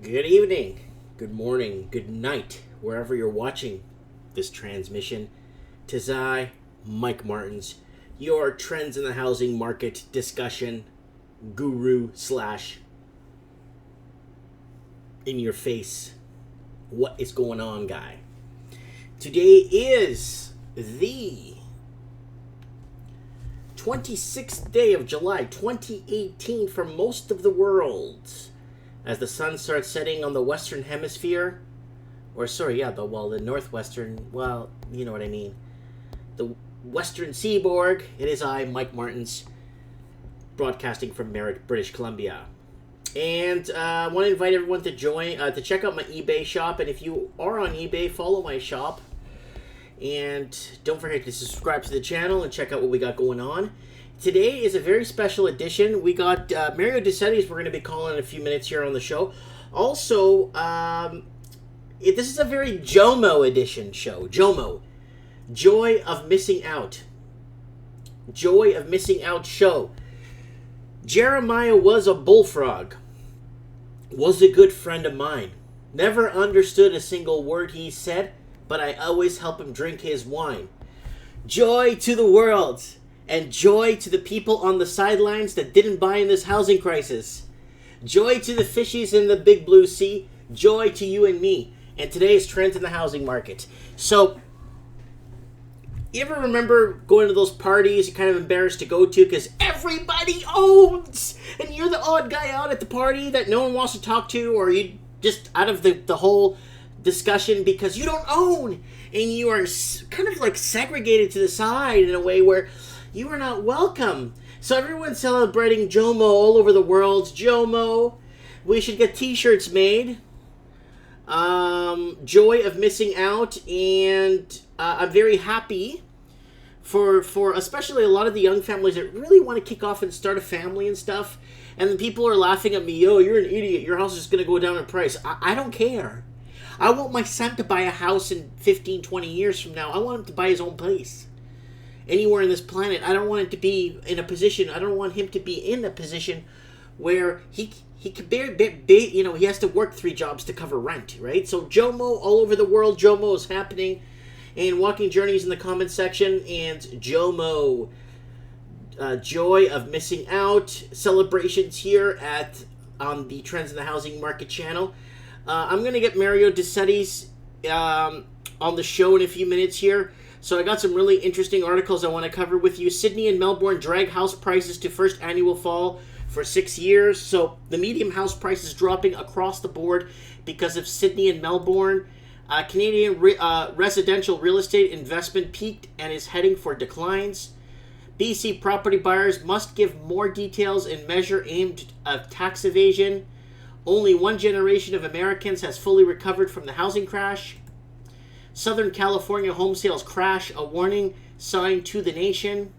Good evening, good morning, good night, wherever you're watching this transmission. 'Tis I, Mike Martins, your trends in the housing market discussion guru slash in your face, what is going on guy. Today is the 26th day of July 2018 for most of the world. As the sun starts setting on the western hemisphere, the northwestern, you know what I mean, the western seaboard, it is I, Mike Martins, broadcasting from Merritt, British Columbia. And I want to invite everyone to join, to check out my eBay shop, and if you are on eBay, follow my shop. And don't forget to subscribe to the channel and check out what we got going on. Today is a very special edition. We got Mario DeCetti's we're going to be calling in a few minutes here on the show. Also, this is a very Jomo edition show. Jomo. Joy of Missing Out. Joy of Missing Out show. Jeremiah was a bullfrog. Was a good friend of mine. Never understood a single word he said, but I always help him drink his wine. Joy to the world. And joy to the people on the sidelines that didn't buy in this housing crisis. Joy to the fishies in the big blue sea. Joy to you and me. And today is trends in the housing market. So, you ever remember going to those parties you're kind of embarrassed to go to because everybody owns, and you're the odd guy out at the party that no one wants to talk to, or you just out of the whole discussion because you don't own, and you are kind of like segregated to the side in a way where you are not welcome. So everyone's celebrating Jomo all over the world. Jomo. We should get t-shirts made. Joy of Missing Out. And I'm very happy for especially a lot of the young families that really want to kick off and start a family and stuff. And then people are laughing at me. Yo, you're an idiot. Your house is going to go down in price. I don't care. I want my son to buy a house in 15, 20 years from now. I want him to buy his own place. Anywhere in this planet. I don't want it to be in a position. I don't want him to be in a position where he could he has to work 3 jobs to cover rent, right? So Jomo all over the world. Jomo is happening, and Walking Journeys in the comments section. And Jomo, Joy of Missing Out celebrations here on the Trends in the Housing Market channel. I'm gonna get Mario DeCetti's on the show in a few minutes here. So I got some really interesting articles I want to cover with you. Sydney and Melbourne drag house prices to first annual fall for 6 years. So the medium house price is dropping across the board because of Sydney and Melbourne. Canadian residential real estate investment peaked and is heading for declines. BC property buyers must give more details in measure aimed at tax evasion. Only one generation of Americans has fully recovered from the housing crash. Southern California home sales crash, a warning sign to the nation.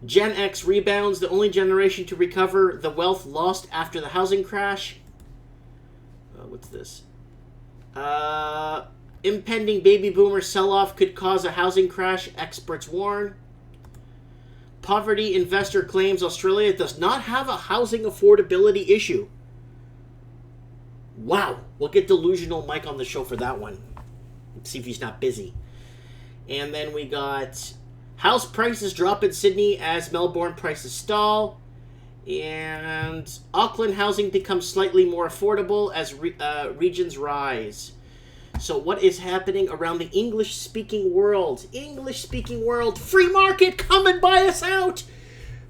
Gen X rebounds, the only generation to recover the wealth lost after the housing crash. What's this? Impending baby boomer sell-off could cause a housing crash, experts warn. Poverty investor claims Australia does not have a housing affordability issue. Wow, we'll get Delusional Mike on the show for that one. See if he's not busy. And then we got house prices drop in Sydney as Melbourne prices stall. And Auckland housing becomes slightly more affordable as regions rise. So what is happening around the English-speaking world? English-speaking world. Free market, come and buy us out.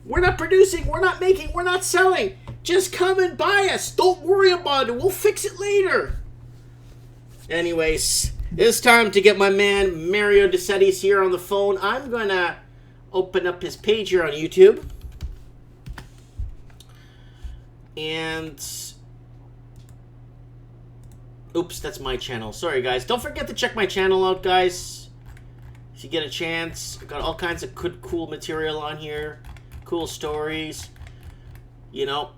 We're not producing, we're not making, we're not selling. Just come and buy us. Don't worry about it. We'll fix it later. Anyways, it's time to get my man Mario DeCetti's here on the phone. I'm going to open up his page here on YouTube. And oops, that's my channel. Sorry, guys. Don't forget to check my channel out, guys. If you get a chance. I've got all kinds of good, cool material on here. Cool stories. You know.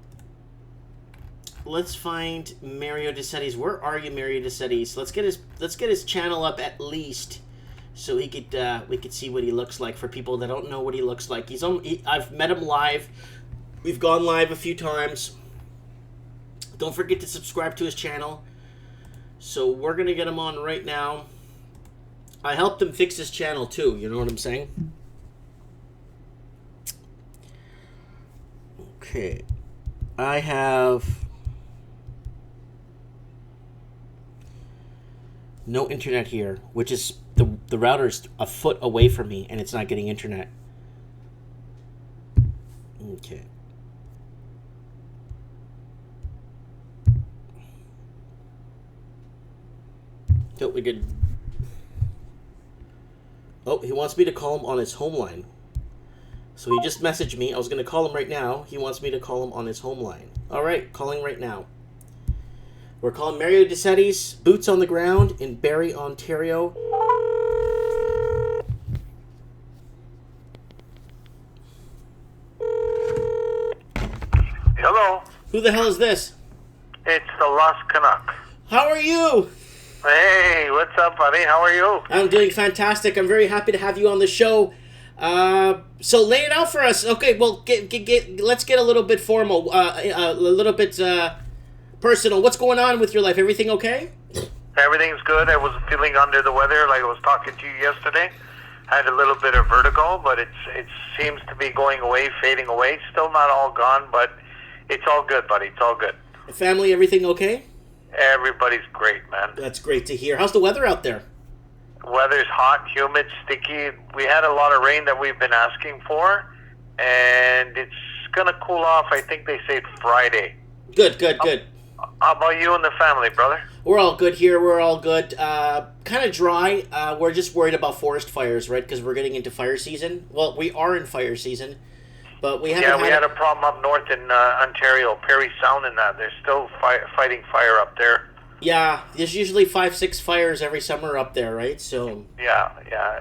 Let's find Mario DeCetti's. Where are you, Mario DeCetti's? Let's get his channel up at least, so we could see what he looks like for people that don't know what he looks like. I've met him live. We've gone live a few times. Don't forget to subscribe to his channel. So we're going to get him on right now. I helped him fix his channel too, you know what I'm saying? Okay. I have no internet here, which is the router's a foot away from me and it's not getting internet. Okay. So we could. Oh, he wants me to call him on his home line. So he just messaged me. I was going to call him right now. He wants me to call him on his home line. All right, calling right now. We're calling Mario DeSetti's Boots on the Ground in Barrie, Ontario. Hello. Who the hell is this? It's the Lost Canuck. How are you? Hey, what's up, buddy? How are you? I'm doing fantastic. I'm very happy to have you on the show. So lay it out for us. Okay, well, let's get a little bit formal, a little bit personal. What's going on with your life? Everything okay? Everything's good. I was feeling under the weather, like I was talking to you yesterday. Had a little bit of vertigo, but it seems to be going away, fading away. Still not all gone, but it's all good, buddy. It's all good. Family, everything okay? Everybody's great, man. That's great to hear. How's the weather out there? Weather's hot, humid, sticky. We had a lot of rain that we've been asking for, and it's going to cool off, I think they say Friday. Good. How about you and the family, brother? We're all good here. We're all good. Kind of dry. We're just worried about forest fires, right? Because we're getting into fire season. Well, we are in fire season, but we haven't. Yeah, we had a problem up north in Ontario, Parry Sound, and that. They're still fighting fire up there. Yeah, there's usually 5-6 fires every summer up there, right? So. Yeah,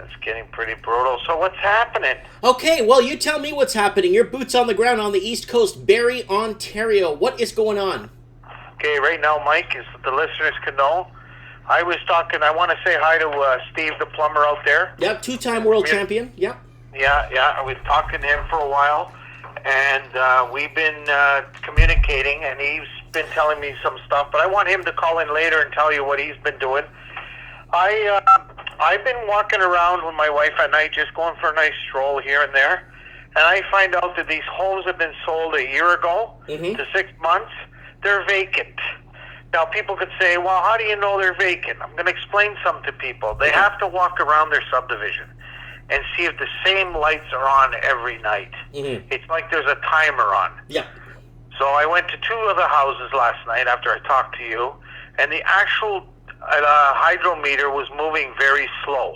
it's getting pretty brutal. So what's happening? Okay, well, you tell me what's happening. Your boots on the ground on the East Coast, Barrie, Ontario. What is going on? Okay, right now, Mike, as the listeners can know, I was talking. I want to say hi to Steve, the plumber out there. Yep, 2-time world champion. Yep. Yeah. We've talked to him for a while, and we've been communicating, and he's been telling me some stuff. But I want him to call in later and tell you what he's been doing. I've been walking around with my wife at night, just going for a nice stroll here and there, and I find out that these homes have been sold a year ago to 6 months. They're vacant. Now, people could say, well, how do you know they're vacant? I'm going to explain something to people. They have to walk around their subdivision and see if the same lights are on every night. It's like there's a timer on. Yeah. So I went to 2 of the houses last night after I talked to you, and the actual hydrometer was moving very slow.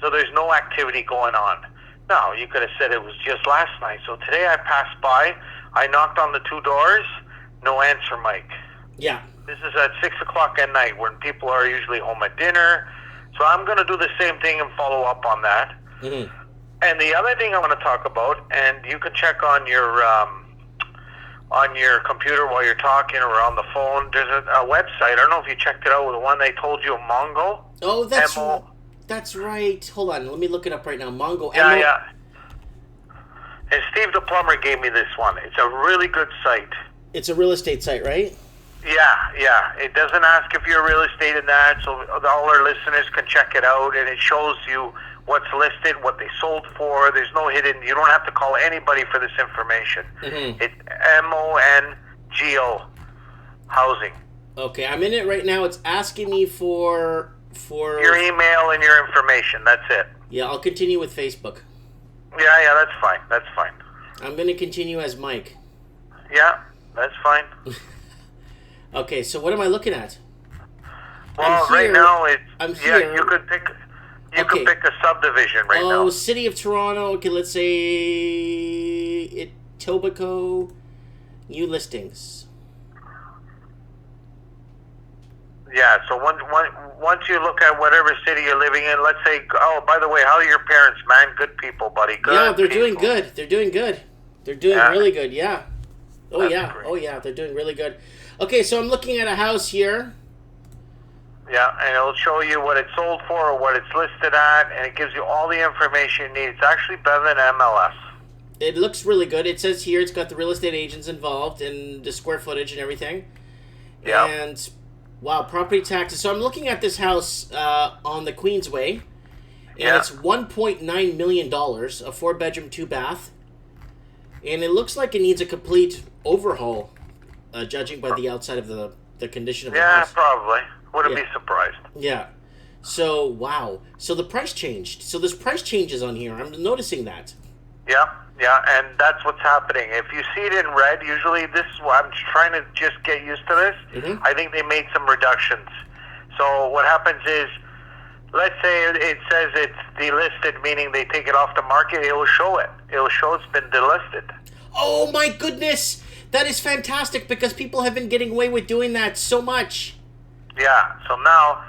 So there's no activity going on. Now, you could have said it was just last night. So today I passed by, I knocked on the 2 doors, no answer, Mike. Yeah. This is at 6 o'clock at night when people are usually home at dinner. So I'm going to do the same thing and follow up on that. And the other thing I want to talk about, and you can check on your computer while you're talking or on the phone, there's a website. I don't know if you checked it out, the one they told you, Mongo. Oh, that's right. Hold on. Let me look it up right now. Mongo. Yeah. And Steve the plumber gave me this one. It's a really good site. It's a real estate site, right? Yeah. It doesn't ask if you're real estate in that, so all our listeners can check it out, and it shows you what's listed, what they sold for. There's no hidden. You don't have to call anybody for this information. It's MONGO housing. Okay, I'm in it right now. It's asking me for your email and your information. That's it. Yeah, I'll continue with Facebook. Yeah, that's fine. I'm going to continue as Mike. Yeah, that's fine. Okay, so what am I looking at? Well, right now I'm here. You could pick a subdivision right now. Oh, City of Toronto. Okay, let's say Etobicoke. New listings. Yeah, so once you look at whatever city you're living in, let's say, oh, by the way, how are your parents, man? Good people, buddy. Good. Yeah, they're doing good. They're doing really good, yeah. That's great. Oh yeah, they're doing really good. Okay, so I'm looking at a house here. Yeah, and it'll show you what it's sold for or what it's listed at, and it gives you all the information you need. It's actually better than MLS. It looks really good. It says here it's got the real estate agents involved and the square footage and everything. Yeah. And, wow, property taxes. So I'm looking at this house on the Queensway. And it's $1.9 million, a 4-bedroom, 2-bath. And it looks like it needs a complete overhaul, judging by the outside of the condition of the house. Yeah, probably. Wouldn't be surprised. Yeah. So, wow. So the price changed. So there's price changes on here. I'm noticing that. Yeah, and that's what's happening. If you see it in red, usually this is what I'm trying to just get used to this. Mm-hmm. I think they made some reductions. So what happens is, let's say it says it's delisted, meaning they take it off the market, it will show it. It will show it's been delisted. Oh my goodness! That is fantastic because people have been getting away with doing that so much. Yeah, so now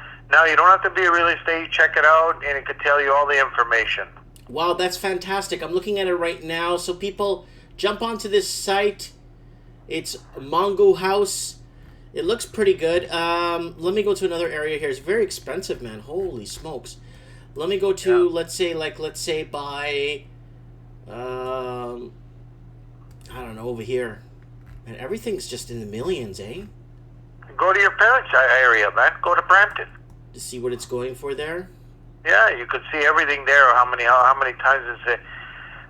you don't have to be a real estate, you check it out, and it could tell you all the information. Wow, that's fantastic. I'm looking at it right now. So people jump onto this site. It's Mongo House. It looks pretty good. Let me go to another area here. It's very expensive, man. Holy smokes. Let me go to, let's say by, I don't know, over here. And everything's just in the millions, eh? Go to your parents' area, man. Go to Brampton. To see what it's going for there. Yeah, you could see everything there. How many times is it?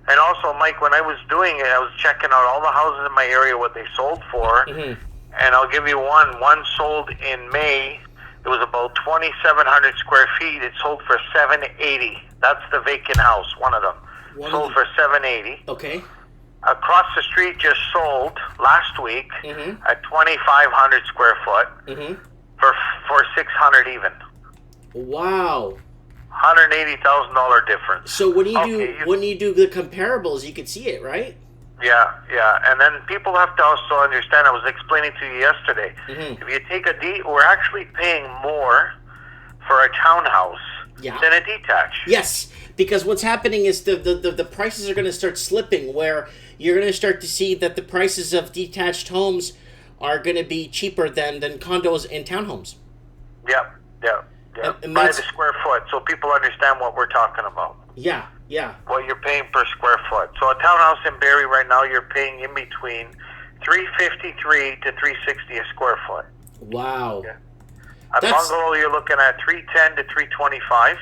And also, Mike, when I was doing it, I was checking out all the houses in my area, what they sold for. Mm-hmm. And I'll give you one. One sold in May. It was about 2,700 square feet. It sold for $780. That's the vacant house. One of them sold for $780. Okay. Across the street just sold last week at 2,500 square foot for $600 even. Wow. $180,000 difference. So when you do the comparables, you can see it, right? Yeah. And then people have to also understand, I was explaining to you yesterday, if you take we're actually paying more for a townhouse than a detached. Yes, because what's happening is the prices are going to start slipping, where you're going to start to see that the prices of detached homes are going to be cheaper than condos and townhomes. Yeah. And By the square foot, so people understand what we're talking about. Yeah. What you're paying per square foot. So a townhouse in Barrie right now, you're paying in between $353 to $360 a square foot. Wow. Yeah. A bungalow, you're looking at $310 to $325.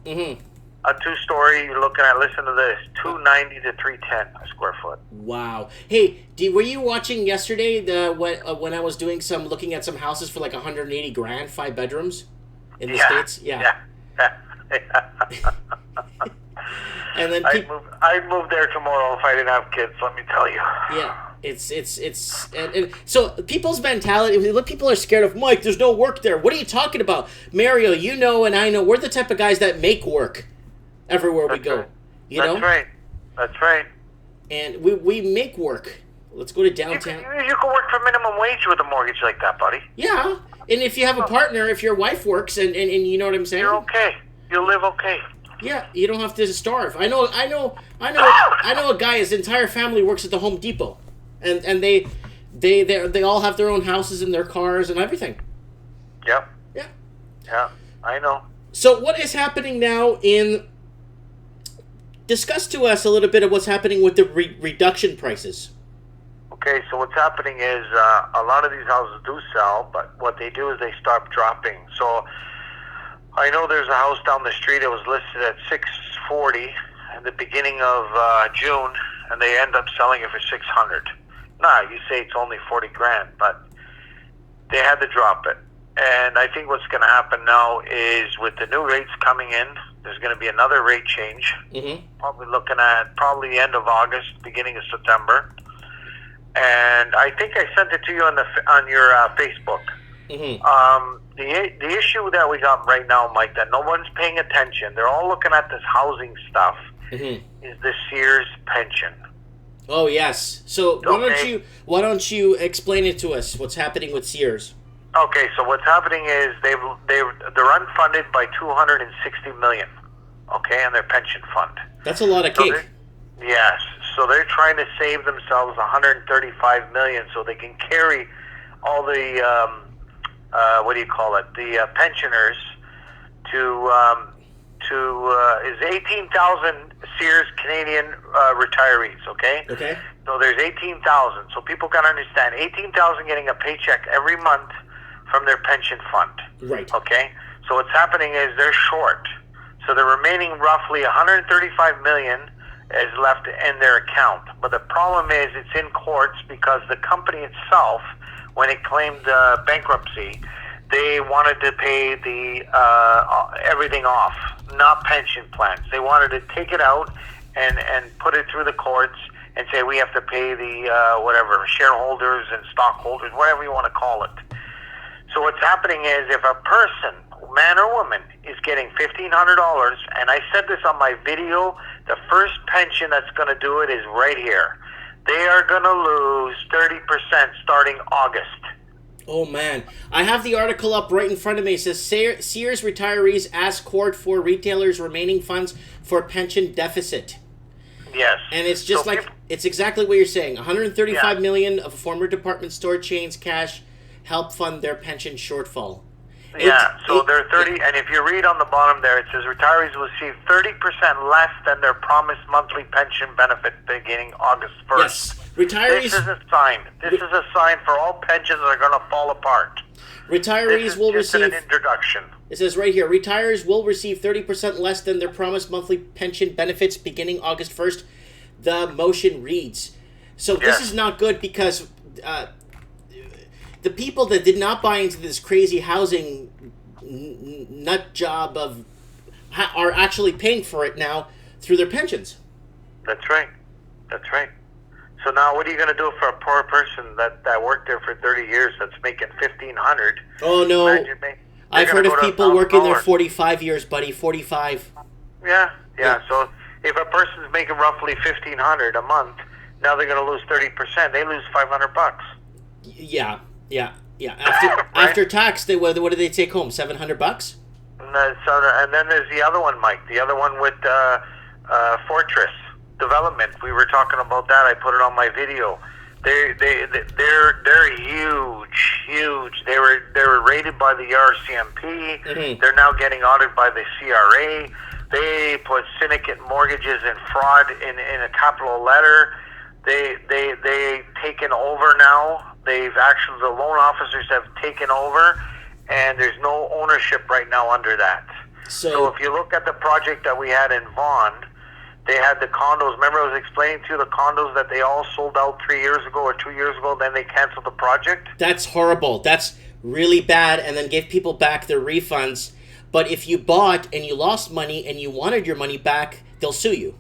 Mm-hmm. A 2-story, you're looking at, listen to this, $290 to $310 a square foot. Wow. Hey, were you watching yesterday when I was looking at some houses for like $180,000, 5 bedrooms in the States? Yeah. And then I'd move there tomorrow if I didn't have kids, let me tell you. Yeah. It's and so people's mentality, people are scared of, Mike, there's no work there. What are you talking about? Mario, you know, and I know, we're the type of guys that make work everywhere we go. Right. You know? That's right. And we make work. Let's go to downtown. You can work for minimum wage with a mortgage like that, buddy. Yeah. And if you have a partner, if your wife works and you know what I'm saying? You're okay. You'll live okay. Yeah, you don't have to starve. I know a guy, his entire family works at the Home Depot. And they all have their own houses and their cars and everything. Yep. Yeah. Yeah, I know. So what is happening now discuss to us a little bit of what's happening with the reduction prices. Okay, so what's happening is a lot of these houses do sell, but what they do is they start dropping. So I know there's a house down the street that was listed at $640 in the beginning of June, and they end up selling it for $600. Nah, you say it's only $40,000, but they had to drop it. And I think what's going to happen now is with the new rates coming in, there's going to be another rate change. Mm-hmm. Probably looking at the end of August, beginning of September. And I think I sent it to you on your Facebook. Mm-hmm. The issue that we got right now, Mike, that no one's paying attention, they're all looking at this housing stuff, is the Sears Pension. Oh, yes. So why don't you explain it to us, what's happening with Sears? Okay, so what's happening is they're unfunded by $260 million, okay, in their pension fund. That's a lot of cake. Yes, so they're trying to save themselves $135 million so they can carry all the the pensioners to is 18,000 Sears Canadian retirees. Okay. Okay. So there's 18,000. So people got to understand 18,000 getting a paycheck every month from their pension fund. Right. Okay. So what's happening is they're short. So the remaining roughly 135 million is left in their account. But the problem is it's in courts because the company itself, when it claimed bankruptcy, they wanted to pay the everything off, not pension plans. They wanted to take it out and put it through the courts and say we have to pay the whatever, shareholders and stockholders, whatever you want to call it. So what's happening is if a person, man or woman, is getting $1,500, and I said this on my video, the first pension that's going to do it is right here. They are going to lose 30% starting August. Oh, man. I have the article up right in front of me. It says, Sears retirees ask court for retailers' remaining funds for pension deficit. Yes. And it's just it's exactly what you're saying. $135 million of former department store chains' cash help fund their pension shortfall. Yeah, so they're 30, and if you read on the bottom there, it says retirees will receive 30% less than their promised monthly pension benefit beginning August 1st. Yes, retirees... This is a sign. This is a sign for all pensions that are going to fall apart. Retirees will receive... an introduction. It says right here, retirees will receive 30% less than their promised monthly pension benefits beginning August 1st. The motion reads. So this is not good because... the people that did not buy into this crazy housing nut job are actually paying for it now through their pensions. That's right. That's right. So now what are you going to do for a poor person that worked there for 30 years that's making $1,500? Oh, no. I've heard of people working there 45 years, buddy. 45. Yeah. So if a person's making roughly $1,500 a month, now they're going to lose 30%. They lose $500. Yeah. After tax, what do they take home? $700? And then there's the other one, Mike. The other one with Fortress Development. We were talking about that. I put it on my video. They're huge. They were rated by the RCMP. Mm-hmm. They're now getting audited by the CRA. They put syndicate mortgages and fraud in a capital letter. They taken over now. The loan officers have taken over, and there's no ownership right now under that. So if you look at the project that we had in Vaughan, they had the condos. Remember I was explaining to you the condos that they all sold out 3 years ago or 2 years ago, then they canceled the project? That's horrible. That's really bad, and then give people back their refunds. But if you bought and you lost money and you wanted your money back, they'll sue you.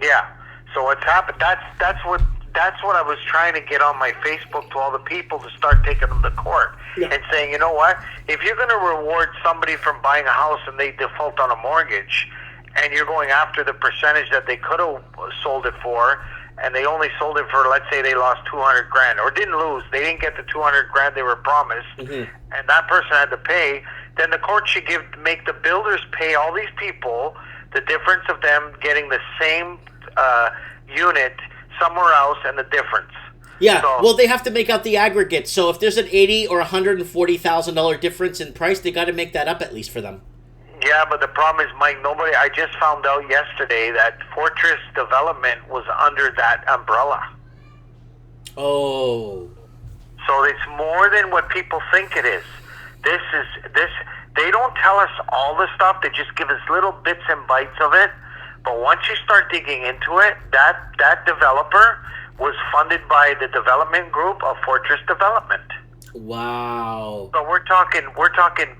Yeah. So what's happened, that's what I was trying to get on my Facebook to all the people to start taking them to court and saying, you know what, if you're going to reward somebody from buying a house and they default on a mortgage and you're going after the percentage that they could have sold it for and they only sold it for, let's say they lost $200,000 or didn't lose, they didn't get the $200,000 they were promised, and that person had to pay, then the court should make the builders pay all these people the difference of them getting the same unit somewhere else and the difference. Yeah, well, they have to make out the aggregate. So if there's an $80,000 or $140,000 difference in price, they got to make that up at least for them. Yeah, but the problem is, Mike, I just found out yesterday that Fortress Development was under that umbrella. Oh. So it's more than what people think it is. They don't tell us all the stuff. They just give us little bits and bites of it. But once you start digging into it, that developer was funded by the development group of Fortress Development. Wow. So we're talking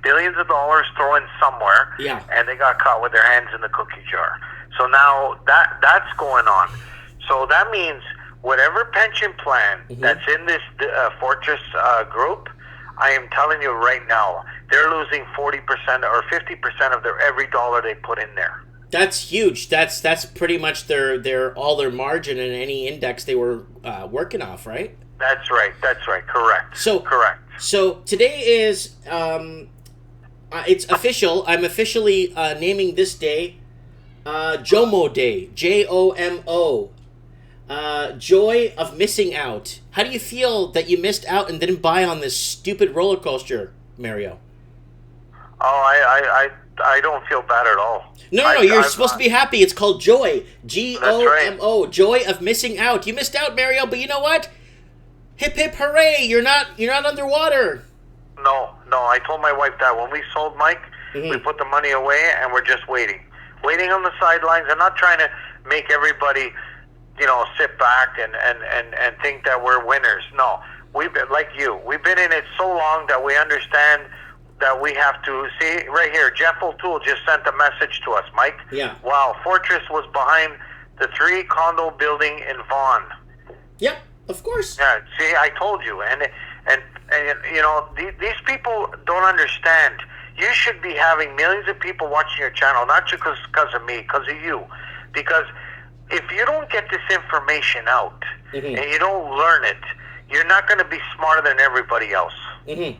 billions of dollars thrown somewhere. Yeah. And they got caught with their hands in the cookie jar. So now that's going on. So that means whatever pension plan that's in this Fortress group, I am telling you right now, they're losing 40% or 50% of their every dollar they put in there. That's huge. That's pretty much their margin in any index they were working off, right? That's right. Correct. So today is it's official. I'm officially naming this day Jomo Day. JOMO. Joy of missing out. How do you feel that you missed out and didn't buy on this stupid roller coaster, Mario? Oh, I don't feel bad at all. No, you're supposed to be happy. It's called joy. G-O-M-O. Right. Joy of missing out. You missed out, Mario, but you know what? Hip hip hooray! You're not underwater. No. I told my wife that when we sold Mike, we put the money away and we're just waiting on the sidelines, and not trying to make everybody, sit back and think that we're winners. No, we've been like you. We've been in it so long that we understand that we have to see right here. Jeff O'Toole just sent a message to us, Mike. Yeah. Wow, Fortress was behind the 3 condo building in Vaughan. Yep, of course. Yeah. See, I told you, and these people don't understand. You should be having millions of people watching your channel, not just because of me, because of you. Because if you don't get this information out and you don't learn it, you're not going to be smarter than everybody else. And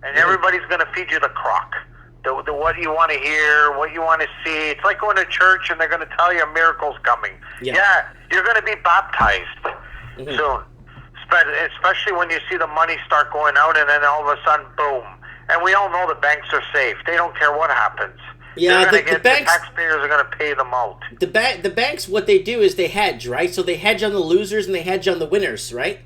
everybody's going to feed you the crock. The what you want to hear, what you want to see. It's like going to church and they're going to tell you a miracle's coming. Yeah, you're going to be baptized soon. Especially when you see the money start going out and then all of a sudden, boom. And we all know the banks are safe. They don't care what happens. Yeah, the banks, the taxpayers are going to pay them out. The banks, what they do is they hedge, right? So they hedge on the losers and they hedge on the winners, right?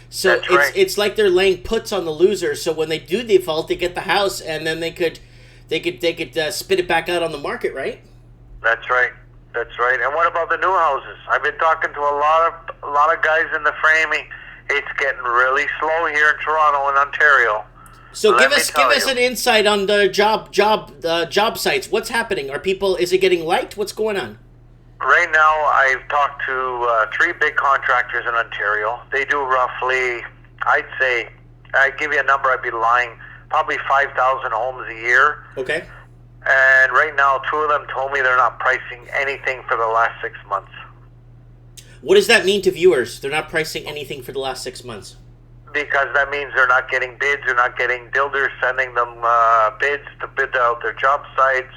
So it's like they're laying puts on the losers. So when they do default, they get the house, and then they could spit it back out on the market, right? That's right. And what about the new houses? I've been talking to a lot of guys in the framing. It's getting really slow here in Toronto and Ontario. So give us an insight on the job sites. What's happening? Is it getting liked? What's going on? Right now, I've talked to 3 big contractors in Ontario. They do roughly, I'd say, I'd give you a number, I'd be lying, probably 5,000 homes a year. Okay. And right now, 2 of them told me they're not pricing anything for the last 6 months. What does that mean to viewers? They're not pricing anything for the last 6 months? Because that means they're not getting bids, they're not getting builders sending them bids to bid out their job sites.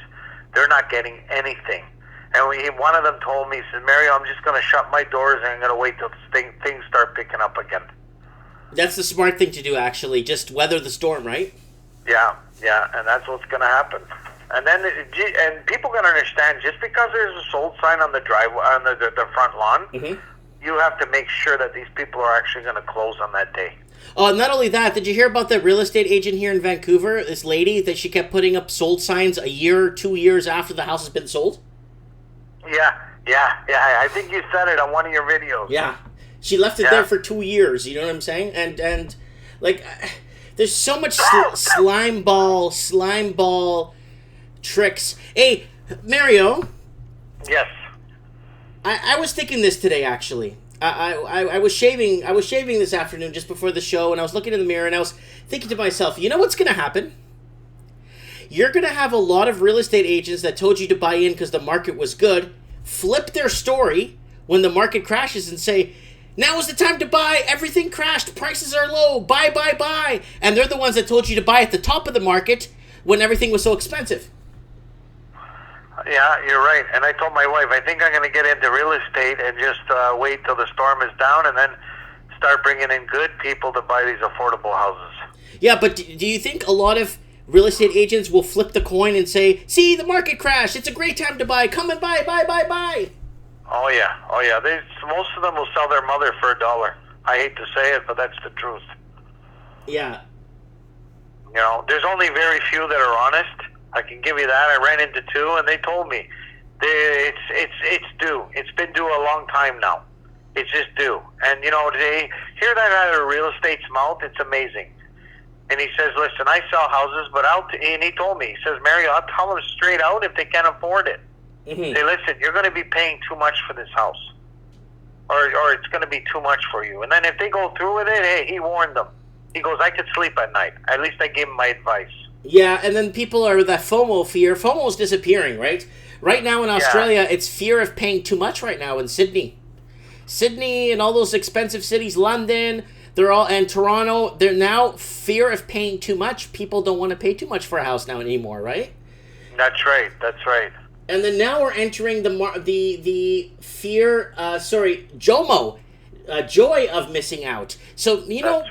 They're not getting anything. And one of them told me, he said, Mario, I'm just going to shut my doors and I'm going to wait till things start picking up again. That's the smart thing to do, actually. Just weather the storm, right? Yeah, and that's what's going to happen. And then, and people got to understand, just because there's a sold sign on the driveway, on the front lawn, you have to make sure that these people are actually going to close on that day. Oh, not only that, did you hear about the real estate agent here in Vancouver? This lady that she kept putting up sold signs a year, 2 years after the house has been sold? Yeah. I think you said it on one of your videos. Yeah. She left it there for 2 years, you know what I'm saying? And like, there's so much slime ball tricks. Hey, Mario. Yes. I was thinking this today, actually. I was shaving this afternoon just before the show, and I was looking in the mirror, and I was thinking to myself, you know what's going to happen? You're going to have a lot of real estate agents that told you to buy in because the market was good, flip their story when the market crashes and say, now is the time to buy, everything crashed, prices are low, buy. And they're the ones that told you to buy at the top of the market when everything was so expensive. Yeah, you're right. And I told my wife, I think I'm going to get into real estate and just wait till the storm is down and then start bringing in good people to buy these affordable houses. Yeah, but do you think a lot of real estate agents will flip the coin and say, see, the market crashed, it's a great time to buy, come and buy. Oh yeah. Most of them will sell their mother for $1. I hate to say it, but that's the truth. Yeah. You know, there's only very few that are honest. I can give you that. I ran into 2, and they told me it's due. It's been due a long time now. It's just due. And, you know, they hear that out of a real estate's mouth. It's amazing. And he says, listen, I sell houses, but and he told me, he says, Mario, I'll tell them straight out if they can't afford it. Say, listen, you're going to be paying too much for this house. Or it's going to be too much for you. And then if they go through with it, hey, he warned them. He goes, I could sleep at night. At least I gave him my advice. Yeah, and then people are that FOMO fear. FOMO's disappearing, right? Right now in Australia, it's fear of paying too much right now in Sydney. Sydney and all those expensive cities, London, and Toronto, they're now fear of paying too much. People don't want to pay too much for a house now anymore, right? That's right. And then now we're entering the fear, Jomo, joy of missing out. So, you know,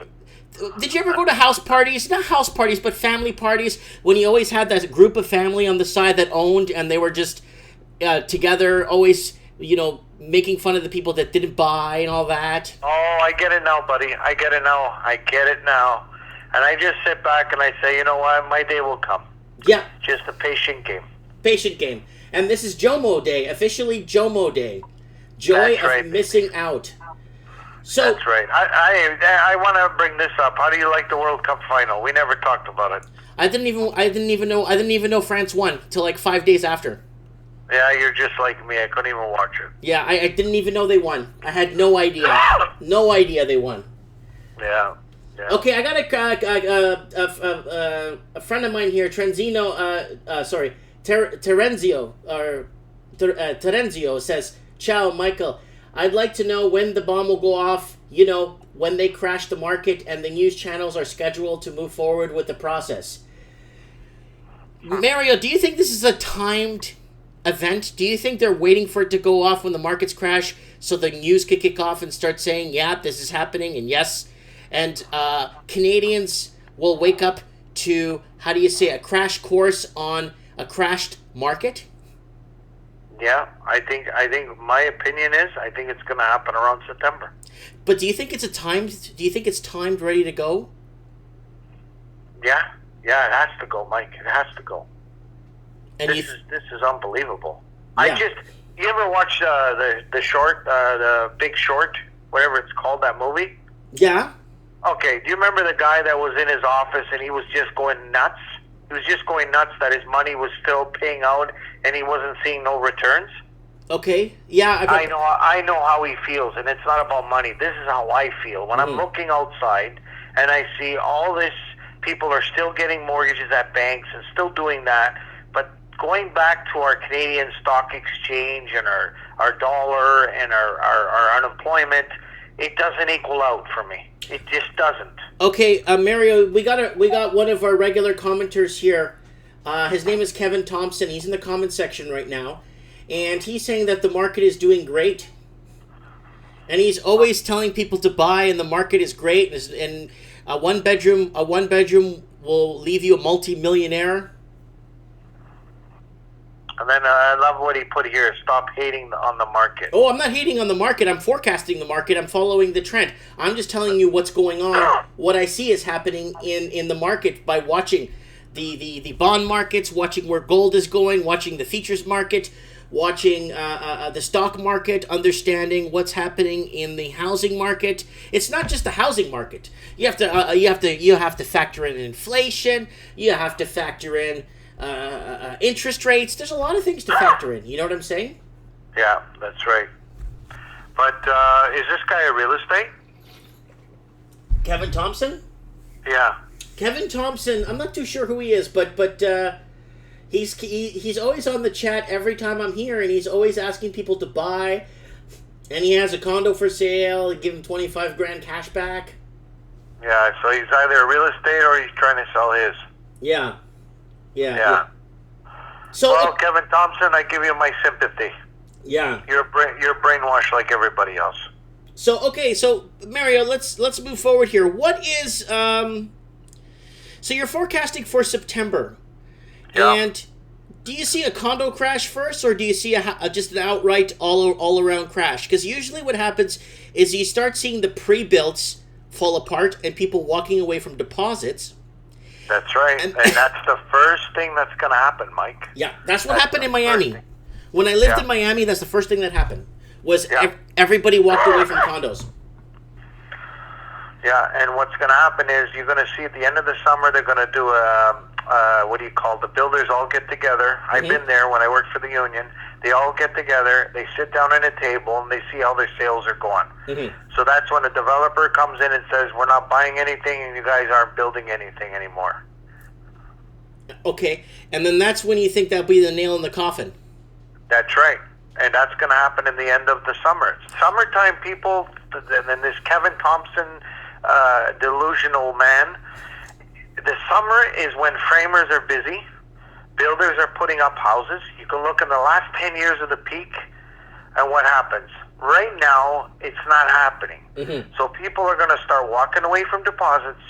Did you ever go to house parties? Not house parties, but family parties, when you always had that group of family on the side that owned, and they were just together, always, making fun of the people that didn't buy and all that? Oh, I get it now, buddy. I get it now. And I just sit back and I say, you know what? My day will come. Yeah. Just a patient game. Patient game. And this is Jomo Day, officially Jomo Day. Joy of missing out. So, that's right. I want to bring this up. How do you like the World Cup final? We never talked about it. I didn't even know France won till like 5 days after. Yeah, you're just like me. I couldn't even watch it. Yeah, I didn't even know they won. I had no idea. No idea they won. Yeah. Okay, I got a friend of mine here, Terenzio says, "Ciao, Michael. I'd like to know when the bomb will go off, when they crash the market and the news channels are scheduled to move forward with the process." Mario, do you think this is a timed event? Do you think they're waiting for it to go off when the markets crash so the news could kick off and start saying, yeah, this is happening, and yes, and Canadians will wake up to, a crash course on a crashed market? Yeah, I think my opinion is I think it's going to happen around September. But do you think it's timed, ready to go? Yeah, it has to go, Mike. It has to go. And this is unbelievable. Yeah. You ever watch the short, the Big Short, whatever it's called, that movie? Yeah. Okay, do you remember the guy that was in his office and he was just going nuts? He was just going nuts that his money was still paying out and he wasn't seeing no returns. Okay. Yeah. I know how he feels, and it's not about money. This is how I feel. When I'm looking outside and I see all this, people are still getting mortgages at banks and still doing that, but going back to our Canadian stock exchange and our dollar and our unemployment, it doesn't equal out for me. It just doesn't. Okay, Mario, we got one of our regular commenters here. His name is Kevin Thompson. He's in the comment section right now, and he's saying that the market is doing great. And he's always telling people to buy, and the market is great. And a one bedroom will leave you a multi-millionaire. And then I love what he put here. Stop hating on the market. Oh, I'm not hating on the market. I'm forecasting the market. I'm following the trend. I'm just telling you what's going on. What I see is happening in the market by watching the bond markets, watching where gold is going, watching the futures market, watching the stock market, understanding what's happening in the housing market. It's not just the housing market. You have to factor in inflation. You have to factor in interest rates. There's a lot of things to factor in. You know what I'm saying? Yeah, that's right. But is this guy a real estate? Kevin Thompson? Yeah. Kevin Thompson, I'm not too sure who he is, but he's always on the chat every time I'm here, and he's always asking people to buy. And he has a condo for sale. Give him $25,000 cash back. Yeah, so he's either a real estate or he's trying to sell his. Yeah. So, well, Kevin Thompson, I give you my sympathy. Yeah. You're brainwashed like everybody else. So Mario, let's move forward here. What is so you're forecasting for September, and do you see a condo crash first, or do you see just an outright all around crash? Because usually what happens is you start seeing the pre-builts fall apart and people walking away from deposits. That's right, and that's the first thing that's going to happen, Mike. Yeah, that's what happened in Miami. When I lived in Miami, that's the first thing that happened. Everybody walked away from condos. Yeah, and what's going to happen is you're going to see at the end of the summer they're going to do the builders all get together. I've been there when I worked for the union. They all get together, they sit down at a table, and they see how their sales are going. So that's when the developer comes in and says, we're not buying anything and you guys aren't building anything anymore. Okay, and then that's when you think that'll be the nail in the coffin. That's right. And that's going to happen in the end of the summer. Summertime, people, and then this Kevin Thompson delusional man, the summer is when framers are busy, builders are putting up houses. You can look in the last 10 years of the peak, and what happens? Right now, it's not happening. So people are going to start walking away from deposits.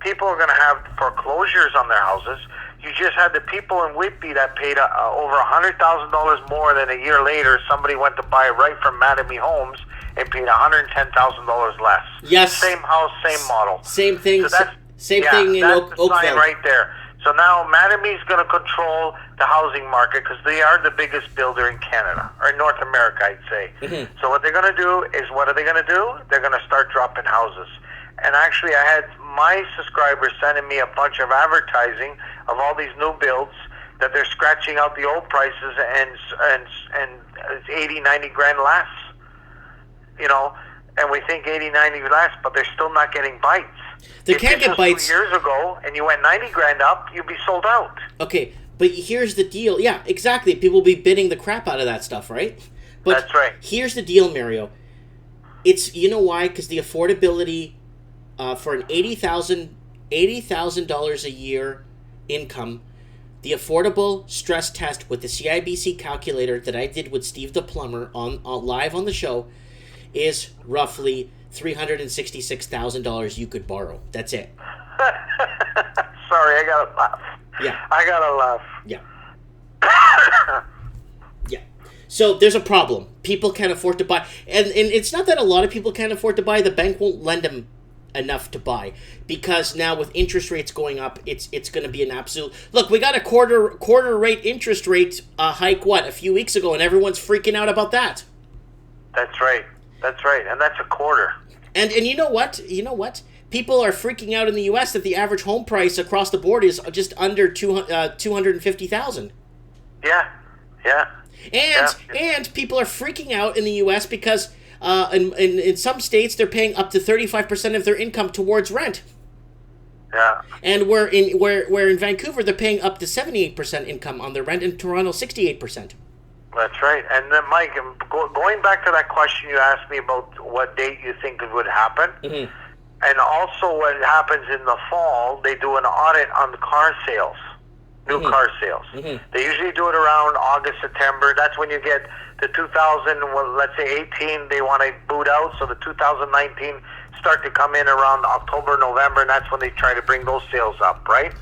People are going to have foreclosures on their houses. You just had the people in Whitby that paid over $100,000 more than a year later. Somebody went to buy right from Mattamy Homes and paid $110,000 less. Yes. Same house, same model. Same thing. So that's, same thing in Oakville. Sign right there. So now Mattamy's going to control the housing market because they are the biggest builder in Canada, or in North America, I'd say. So what they're going to do is, what are they going to do? They're going to start dropping houses. And actually, I had my subscribers sending me a bunch of advertising of all these new builds that they're scratching out the old prices and it's 80, 90 grand less. You know, and we think 80, 90 less, but they're still not getting bites. They can't get bites. 2 years ago, and you went 90 grand up, you'd be sold out. Okay, but here's the deal. Yeah, exactly. People will be bidding the crap out of that stuff, right? But that's right. Here's the deal, Mario. It's, you know why? Because the affordability for an $80,000 a year income, the affordable stress test with the CIBC calculator that I did with Steve the plumber on live on the show is roughly $366,000 you could borrow. That's it. Sorry, I gotta laugh. Yeah. I gotta laugh. Yeah. Yeah. So there's a problem. People can't afford to buy. And it's not that a lot of people can't afford to buy. The bank won't lend them enough to buy. Because now with interest rates going up, it's going to be an absolute... Look, we got a quarter rate interest rate hike, a few weeks ago, and everyone's freaking out about that. That's right. That's right. And that's a quarter. And you know what? People are freaking out in the U.S. that the average home price across the board is just under $250,000. Yeah. And people are freaking out in the U.S. because in some states they're paying up to 35% of their income towards rent. Yeah. And where in Vancouver they're paying up to 78% income on their rent, in Toronto 68%. That's right. And then, Mike, going back to that question you asked me about what date you think it would happen, and also what happens in the fall, they do an audit on the car sales, new car sales. They usually do it around August, September. That's when you get the 18, they want to boot out, so the 2019 start to come in around October, November, and that's when they try to bring those sales up, right?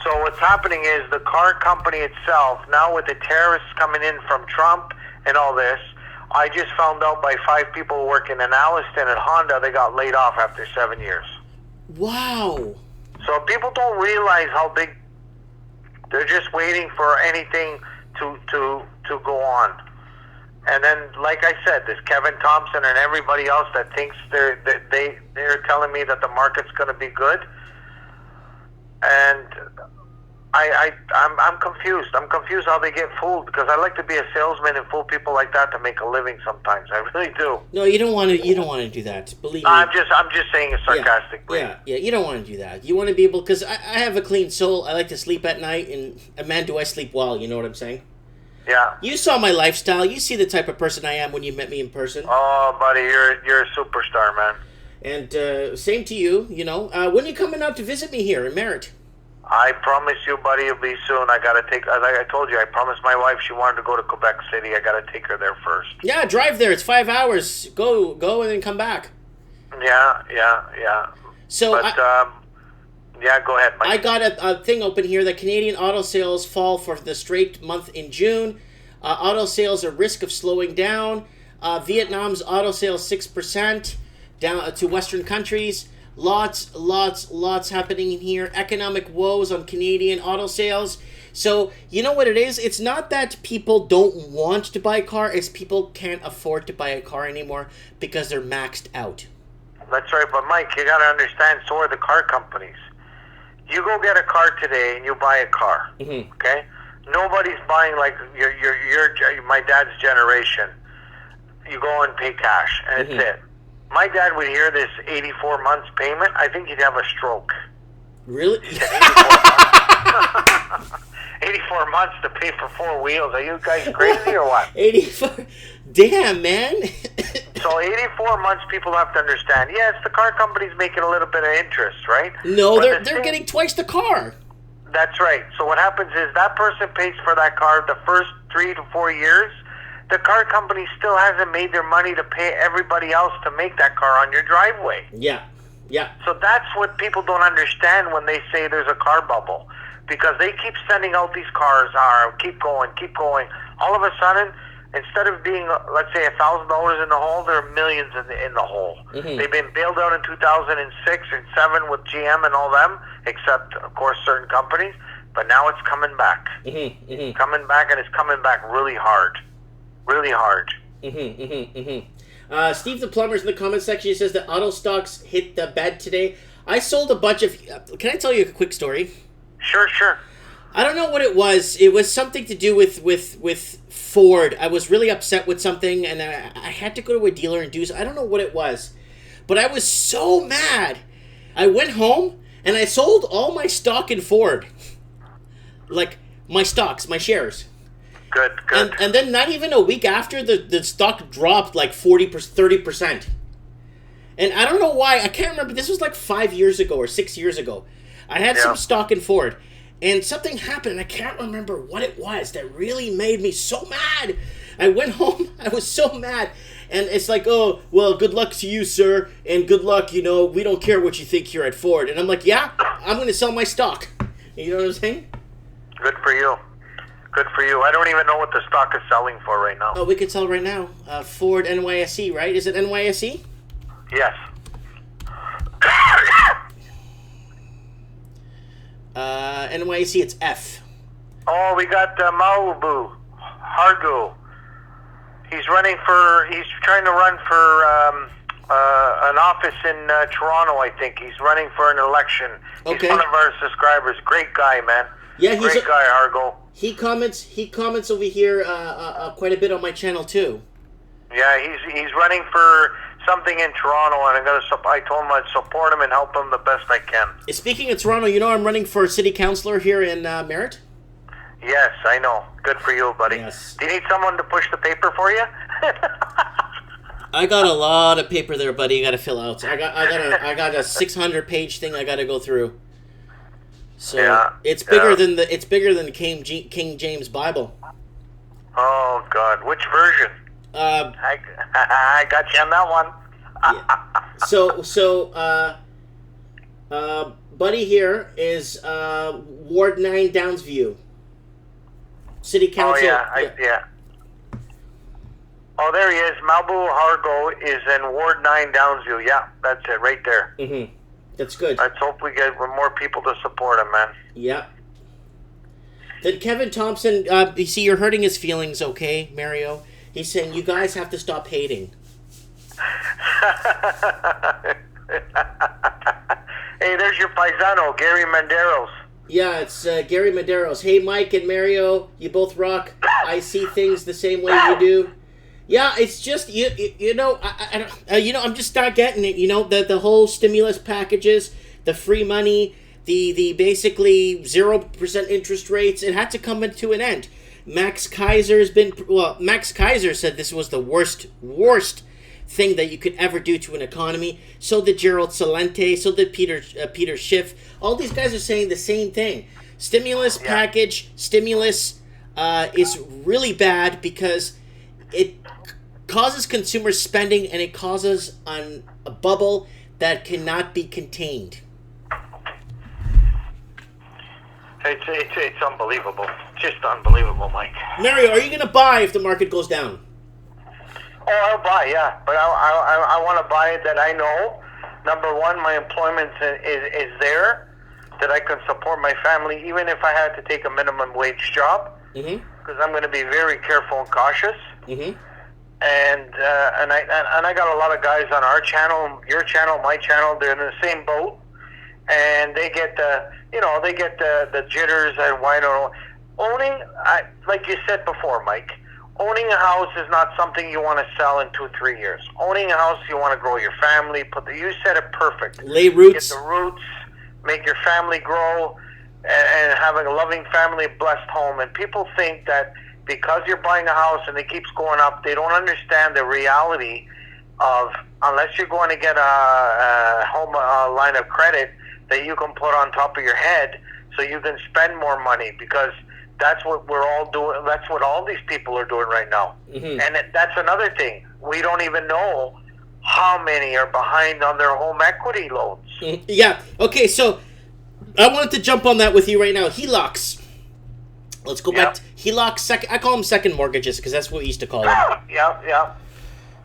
So what's happening is the car company itself, now with the tariffs coming in from Trump and all this, I just found out by 5 people working in Alliston at Honda, they got laid off after 7 years. Wow. So people don't realize how big, they're just waiting for anything to go on. And then, like I said, this Kevin Thompson and everybody else that thinks they're telling me that the market's going to be good. And I'm confused. I'm confused how they get fooled, because I like to be a salesman and fool people like that to make a living sometimes. I really do. No, you don't want to. You don't want to do that. Believe me. I'm just saying it sarcastically. Yeah. You don't want to do that. You want to be able, because I have a clean soul. I like to sleep at night, and man, do I sleep well. You know what I'm saying? Yeah. You saw my lifestyle. You see the type of person I am when you met me in person. Oh, buddy, you're a superstar, man. And same to you. You know, when are you coming out to visit me here in Merritt? I promise you, buddy, it'll be soon. I gotta take. Like I told you, I promised my wife she wanted to go to Quebec City. I gotta take her there first. Yeah, drive there. It's 5 hours. Go, and then come back. Yeah. So, yeah, go ahead, Mike. I got a thing open here that Canadian auto sales fall for the straight month in June. Auto sales are risk of slowing down. Vietnam's auto sales 6% down to Western countries. Lots happening in here. Economic woes on Canadian auto sales. So, you know what it is? It's not that people don't want to buy a car. It's people can't afford to buy a car anymore because they're maxed out. That's right. But, Mike, you got to understand, so are the car companies. You go get a car today and you buy a car, okay? Nobody's buying like your my dad's generation. You go and pay cash, and it's it. My dad would hear this 84 months payment. I think he'd have a stroke. Really? 84 months to pay for 4 wheels. Are you guys crazy or what? 84. Damn, man. So 84 months, people have to understand. Yes, the car company's making a little bit of interest, right? No, they're getting twice the car. That's right. So what happens is that person pays for that car the first 3 to 4 years. the car company still hasn't made their money to pay everybody else to make that car on your driveway. Yeah. So that's what people don't understand when they say there's a car bubble. Because they keep sending out these cars, keep going. All of a sudden, instead of being, let's say, $1,000 in the hole, there are millions in the hole. Mm-hmm. They've been bailed out in 2006 and 7 with GM and all them, except, of course, certain companies. But now it's coming back. Mm-hmm. Mm-hmm. Coming back, and it's coming back really hard. Really hard. Mm-hmm. Mm-hmm. Mm-hmm. Steve the Plumber's in the comment section. He says that auto stocks hit the bed today. I sold a bunch of... can I tell you a quick story? Sure. I don't know what it was. It was something to do with Ford. I was really upset with something, and I had to go to a dealer and do so. I don't know what it was. But I was so mad. I went home, and I sold all my stock in Ford. Like, my stocks, my shares. Good. And then not even a week after, the stock dropped like 30%. And I don't know why. I can't remember. This was like 5 years ago or 6 years ago. I had some stock in Ford. And something happened, and I can't remember what it was that really made me so mad. I went home. I was so mad. And it's like, oh, well, good luck to you, sir. And good luck, we don't care what you think here at Ford. And I'm like, yeah, I'm going to sell my stock. You know what I'm saying? Good for you. I don't even know what the stock is selling for right now. Oh, we could sell right now. Ford NYSE, right? Is it NYSE? Yes. NYSE, it's F. Oh, we got Malibu Hargo. He's trying to run for an office in Toronto, I think. He's running for an election. Okay. He's one of our subscribers. Great guy, man. Yeah, great guy, Hargo. He comments over here quite a bit on my channel too. Yeah, he's running for something in Toronto, and I told him I'd support him and help him the best I can. Speaking of Toronto, I'm running for city councillor here in Merritt. Yes, I know. Good for you, buddy. Yes. Do you need someone to push the paper for you? I got a lot of paper there, buddy. You got to fill out. I got a 600-page thing I got to go through. So yeah, it's bigger than the King James Bible. Oh God, which version? I got you on that one. So buddy here is Ward 9 Downsview. City Council. Oh yeah. Oh, there he is. Malibu Hargo is in Ward 9 Downsview. Yeah, that's it, right there. Mm-hmm. That's good. Let's hope we get more people to support him, man. Yeah. Then Kevin Thompson, you see, you're hurting his feelings, okay, Mario? He's saying you guys have to stop hating. Hey, there's your paisano, Gary Menderos. Yeah, it's Gary Menderos. Hey, Mike and Mario, you both rock. I see things the same way you do. Yeah, it's just I'm just not getting it. The whole stimulus packages, the free money, the basically 0% interest rates. It had to come to an end. Max Kaiser said this was the worst thing that you could ever do to an economy. So did Gerald Celente. So did Peter Schiff. All these guys are saying the same thing. Stimulus package, stimulus is really bad because it causes consumer spending and it causes a bubble that cannot be contained. It's unbelievable. Just unbelievable, Mike. Mario, are you going to buy if the market goes down? Oh, I'll buy, yeah. But I want to buy it that I know, number one, my employment is there, that I can support my family, even if I had to take a minimum wage job, because I'm going to be very careful and cautious. Mm-hmm. And I got a lot of guys on our channel, your channel, my channel. They're in the same boat, and they get the jitters and why don't owning. Like you said before, Mike. Owning a house is not something you want to sell in 2-3 years. Owning a house, you want to grow your family. You said it perfect. Lay roots. Get the roots. Make your family grow, and having a loving family, blessed home. And people think that because you're buying a house and it keeps going up, they don't understand the reality of, unless you're going to get a home line of credit that you can put on top of your head so you can spend more money, because That's what we're all doing. That's what all these people are doing right now. Mm-hmm. And that's another thing. We don't even know how many are behind on their home equity loans. Yeah. Okay, so I wanted to jump on that with you right now. HELOCs. Let's go back to HELOCs. I call them second mortgages because that's what we used to call them. Yeah.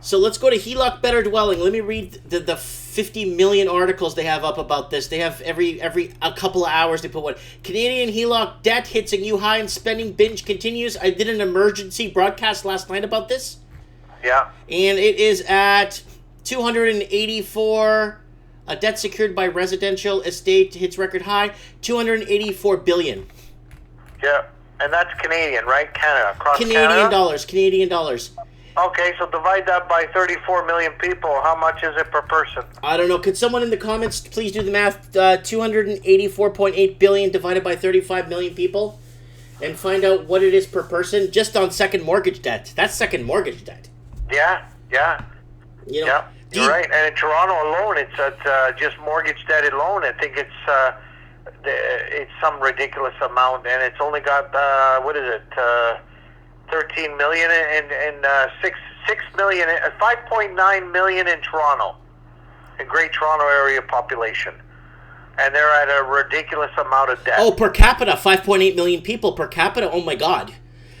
So let's go to HELOC Better Dwelling. Let me read the 50 million articles they have up about this. They have every a couple of hours they put one. Canadian HELOC debt hits a new high and spending binge continues. I did an emergency broadcast last night about this. Yeah. And it is at 284. A debt secured by residential estate hits record high, 284 billion. Yeah. And that's Canadian, right? Canada. Across Canadian dollars. Okay, so divide that by 34 million people. How much is it per person? I don't know. Could someone in the comments please do the math? 284.8 billion divided by 35 million people and find out what it is per person just on second mortgage debt. That's second mortgage debt. Yeah. You know, Yeah, you're right. And in Toronto alone, it's at just mortgage debt alone. I think it's some ridiculous amount, and it's only got, 13 million and 6 million, 5.9 million in Toronto, in Great Toronto Area population, and they're at a ridiculous amount of debt. Oh, per capita, 5.8 million people per capita. Oh my God.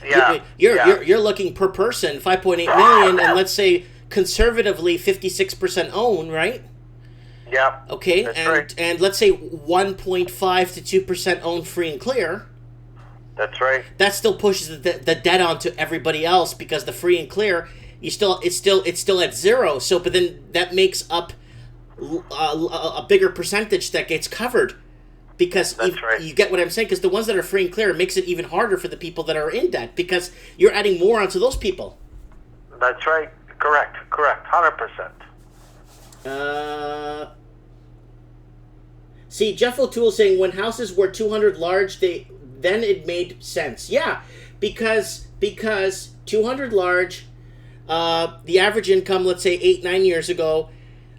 Yeah, you're looking per person 5.8 million, and let's say conservatively 56% own, right? Yeah. Okay, that's and right. and let's say 1.5 to 2% own free and clear. That's right. That still pushes the debt onto everybody else because the free and clear, it's still at zero. So, but then that makes up a bigger percentage that gets covered because you get what I'm saying. Because the ones that are free and clear, it makes it even harder for the people that are in debt because you're adding more onto those people. That's right. Correct. 100%. See, Jeff O'Toole saying when houses were 200 large, then it made sense. Yeah, because 200 large, the average income, let's say 8-9 years ago,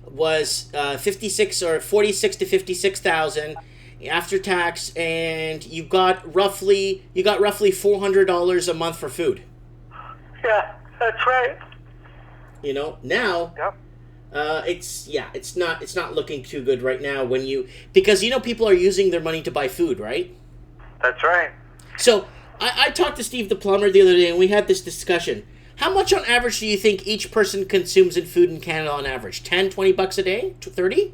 was 56 or 46 to 56,000 after tax, and you got roughly $400 a month for food. Yeah, that's right. You know, now. Yep. It's not looking too good right now because people are using their money to buy food, right? That's right. So I talked to Steve the plumber the other day, and we had this discussion. How much on average do you think each person consumes in food in Canada on average? 10, 20 bucks a day? 30?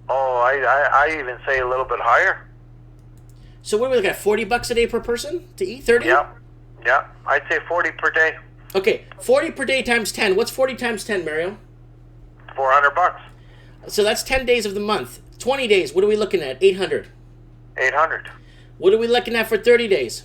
Oh, I even say a little bit higher. So what are we looking at? 40 bucks a day per person to eat? 30? Yeah. I'd say 40 per day. Okay, 40 per day times 10. What's 40 times 10, Mario? $400. So that's 10 days of the month. 20 days, what are we looking at? 800. 800. What are we looking at for 30 days?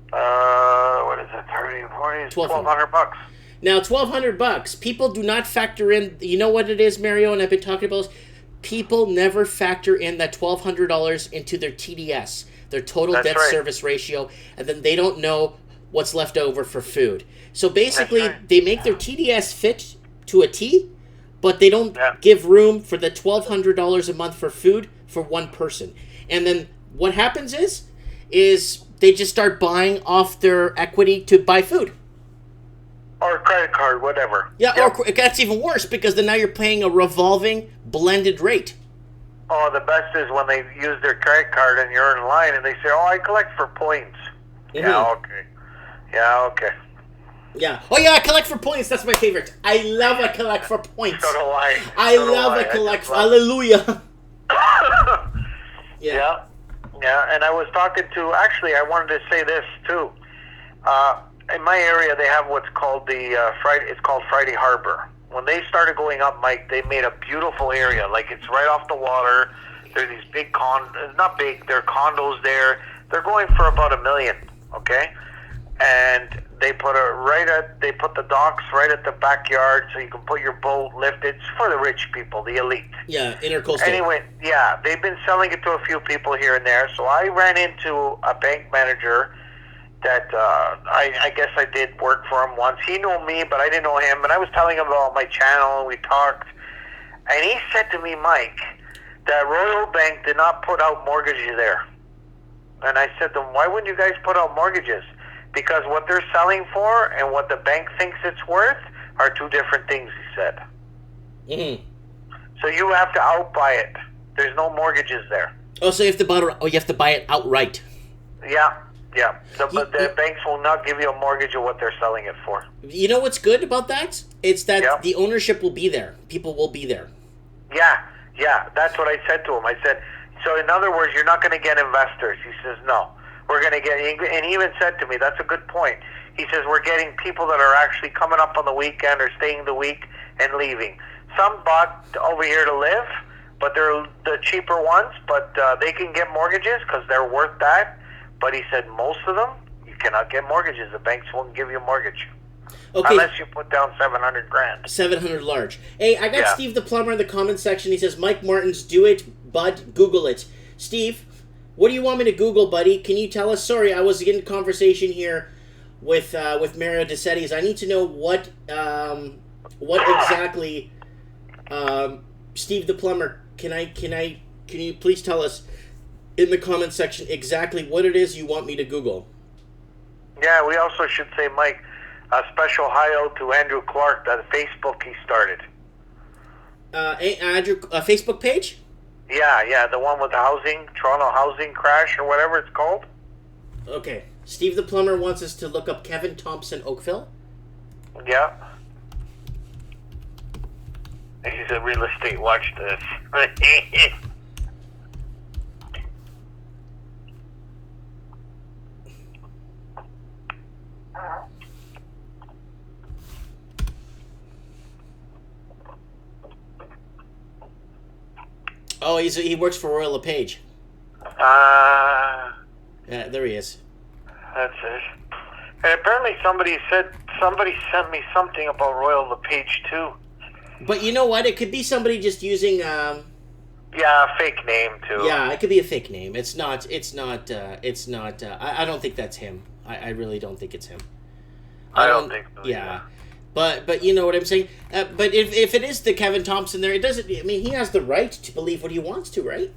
What is it? 30, 40, $1,200. Now, $1,200. People do not factor in. You know what it is, Mario, and I've been talking about this. People never factor in that $1,200 into their TDS, their total debt service ratio, and then they don't know what's left over for food. So basically, they make their TDS fit to a T, but they don't give room for the $1,200 a month for food for one person. And then what happens is they just start buying off their equity to buy food. Or a credit card, whatever. Yeah, or that's even worse because then now you're paying a revolving blended rate. Oh, the best is when they use their credit card and you're in line and they say, "Oh, I collect for points." Mm-hmm. Yeah, okay. Yeah. Oh, yeah, I collect for points. That's my favorite. I love a collect for points. So do I. I love a collect for... Hallelujah. Yeah, and I was talking to... Actually, I wanted to say this, too. In my area, they have what's called it's called Friday Harbor. When they started going up, Mike, they made a beautiful area. Like, it's right off the water. There are these big not big, they're condos there. They're going for about $1 million, okay? And they put the docks right at the backyard so you can put your boat, lift it. It's for the rich people, the elite. Yeah, intercoastal. Anyway, yeah, they've been selling it to a few people here and there. So I ran into a bank manager that I guess I did work for him once. He knew me, but I didn't know him. And I was telling him about my channel, and we talked. And he said to me, "Mike, that Royal Bank did not put out mortgages there. And I said to them, why wouldn't you guys put out mortgages? Because what they're selling for and what the bank thinks it's worth are two different things, he said. Mm-hmm. So you have to outbuy it. There's no mortgages there. Oh, so you have to buy it outright. Yeah. The banks will not give you a mortgage of what they're selling it for. You know what's good about that? It's that the ownership will be there. People will be there. Yeah. That's what I said to him. I said, so in other words, you're not going to get investors. He says, no. We're going to get, and he even said to me, that's a good point. He says, we're getting people that are actually coming up on the weekend or staying the week and leaving. Some bought over here to live, but they're the cheaper ones, but they can get mortgages because they're worth that. But he said most of them, you cannot get mortgages. The banks won't give you a mortgage. Okay. Unless you put down $700,000. 700 large. Hey, I got Steve the plumber in the comment section. He says, Mike Martin's Do It, Bud, Google it. Steve, what do you want me to Google, buddy? Can you tell us? Sorry, I was in conversation here with Mario DeSettis. I need to know what exactly, Steve the plumber. Can you please tell us in the comment section exactly what it is you want me to Google? Yeah, we also should say, Mike, a special hi out to Andrew Clark, that Facebook he started. Andrew, a Facebook page? Yeah, the one with the Toronto housing crash or whatever it's called. Okay. Steve the plumber wants us to look up Kevin Thompson Oakville. Yeah. He's a real estate. Watch this. Oh, he works for Royal LePage. Yeah, there he is. That's it. And apparently somebody sent me something about Royal LePage too. But you know what? It could be somebody just using yeah, a fake name too. Yeah, it could be a fake name. It's not I don't think that's him. I really don't think it's him. I don't think so. Yeah. But you know what I'm saying? But if it is the Kevin Thompson there, it doesn't. I mean, he has the right to believe what he wants to, right?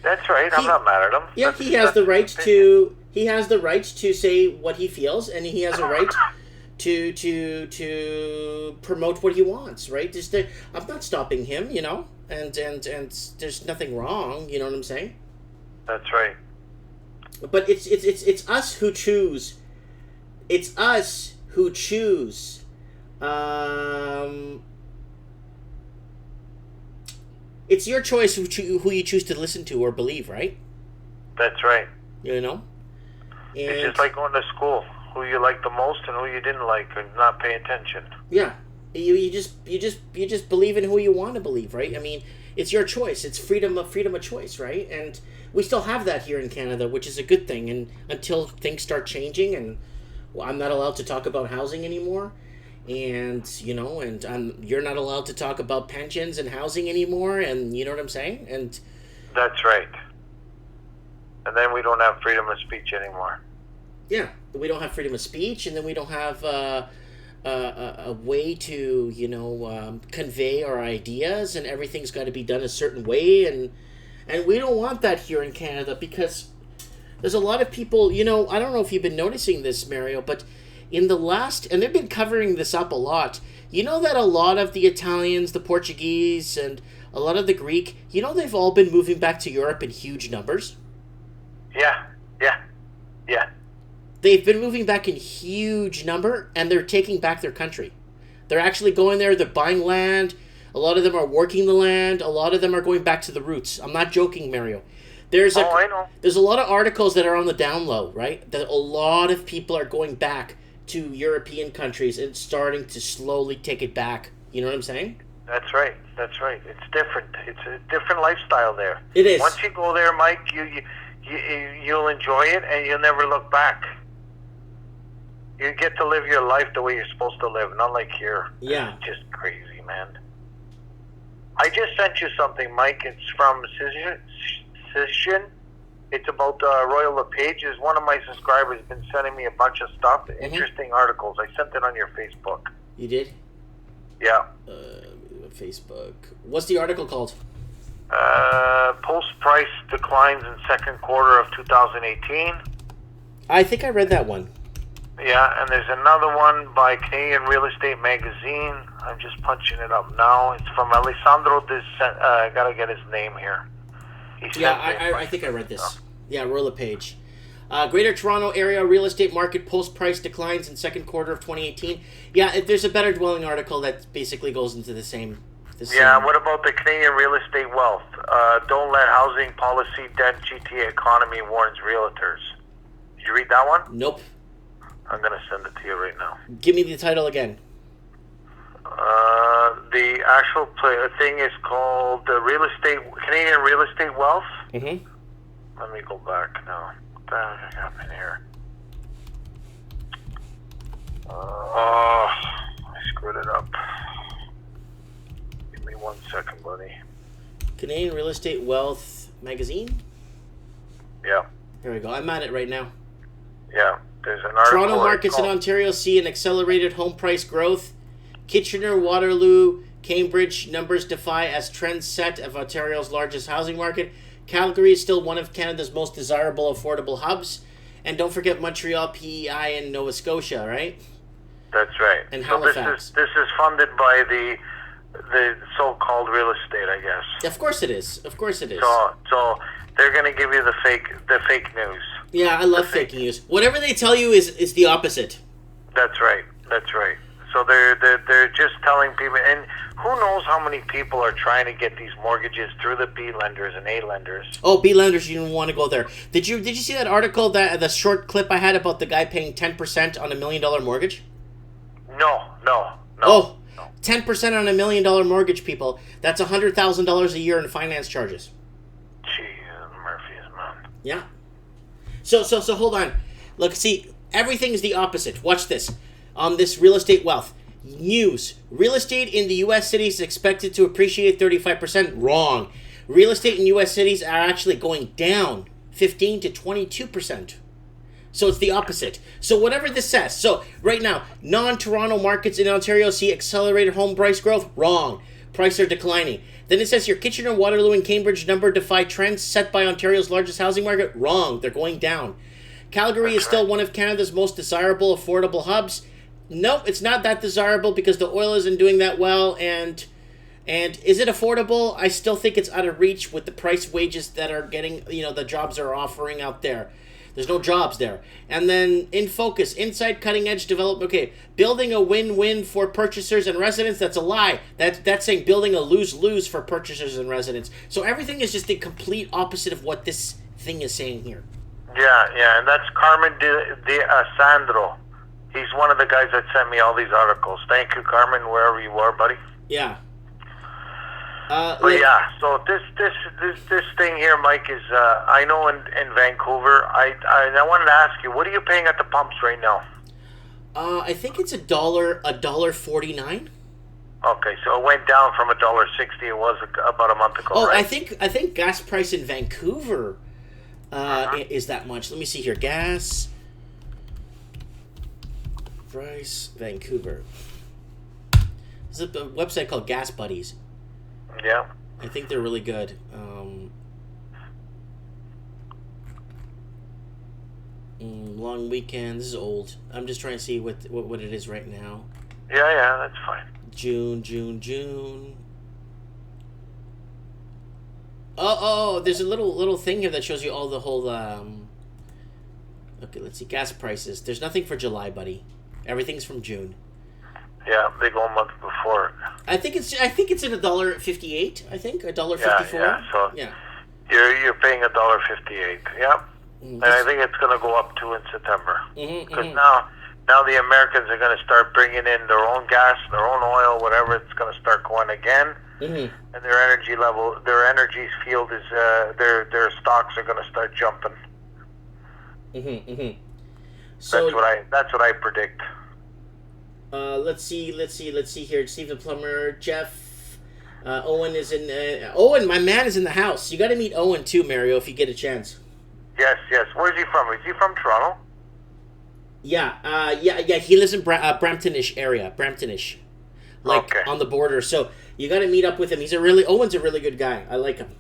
That's right. I'm not mad at him. Yeah, he has the right to. He has the right to say what he feels, and he has a right to promote what he wants, right? I'm not stopping him, you know, and there's nothing wrong. You know what I'm saying? That's right. But it's us who choose. It's us who choose. It's your choice who you choose to listen to or believe, right? That's right. You know? And it's just like going to school. Who you like the most and who you didn't like, and not pay attention. Yeah. You just believe in who you want to believe, right? I mean, it's your choice. It's freedom of choice, right? And we still have that here in Canada, which is a good thing. And until things start changing, and I'm not allowed to talk about housing anymore, and you know, and you're not allowed to talk about pensions and housing anymore, and you know what I'm saying? And that's right. And then we don't have freedom of speech anymore. Yeah, we don't have freedom of speech, and then we don't have a way to, you know, convey our ideas, and everything's got to be done a certain way, and we don't want that here in Canada, because there's a lot of people, you know, I don't know if you've been noticing this, Mario, but in the last, and they've been covering this up a lot, you know that a lot of the Italians, the Portuguese, and a lot of the Greek, you know, they've all been moving back to Europe in huge numbers? Yeah. They've been moving back in huge number, and they're taking back their country. They're actually going there, they're buying land, a lot of them are working the land, a lot of them are going back to the roots. I'm not joking, Mario. I know. There's a lot of articles that are on the down low, right? That a lot of people are going back to European countries and starting to slowly take it back. You know what I'm saying? That's right. It's different. It's a different lifestyle there. It is. Once you go there, Mike, you'll enjoy it, and you'll never look back. You get to live your life the way you're supposed to live, not like here. Yeah. It's just crazy, man. I just sent you something, Mike. It's from Sishin. It's about Royal LePage. One of my subscribers has been sending me a bunch of stuff, interesting articles. I sent it on your Facebook. You did? Yeah. Facebook. What's the article called? Post price declines in second quarter of 2018. I think I read that one. Yeah, and there's another one by Canadian Real Estate Magazine. I'm just punching it up now. It's from Alessandro. I gotta get his name here. I think I read this. Yeah, roll a page. Greater Toronto Area Real Estate Market Post Price Declines in second quarter of 2018. Yeah, if there's a better dwelling article that basically goes into the same. What about the Canadian Real Estate Wealth? Don't let housing policy dent GTA economy, warns realtors. Did you read that one? Nope. I'm going to send it to you right now. Give me the title again. The actual thing is called Canadian Real Estate Wealth. Mm-hmm. Let me go back now. What the heck happened here? I screwed it up. Give me 1 second, buddy. Canadian Real Estate Wealth Magazine? Yeah. Here we go. I'm at it right now. Yeah. There's an article. Toronto markets in Ontario see an accelerated home price growth. Kitchener, Waterloo, Cambridge numbers defy as trends set of Ontario's largest housing market. Calgary is still one of Canada's most desirable affordable hubs. And don't forget Montreal, PEI, and Nova Scotia, right? That's right. And Halifax. This is funded by the so-called real estate, I guess. Of course it is. Of course it is. So they're going to give you the fake news. Yeah, I love fake news. Whatever they tell you is the opposite. That's right. That's right. So they're just telling people, and who knows how many people are trying to get these mortgages through the B lenders and A lenders. Oh, B lenders, you didn't want to go there. Did you see that article, the short clip I had about the guy paying 10% on $1 million mortgage? No. Oh, 10% on $1 million mortgage, people. That's $100,000 a year in finance charges. Jeez, Murphy's, man. Yeah. So hold on. Look, see, everything is the opposite. Watch this. This real estate wealth. News. Real estate in the U.S. cities is expected to appreciate 35%. Wrong. Real estate in U.S. cities are actually going down 15 to 22%. So it's the opposite. So whatever this says. So right now, non-Toronto markets in Ontario see accelerated home price growth. Wrong. Prices are declining. Then it says here, Kitchener, Waterloo, and Cambridge number defy trends set by Ontario's largest housing market. Wrong. They're going down. Calgary is still one of Canada's most desirable affordable hubs. Nope, it's not that desirable because the oil isn't doing that well. And is it affordable? I still think it's out of reach with the price wages that are getting, the jobs are offering out there. There's no jobs there. And then in focus, inside cutting edge development. Okay, building a win-win for purchasers and residents. That's a lie. That's saying building a lose-lose for purchasers and residents. So everything is just the complete opposite of what this thing is saying here. Yeah, and that's Carmen de Sandro. He's one of the guys that sent me all these articles. Thank you, Carmen, wherever you are, buddy. Yeah. So this thing here, Mike, is I know in Vancouver. I wanted to ask you, what are you paying at the pumps right now? I think it's $1.49. Okay, so it went down from $1.60. It was about a month ago. Oh, right? I think gas price in Vancouver is that much. Let me see here. Gas price Vancouver. There's a website called Gas Buddies. Yeah. I think they're really good. Long weekend. This is old. I'm just trying to see what it is right now. Yeah, that's fine. June. Oh, there's a little thing here that shows you all the whole. Okay, let's see. Gas prices. There's nothing for July, buddy. Everything's from June. Yeah, they go a month before. I think it's at $1.58. I think $1.54. Yeah. So you're paying $1.58. Yeah. And I think it's going to go up too in September because now the Americans are going to start bringing in their own gas, their own oil, whatever. It's going to start going again, and their energy field is their stocks are going to start jumping. So that's what I predict. Let's see here. Steve the plumber, Jeff, Owen is in. Owen, my man, is in the house. You got to meet Owen too, Mario, if you get a chance. Yes. Where's he from? Is he from Toronto? Yeah. He lives in Bramptonish area. Bramptonish. like on the border. So you got to meet up with him. Owen's a really good guy. I like him.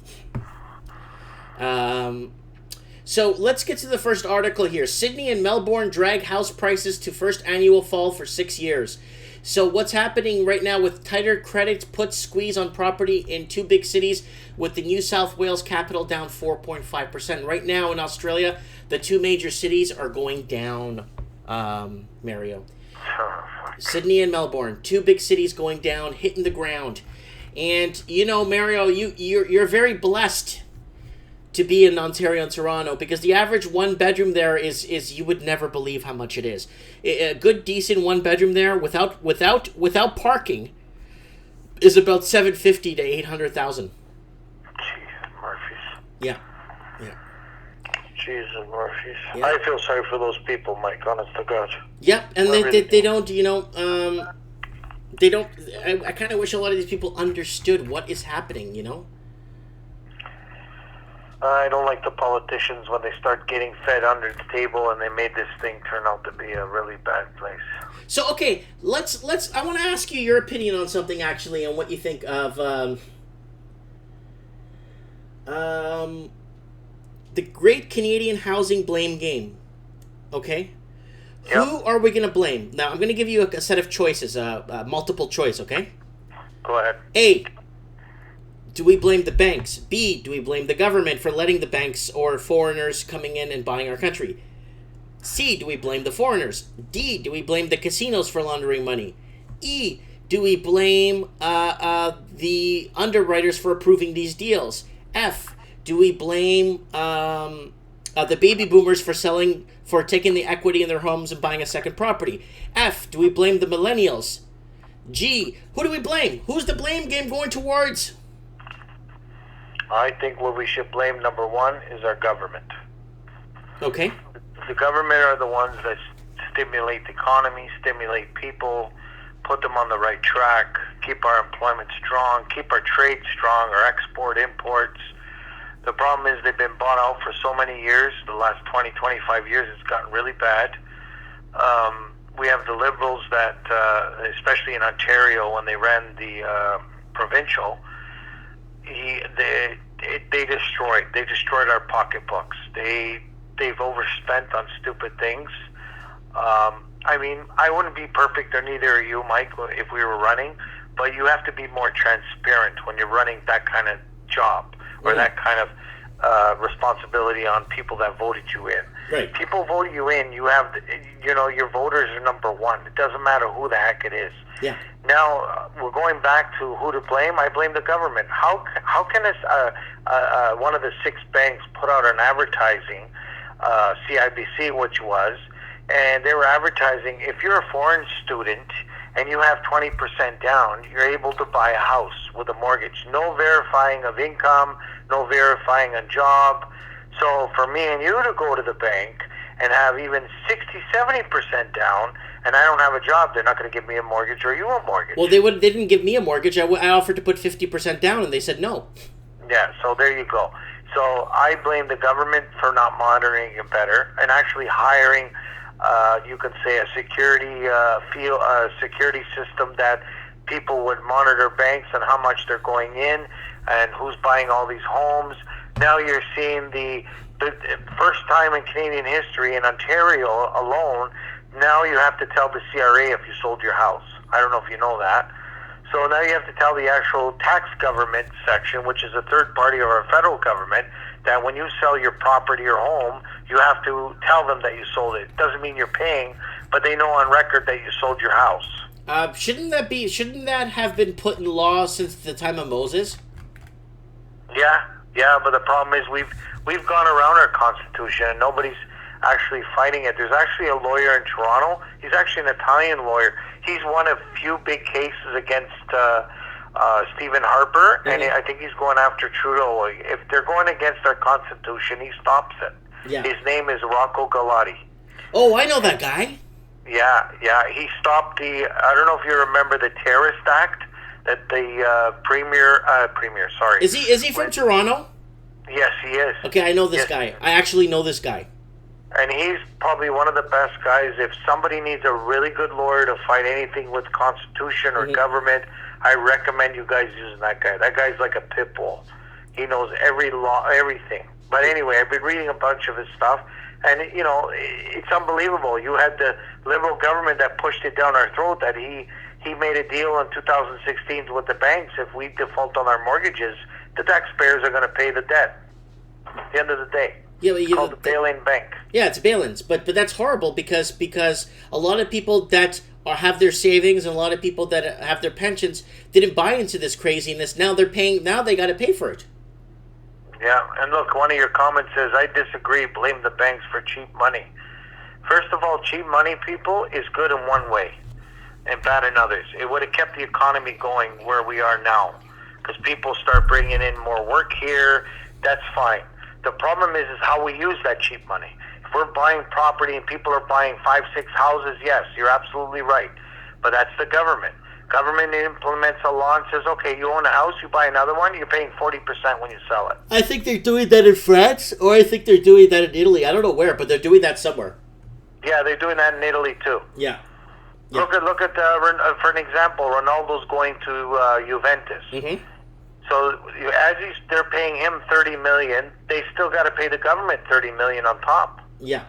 So let's get to the first article here. Sydney and Melbourne drag house prices to first annual fall for 6 years. So what's happening right now with tighter credit puts squeeze on property in two big cities, with the New South Wales capital down 4.5%. Right now in Australia, the two major cities are going down, Mario. Sydney and Melbourne, two big cities going down, hitting the ground. And, Mario, you're very blessed to be in Ontario and Toronto, because the average one bedroom there is you would never believe how much it is. A good decent one bedroom there without parking is about $750,000 to $800,000. Jesus, Murphys. Yeah. Jesus, Murphys. Yeah. I feel sorry for those people, Mike. Honest to God. Yep, and they don't. They don't. I kind of wish a lot of these people understood what is happening. I don't like the politicians when they start getting fed under the table, and they made this thing turn out to be a really bad place. So, okay, let's. I want to ask you your opinion on something, actually, on what you think of the Great Canadian Housing Blame Game. Okay, yep. Who are we going to blame? Now, I'm going to give you a set of choices, multiple choice. Okay. Go ahead. A. Do we blame the banks? B. Do we blame the government for letting the banks or foreigners coming in and buying our country? C. Do we blame the foreigners? D. Do we blame the casinos for laundering money? E. Do we blame the underwriters for approving these deals? F. Do we blame the baby boomers for taking the equity in their homes and buying a second property? F. Do we blame the millennials? G. Who do we blame? Who's the blame game going towards? I think what we should blame, number one, is our government. Okay. The government are the ones that stimulate the economy, stimulate people, put them on the right track, keep our employment strong, keep our trade strong, our export, imports. The problem is they've been bought out for so many years. The last 20, 25 years, it's gotten really bad. We have the Liberals that, especially in Ontario, when they ran the provincial, they destroyed our pocketbooks. They've overspent on stupid things. I mean, I wouldn't be perfect, or neither are you, Mike, if we were running, but you have to be more transparent when you're running that kind of job or that kind of responsibility on people that voted you in. Right. People vote you in. You have, your voters are number one. It doesn't matter who the heck it is. Yeah. Now we're going back to who to blame. I blame the government. How can one of the six banks put out an advertising, CIBC, which was, and they were advertising, if you're a foreign student and you have 20% down, you're able to buy a house with a mortgage. No verifying of income, no verifying a job. So for me and you to go to the bank and have even 60, 70% down, and I don't have a job, they're not going to give me a mortgage, or you a mortgage. Well, they didn't give me a mortgage. I offered to put 50% down, and they said no. Yeah, so there you go. So I blame the government for not monitoring it better and actually hiring, you could say, a security security system that people would monitor banks and how much they're going in and who's buying all these homes. Now you're seeing the first time in Canadian history, in Ontario alone, now you have to tell the CRA if you sold your house. I don't know if you know that. So now you have to tell the actual tax government section, which is a third party of our federal government, that when you sell your property or home, you have to tell them that you sold it. It doesn't mean you're paying, but they know on record that you sold your house. Shouldn't that have been put in law since the time of Moses? Yeah, but the problem is we've gone around our Constitution and nobody's actually fighting it. There's actually a lawyer in Toronto. He's actually an Italian lawyer. He's won a few big cases against Stephen Harper, and I think he's going after Trudeau. If they're going against our Constitution, he stops it. Yeah. His name is Rocco Galati. Oh, I know that guy. Yeah. He stopped I don't know if you remember the Terrorist Act that the Premier, sorry. Is he from Toronto? Yes, he is. Okay, I know this guy. I actually know this guy. And he's probably one of the best guys. If somebody needs a really good lawyer to fight anything with Constitution or government, I recommend you guys using that guy. That guy's like a pit bull. He knows every law, everything. But anyway, I've been reading a bunch of his stuff, and, you know, it's unbelievable. You had the Liberal government that pushed it down our throat, that he made a deal in 2016 with the banks. If we default on our mortgages, the taxpayers are going to pay the debt at the end of the day. Yeah, it's called the bail-in bank. Yeah, it's bail-ins, but that's horrible because a lot of people that have their savings and a lot of people that have their pensions didn't buy into this craziness. Now they're paying. Now they got to pay for it. Yeah, and look, one of your comments says, I disagree, blame the banks for cheap money. First of all, cheap money, people, is good in one way and bad in others. It would have kept the economy going where we are now because people start bringing in more work here. That's fine. The problem is how we use that cheap money. If we're buying property and people are buying 5, 6 houses, yes, you're absolutely right. But that's the government. Government implements a law and says, okay, you own a house, you buy another one, you're paying 40% when you sell it. I think they're doing that in France, or I think they're doing that in Italy. I don't know where, but they're doing that somewhere. Yeah, they're doing that in Italy too. Yeah. Look at for an example, Ronaldo's going to Juventus. Mm-hmm. So as they're paying him $30 million, they still got to pay the government $30 million on top. Yeah.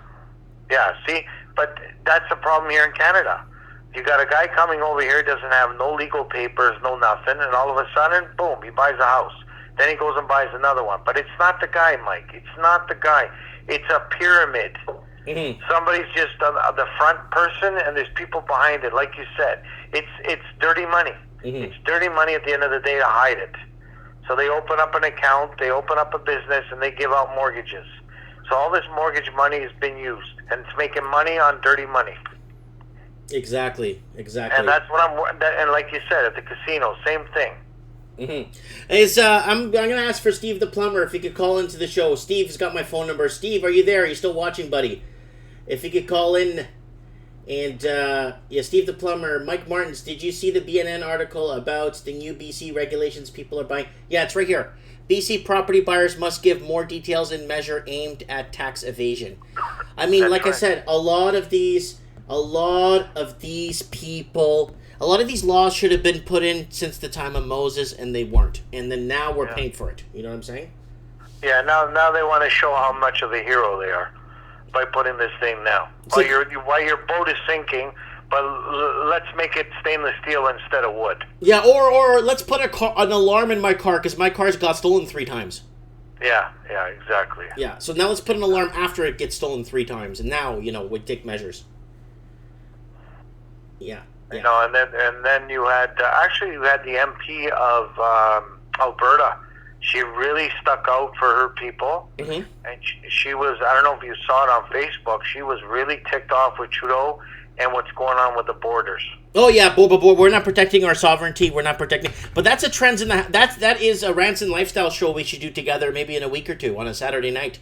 Yeah. See, but that's the problem here in Canada. You got a guy coming over here, doesn't have no legal papers, no nothing, and all of a sudden, boom, he buys a house. Then he goes and buys another one. But it's not the guy, Mike. It's not the guy. It's a pyramid. Mm-hmm. Somebody's just the front person, and there's people behind it. Like you said, it's dirty money. Mm-hmm. It's dirty money at the end of the day to hide it. So they open up an account, they open up a business, and they give out mortgages. So all this mortgage money has been used, and it's making money on dirty money. Exactly. And that's what and like you said, at the casino, same thing. Mm-hmm. I'm going to ask for Steve the plumber if he could call into the show. Steve's got my phone number. Steve, are you there? Are you still watching, buddy? If he could call in. And, Steve the plumber, Mike Martins, did you see the BNN article about the new BC regulations people are buying? Yeah, it's right here. BC property buyers must give more details in measure aimed at tax evasion. I mean, that's like right. I said, a lot of these people, a lot of these laws should have been put in since the time of Moses, and they weren't. And then now we're paying for it. You know what I'm saying? Yeah, now they want to show how much of a hero they are by putting this thing now. While your boat is sinking, but let's make it stainless steel instead of wood. Yeah, or let's put an alarm in my car because my car's got stolen 3 times. Yeah, exactly. Yeah, so now let's put an alarm after it gets stolen 3 times, and now, we take measures. Yeah. You know, and then you had the MP of Alberta. She really stuck out for her people, and she was, I don't know if you saw it on Facebook, she was really ticked off with Trudeau and what's going on with the borders. Oh yeah, we're not protecting our sovereignty, we're not protecting, but that's a trends in that is a Rants and Lifestyle show we should do together maybe in a week or 2 on a Saturday night.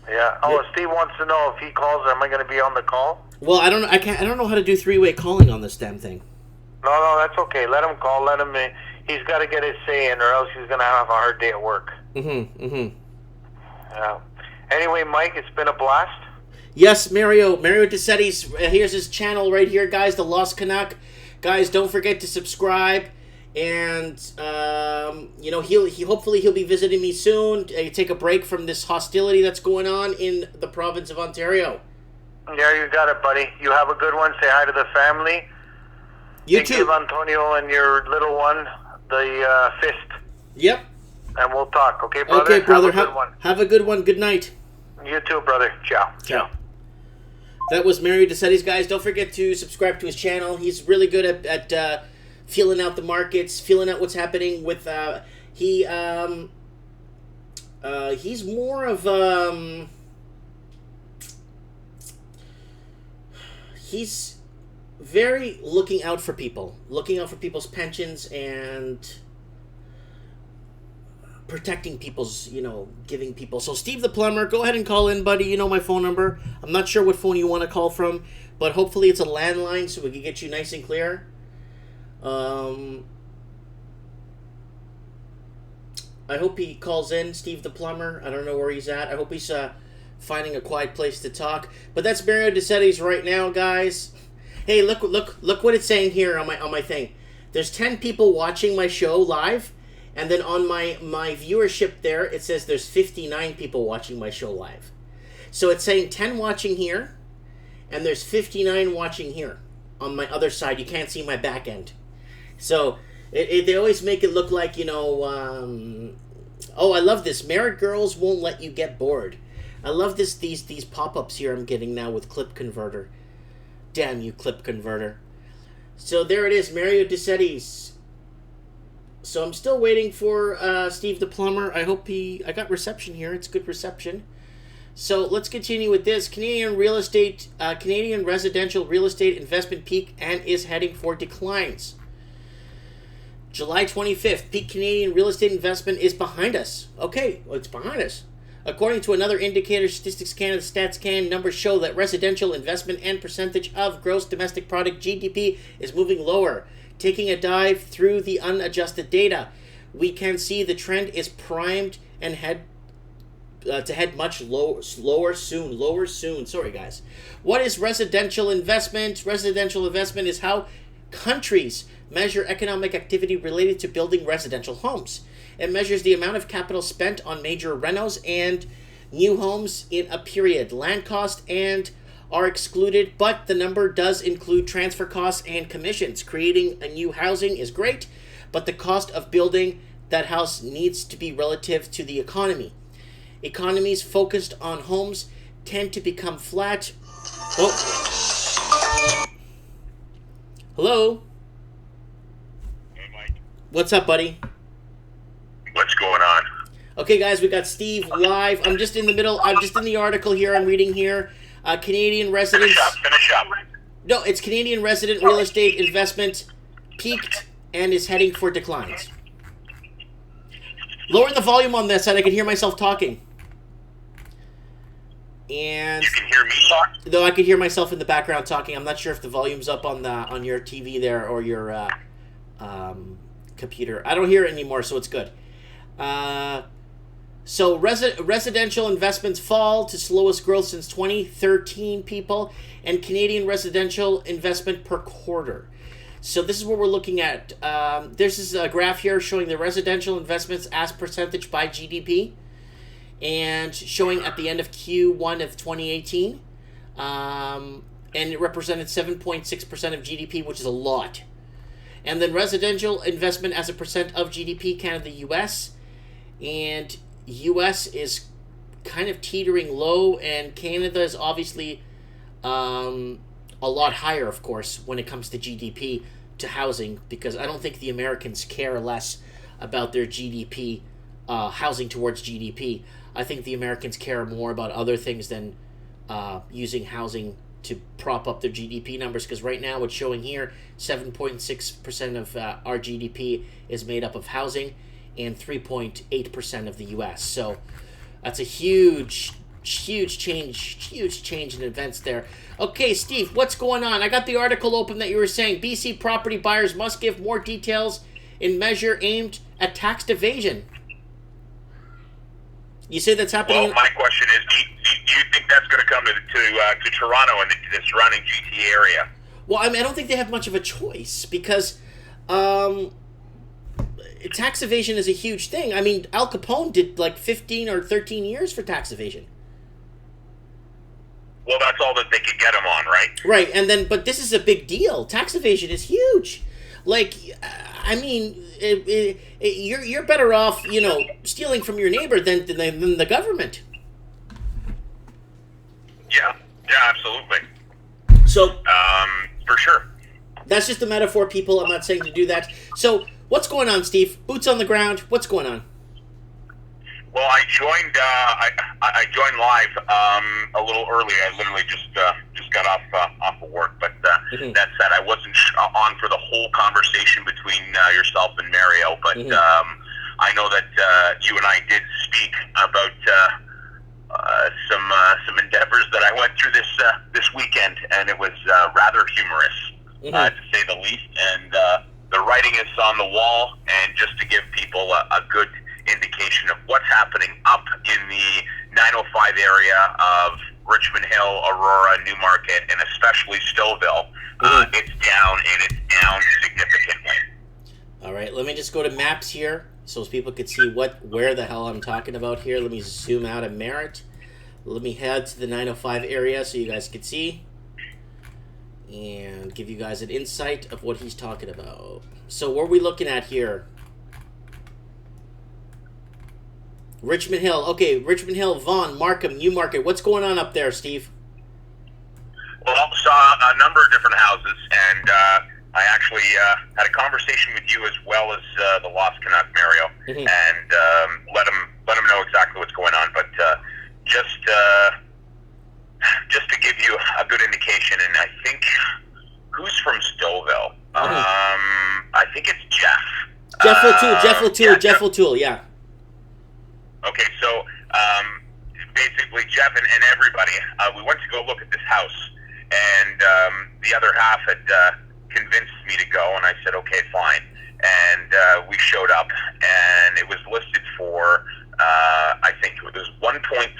Yeah. Oh, Steve wants to know if he calls, am I going to be on the call? Well, I don't know how to do 3-way calling on this damn thing. No, that's okay. Let him call, he's got to get his say in, or else he's going to have a hard day at work. Yeah. Anyway, Mike, it's been a blast. Yes, Mario DeSetti's, here's his channel right here, guys, The Lost Canuck. Guys, don't forget to subscribe. And, hopefully he'll be visiting me soon. Take a break from this hostility that's going on in the province of Ontario. Yeah, you got it, buddy. You have a good one. Say hi to the family. You too. Give Antonio and your little one the fist. Yep. And we'll talk, okay, brother? Okay, brother. Have a good one. Have a good one. Good night. You too, brother. Ciao. That was Mario DeSetti's, guys. Don't forget to subscribe to his channel. He's really good at feeling out the markets, feeling out what's happening with he's more of he's very looking out for people's pensions and protecting people's, giving people. So Steve the plumber, go ahead and call in, buddy. You know my phone number. I'm not sure what phone you want to call from, but hopefully it's a landline so we can get you nice and clear. I hope he calls in, Steve the plumber. I don't know where he's at. I hope he's finding a quiet place to talk. But that's Mario DeSetti's right now, guys. Hey, look what it's saying here on my thing. There's 10 people watching my show live, and then on my viewership there, it says there's 59 people watching my show live. So it's saying 10 watching here, and there's 59 watching here. On my other side, you can't see my back end. So they always make it look like, oh, I love this. Married girls won't let you get bored. I love these pop-ups here I'm getting now with Clip Converter. Damn you, Clip Converter. So there it is, Mario DeSetti's. So I'm still waiting for Steve the plumber. I got reception here. It's good reception. So let's continue with this. Canadian residential real estate investment peak and is heading for declines. July 25th, peak Canadian real estate investment is behind us. Okay, well, it's behind us. According to another indicator, Statistics Canada StatsCan numbers show that residential investment and percentage of gross domestic product GDP is moving lower. Taking a dive through the unadjusted data, we can see the trend is primed and head much lower soon. Sorry, guys. What is residential investment? Residential investment is how countries measure economic activity related to building residential homes. It measures the amount of capital spent on major renos and new homes in a period. Land costs and are excluded, but the number does include transfer costs and commissions. Creating a new housing is great, but the cost of building that house needs to be relative to the economy. Economies focused on homes tend to become flat. Oh. Hello? Hey, Mike. What's up, buddy? What's going on? Okay, guys, we got Steve live. I'm just in the article here. I'm reading here. Canadian residents... Finish up. No, it's Canadian resident real estate investment peaked and is heading for declines. Lower the volume on this so I can hear myself talking. And You can hear me talk? though I could hear myself in the background talking, I'm not sure if the volume's up on your TV there or your computer. I don't hear it anymore, so it's good. So residential investments fall to slowest growth since 2013, people, and Canadian residential investment per quarter. So this is what we're looking at. This is a graph here showing the residential investments as percentage by GDP, and showing at the end of Q1 of 2018. And it represented 7.6% of GDP, which is a lot. And then residential investment as a percent of GDP, Canada, US. And US is kind of teetering low, and Canada is obviously a lot higher, of course, when it comes to GDP to housing, because I don't think the Americans care less about their GDP, housing towards GDP. I think the Americans care more about other things than using housing to prop up their GDP numbers, because right now it's showing here 7.6% of our GDP is made up of housing, and 3.8% of the U.S. So that's a huge change in events there. Okay, Steve, what's going on? I got the article open that you were saying BC property buyers must give more details in measure aimed at tax evasion. You say that's happening? Well, my question is, do you think that's going to come to Toronto and the surrounding GTA area? Well, I don't think they have much of a choice, because tax evasion is a huge thing. I mean, Al Capone did like 15 or 13 years for tax evasion. Well, that's all that they could get him on, right? Right, and then, but this is a big deal. Tax evasion is huge. Like, I mean, you're better off, stealing from your neighbor than the government. Yeah, absolutely. So, for sure. That's just a metaphor, people. I'm not saying to do that. So, what's going on, Steve? Boots on the ground. What's going on? Well, I joined. I joined live a little early. I literally just got off of work. But that said, I wasn't on for the whole conversation between yourself and Mario. But I know that you and I did speak about some endeavors that I went through this weekend, and it was rather humorous, to say the least. And the writing is on the wall, and just to give people a good indication of what's happening up in the 905 area of Richmond Hill, Aurora, Newmarket, and especially Stouffville, it's down, and it's down significantly. All right, let me just go to maps here so people can see where the hell I'm talking about here. Let me zoom out of Merritt. Let me head to the 905 area so you guys can see and give you guys an insight of what he's talking about. So what are we looking at here? Richmond Hill. Okay, Richmond Hill, Vaughan, Markham, Newmarket. What's going on up there, Steve? Well, saw a number of different houses, and I actually had a conversation with you as well as the Lost Canuck, Mario, and let him know exactly what's going on. But just to give you a good indication, and I think who's from Stouffville? I think it's Jeff. Jeff O'Toole, yeah. Okay, so basically Jeff and everybody, we went to go look at this house, and the other half had convinced me to go, and I said, okay, fine. And we showed up, and it was listed for, I think it was 1.29,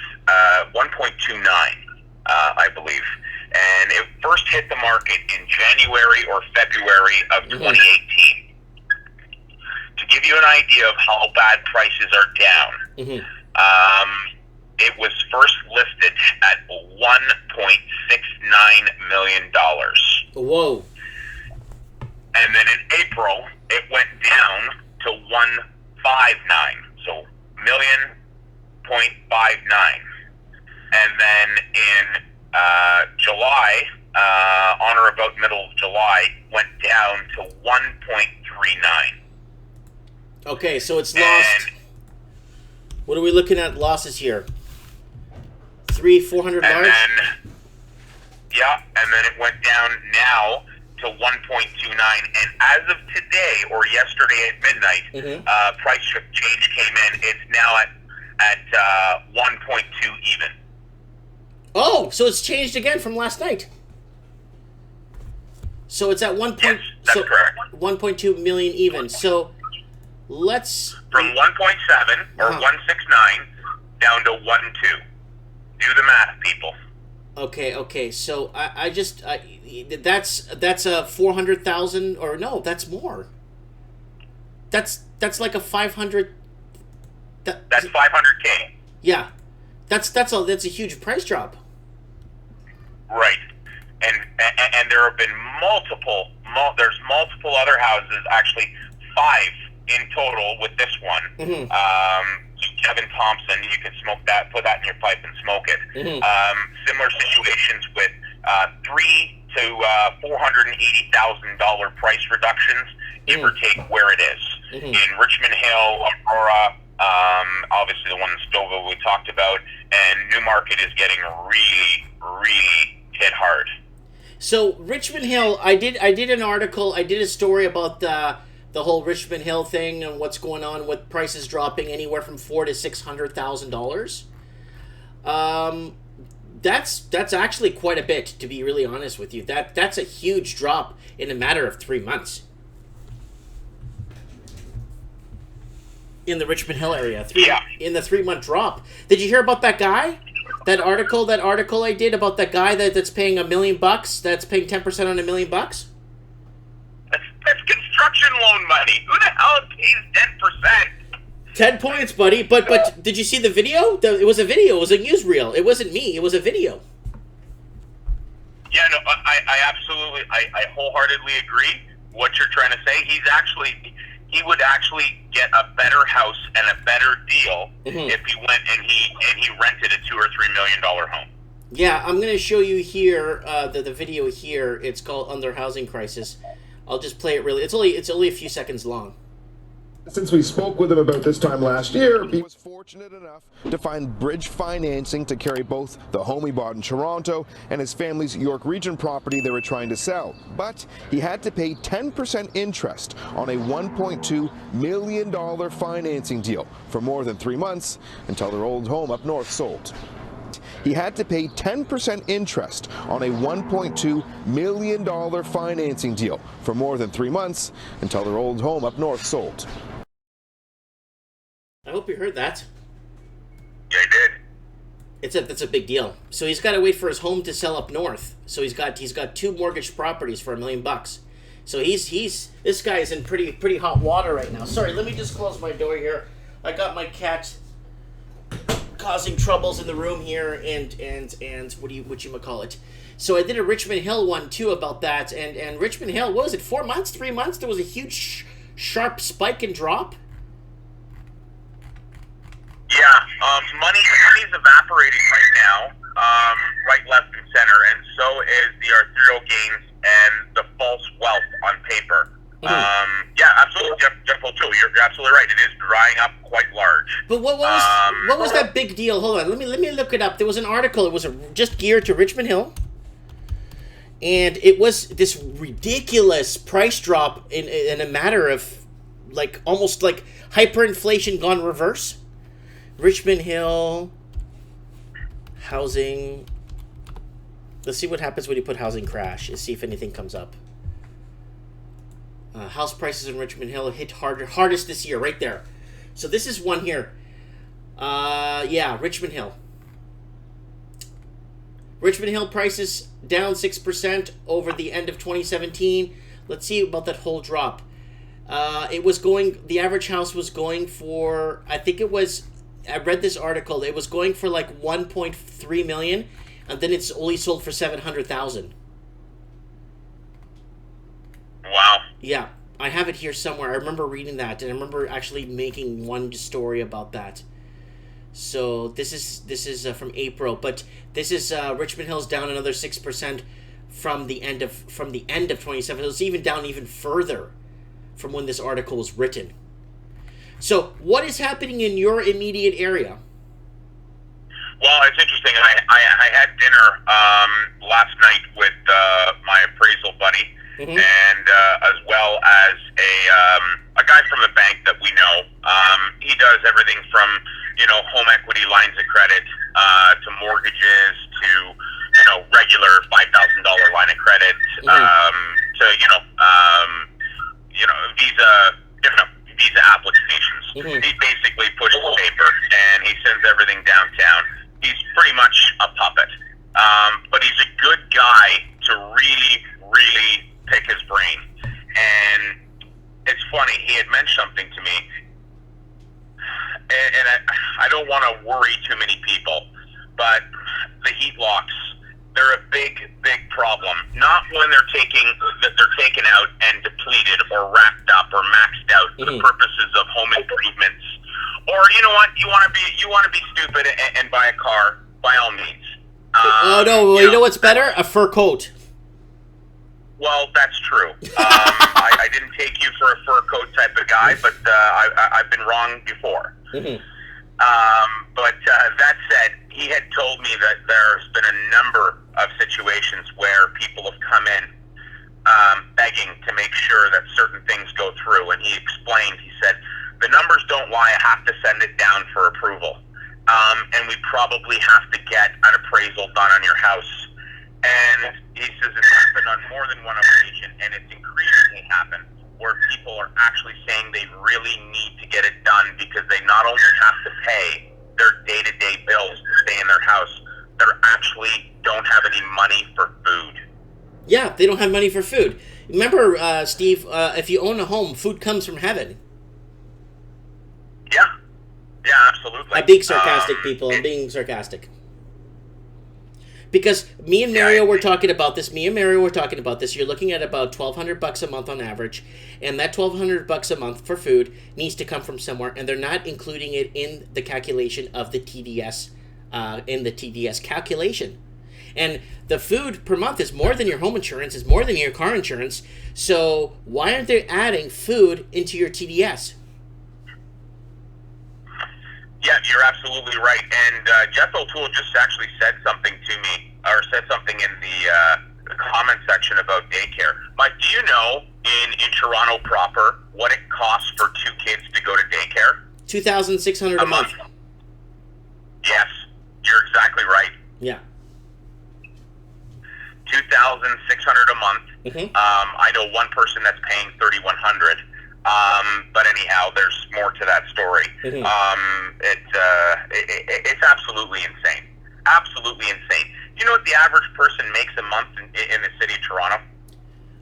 I believe. And it first hit the market in January or February of 2018. To give you an idea of how bad prices are down, it was first listed at $1.69 million. Whoa. And then in April, it went down to 159, so $1.59. And then in July, on or about middle of July, went down to 1.39. Okay, so it's lost. What are we looking at losses here? 300-400 large? And then it went down now to 1.29. And as of today, or yesterday at midnight, price change came in. It's now at 1.2 even. Oh, so it's changed again from last night. So it's at 1.2 million even. So let's from 1.7 or 169 down to 1.2. Do the math, people. Okay. So I that's a 400,000, or no, that's more. That's like a 500. That's 500K. Yeah, that's a huge price drop. Right, and there have been multiple other houses, actually 5 in total with this one. Kevin Thompson, you can smoke that, put that in your pipe and smoke it. Similar situations with $300,000 to $480,000 price reductions, give or take where it is. In Richmond Hill, Aurora, obviously the one in Stouffville we talked about, and Newmarket is getting really, really hit hard. So Richmond Hill, I did an article, I did a story about the whole Richmond Hill thing and what's going on with prices dropping anywhere from $400,000 to $600,000. That's actually quite a bit, to be really honest with you. That's a huge drop in a matter of 3 months. In the Richmond Hill area, in the 3 month drop. Did you hear about that guy? That article I did about that guy that's paying $1 million, that's paying 10% on $1 million? That's construction loan money. Who the hell pays 10%? 10 points, buddy. But did you see the video? It was a video. It was a newsreel. It wasn't me. It was a video. Yeah, no, I absolutely, I wholeheartedly agree what you're trying to say. He would actually get a better house and a better deal if he went and he rented a $2 or $3 million home. Yeah, I'm going to show you here the video here. It's called Under Housing Crisis. I'll just play it really. It's only a few seconds long. Since we spoke with him about this time last year, he was fortunate enough to find bridge financing to carry both the home he bought in Toronto and his family's York Region property they were trying to sell. But he had to pay 10% interest on a $1.2 million financing deal for more than 3 months until their old home up north sold. He had to pay 10% interest on a $1.2 million financing deal for more than 3 months until their old home up north sold. I hope you heard that. Yeah, I did. That's a big deal. So he's got to wait for his home to sell up north. So he's got 2 mortgaged properties for $1 million. So this guy is in pretty hot water right now. Sorry, let me just close my door here. I got my cat causing troubles in the room here, and what you call it. So I did a Richmond Hill one too about that, and Richmond Hill, what was it, 4 months, 3 months? There was a huge sharp spike and drop. Yeah, money's evaporating right now, right, left, and center, and so is the arterial gains and the false wealth on paper. Yeah, absolutely, Jeff O'Toole, you're absolutely right. It is drying up quite large. But what was that big deal? Hold on, let me look it up. There was an article. It was just geared to Richmond Hill, and it was this ridiculous price drop in a matter of almost like hyperinflation gone reverse. Richmond Hill housing. Let's see what happens when you put housing crash and see if anything comes up. House prices in Richmond Hill hit hardest this year, right there. So this is one here. Yeah, Richmond Hill. Richmond Hill prices down 6% over the end of 2017. Let's see about that whole drop. The average house was going for, I read this article, it was going for like 1.3 million, and then it's only sold for 700,000. Wow. Yeah, I have it here somewhere. I remember reading that, and I remember actually making one story about that. So this is from April, but this is Richmond Hill's down another 6% from the end of 2017. It's even down even further from when this article was written. So what is happening in your immediate area? Well, it's interesting. I had dinner last night with my appraisal buddy, and as well as a guy from the bank that we know. He does everything from home equity lines of credit to mortgages to regular $5,000 line of credit to visa applications. He basically pushes paper and he sends everything downtown. He's pretty much a puppet, but he's a good guy to really pick his brain. And it's funny, he had mentioned something to me, and I don't want to worry too many people, but the heat locks, they're a big problem. Not when they're taken out and depleted or racked up or maxed out for the purposes of home improvements. Or you know what, you want to be stupid and buy a car, by all means. You know what's better? A fur coat. Well, that's true. I didn't take you for a fur coat type of guy, but I've been wrong before. But that said, he had told me that there's been a number of situations where people have come in begging to make sure that certain things go through. And he explained, he said, the numbers don't lie, I have to send it down for approval. And we probably have to get an appraisal done on your house. And he says it's happened on more than one occasion, and it's increasingly happened where people are actually saying they really need to get it done because they not only have to pay their day-to-day bills to stay in their house, they actually don't have any money for food. Yeah, they don't have money for food. Remember, Steve, if you own a home, food comes from heaven. Yeah, absolutely. I'm being sarcastic, people. I'm being sarcastic. Because me and Mario were talking about this. You're looking at about $1,200 a month on average, and that $1,200 a month for food needs to come from somewhere, and they're not including it in the calculation of the TDS, calculation. And the food per month is more than your home insurance, is more than your car insurance. So why aren't they adding food into your TDS? Yeah, you're absolutely right. And Jeff O'Toole just actually said something to me, or said something in the comment section about daycare. Mike, do you know in Toronto proper what it costs for 2 kids to go to daycare? $2,600 a month. Yes, you're exactly right. Yeah. $2,600 a month. I know one person that's paying $3,100. But anyhow, there's more to that story. It's absolutely insane. what the average person makes a month in the city of Toronto?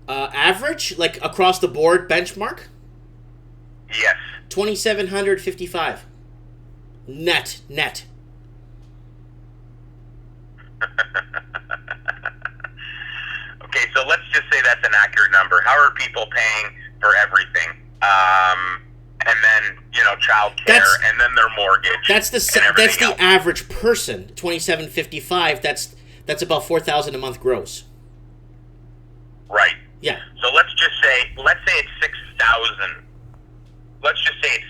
Average, like across the board benchmark? Yes. 2,755. Net. Okay, so let's just say that's an accurate number. How are people paying for everything? And then, child care, and then their mortgage. That's the average person. 2,755. That's about 4,000 a month gross. Right. Yeah. So let's say it's 6,000. Let's just say it's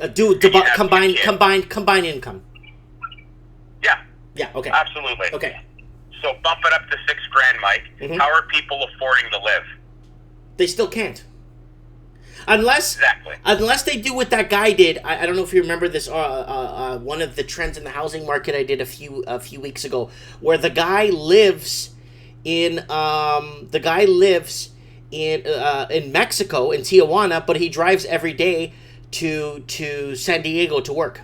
$6,000. Combined income. Yeah. Yeah. Okay. Absolutely. Okay. So bump it up to $6,000, Mike. Mm-hmm. How are people affording to live? They still can't. Unless they do what that guy did. I don't know if you remember this. One of the trends in the housing market I did a few weeks ago, where the guy lives in Mexico, in Tijuana, but he drives every day to San Diego to work.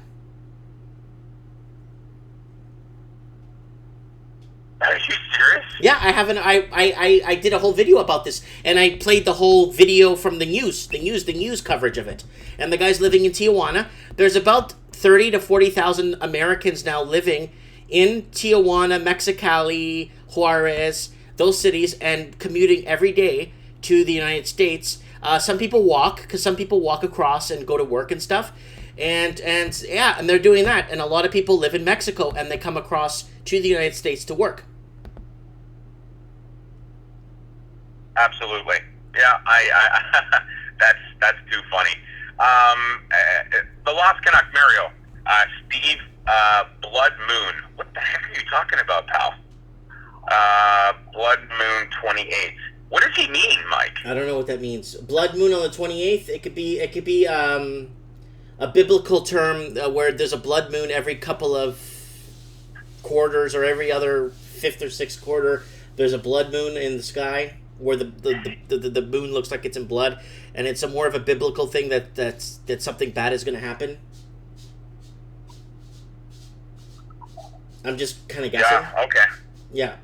Are you serious? Yeah, I haven't. I did a whole video about this, and I played the whole video from the news coverage of it. And the guy's living in Tijuana. There's about 30 to 40,000 Americans now living in Tijuana, Mexicali, Juarez, those cities, and commuting every day to the United States. Some people walk, because some people walk across and go to work and stuff. And they're doing that. And a lot of people live in Mexico, and they come across to the United States to work. Absolutely. Yeah, I that's too funny. The Lost Canuck Mario, Steve, Blood Moon. What the heck are you talking about, pal? Blood Moon 28th. What does he mean, Mike? I don't know what that means. Blood Moon on the 28th. It could be a biblical term where there's a blood moon every couple of quarters, or every other fifth or sixth quarter. There's a blood moon in the sky where the moon looks like it's in blood, and it's more of a biblical thing that something bad is going to happen. I'm just kind of guessing. Yeah. Okay. Yeah.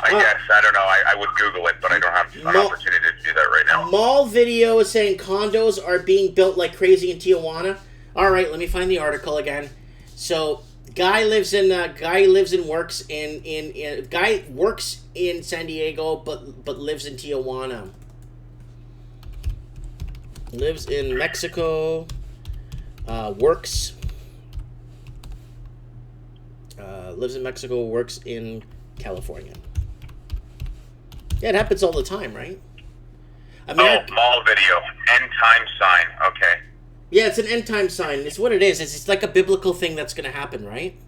I guess. I don't know. I would Google it, but I don't have an opportunity to do that right now. Mall Video is saying condos are being built like crazy in Tijuana. All right, let me find the article again. So, guy works in San Diego, but lives in Tijuana. Lives in Mexico. Works in Mexico. Works in California. Yeah, it happens all the time, right? Mall Video. End time sign. Okay. Yeah, it's an end time sign. It's what it is. It's like a biblical thing that's going to happen, right?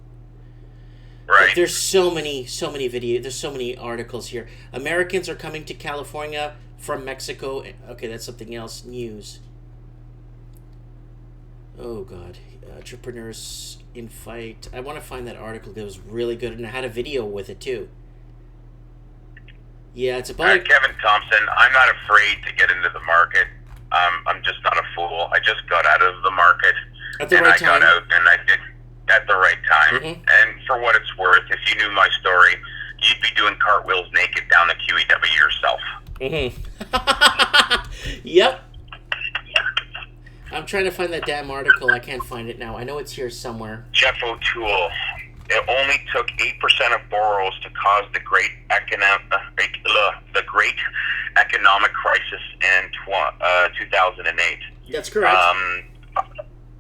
Right. But there's so many videos. There's so many articles here. Americans are coming to California from Mexico. Okay, that's something else. News. Oh, God. Entrepreneurs in fight. I want to find that article. That was really good, and I had a video with it, too. Yeah, it's about... Kevin Thompson, I'm not afraid to get into the market. I'm just not a fool. I just got out of the market. At the right time. I got out, and I did at the right time. Mm-hmm. And for what it's worth, if you knew my story, you'd be doing cartwheels naked down the QEW yourself. Mm-hmm. Yep. I'm trying to find that damn article. I can't find it now. I know it's here somewhere. Jeff O'Toole. It only took 8% of borrowers to cause the great economic crisis in 2008. That's correct.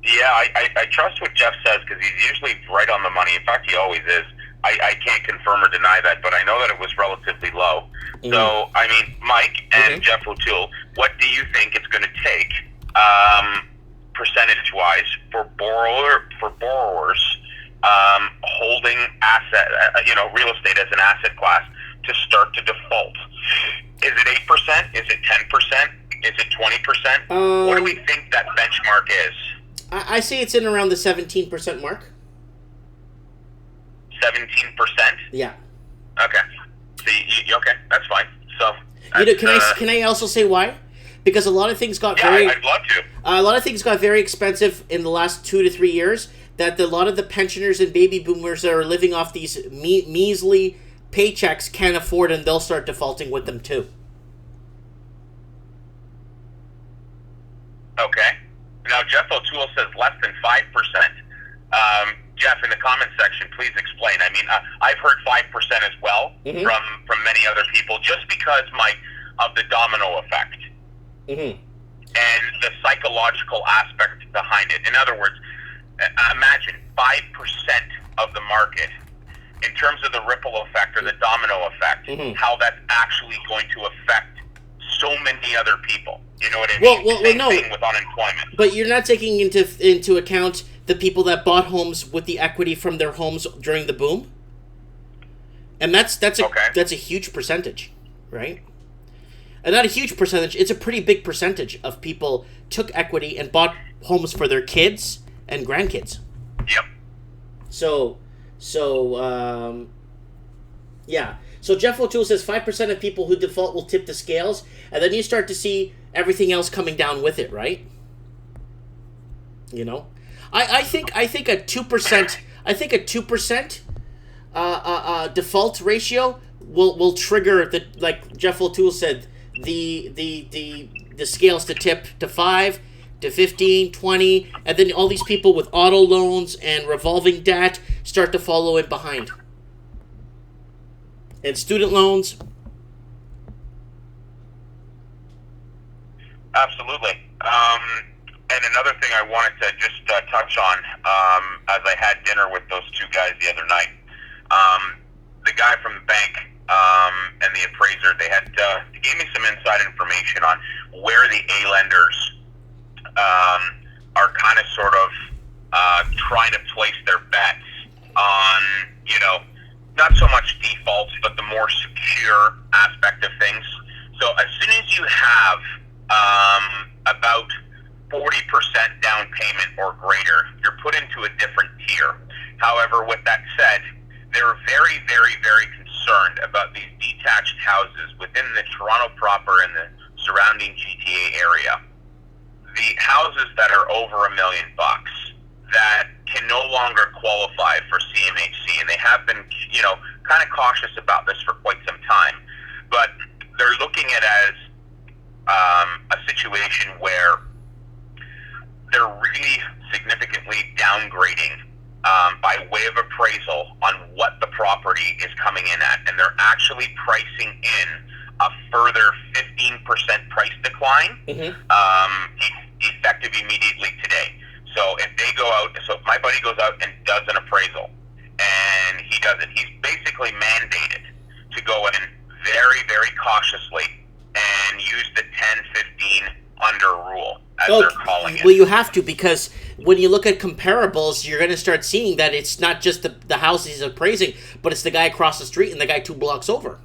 Yeah, I trust what Jeff says, because he's usually right on the money. In fact, he always is. I can't confirm or deny that, but I know that it was relatively low. Mm-hmm. So, I mean, Mike and Jeff O'Toole, what do you think it's going to take, percentage-wise, for borrowers holding real estate as an asset class to start to default? Is it 8%? Is it 10%? Is it 20%? What do we think that benchmark is? I say it's in around the 17% mark. 17%? Yeah. Okay. Okay, that's fine. So, can I also say why? Because a lot of things got I'd love to. A lot of things got very expensive in the last 2 to 3 years. that a lot of the pensioners and baby boomers that are living off these measly paychecks can't afford, and they'll start defaulting with them too. Okay. Now, Jeff O'Toole says less than 5%. Jeff, in the comment section, please explain. I mean, I've heard 5% as well from many other people, just because, Mike, of the domino effect and the psychological aspect behind it. In other words, imagine 5% of the market, in terms of the ripple effect or the domino effect, how that's actually going to affect so many other people. You know what I mean? Well, Same no. thing with unemployment. But you're not taking into account the people that bought homes with the equity from their homes during the boom, and that's a huge percentage, right? And not a huge percentage; it's a pretty big percentage of people took equity and bought homes for their kids and grandkids. Yep. Yeah. So Jeff O'Toole says 5% of people who default will tip the scales, and then you start to see everything else coming down with it, right? You know, I think a 2%. I think a 2% default ratio will trigger the, like Jeff O'Toole said, the scales to tip to 5 to 15, 20, and then all these people with auto loans and revolving debt start to follow in behind. And student loans. Absolutely. And another thing I wanted to just touch on, as I had dinner with those two guys the other night, the guy from the bank and the appraiser, they gave me some inside information on where the A lenders are kind of sort of trying to place their bets on, you know, not so much defaults, but the more secure aspect of things. So as soon as you have about 40% down payment or greater, you're put into a different tier. However, with that said, they're very, very, very concerned about these detached houses within the Toronto proper and the surrounding GTA area. The houses that are over $1 million that can no longer qualify for CMHC, and they have been, you know, kind of cautious about this for quite some time, but they're looking at it as a situation where they're really significantly downgrading by way of appraisal on what the property is coming in at, and they're actually pricing in a further 15% price decline effective immediately today. So if they go out, so if my buddy goes out and does an appraisal, and he doesn't, he's basically mandated to go in very, very cautiously and use the 10-15 under rule, as they're calling it. Well, you have to, because when you look at comparables, you're going to start seeing that it's not just the house he's appraising, but it's the guy across the street and the guy 2 blocks over.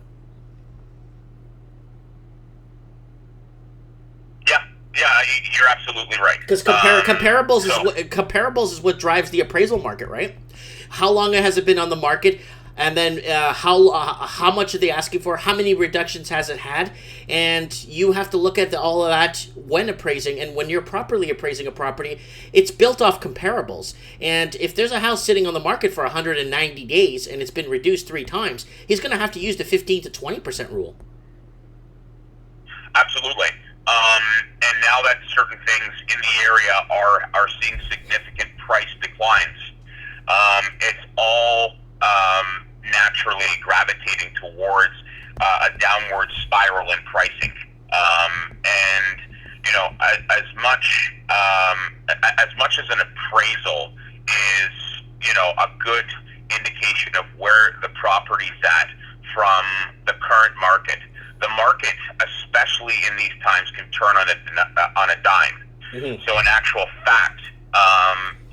Yeah, you're absolutely right. Because comparables is what drives the appraisal market, right? How long has it been on the market, and then how much are they asking for? How many reductions has it had? And you have to look at all of that when appraising, and when you're properly appraising a property, it's built off comparables. And if there's a house sitting on the market for 190 days and it's been reduced 3 times, he's going to have to use the 15 to 20% rule. Absolutely. And now that certain things in the area are seeing significant price declines, it's all naturally gravitating towards a downward spiral in pricing. And you know, as much as an appraisal is, you know, a good indication of where the property's at from the current market. The market, especially in these times, can turn on a dime. So in actual fact,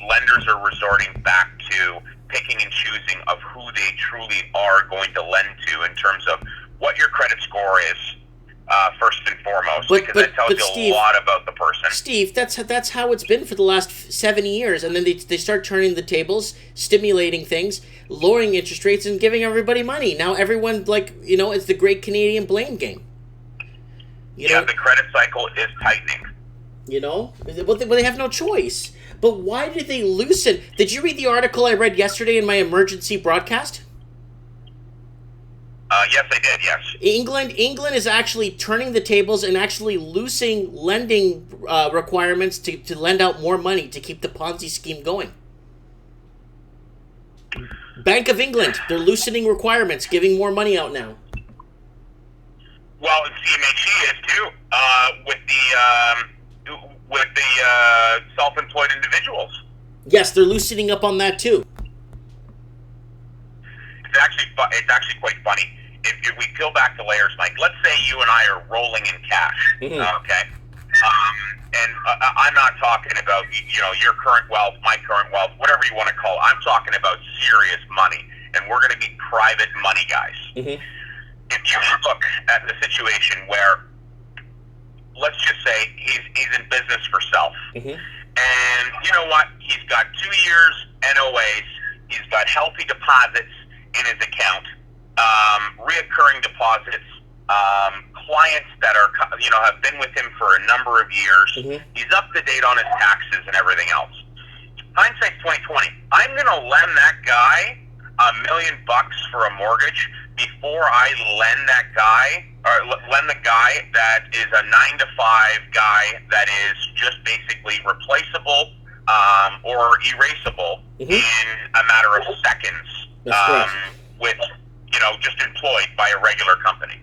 lenders are resorting back to picking and choosing of who they truly are going to lend to in terms of what your credit score is, first and foremost, because that tells you Steve, a lot about the person. Steve, that's how it's been for the last 70 years, and then they start turning the tables, stimulating things, lowering interest rates, and giving everybody money. Now everyone, like, you know, it's the great Canadian blame game. You know? The credit cycle is tightening. You know, but they have no choice. But why did they loosen? Did you read the article I read yesterday in my emergency broadcast? Yes, I did, yes. England is actually turning the tables and actually loosening lending requirements to lend out more money to keep the Ponzi scheme going. Bank of England, they're loosening requirements, giving more money out now. Well, CMHC is too, with the self-employed individuals. Yes, they're loosening up on that too. It's actually quite funny. If we peel back the layers, Mike, let's say you and I are rolling in cash, okay? And I'm not talking about, your current wealth, my current wealth, whatever you want to call it. I'm talking about serious money, and we're going to be private money guys. If you look at the situation where, let's just say he's in business for self, and you know what? He's got 2 years NOAs. He's got healthy deposits in his account, reoccurring deposits, clients that are, have been with him for a number of years. He's up to date on his taxes and everything else. Hindsight's 2020. I'm going to lend that guy $1 million for a mortgage before I lend the guy that is a 9-to-5 guy that is just basically replaceable or erasable in a matter of seconds. With just employed by a regular company.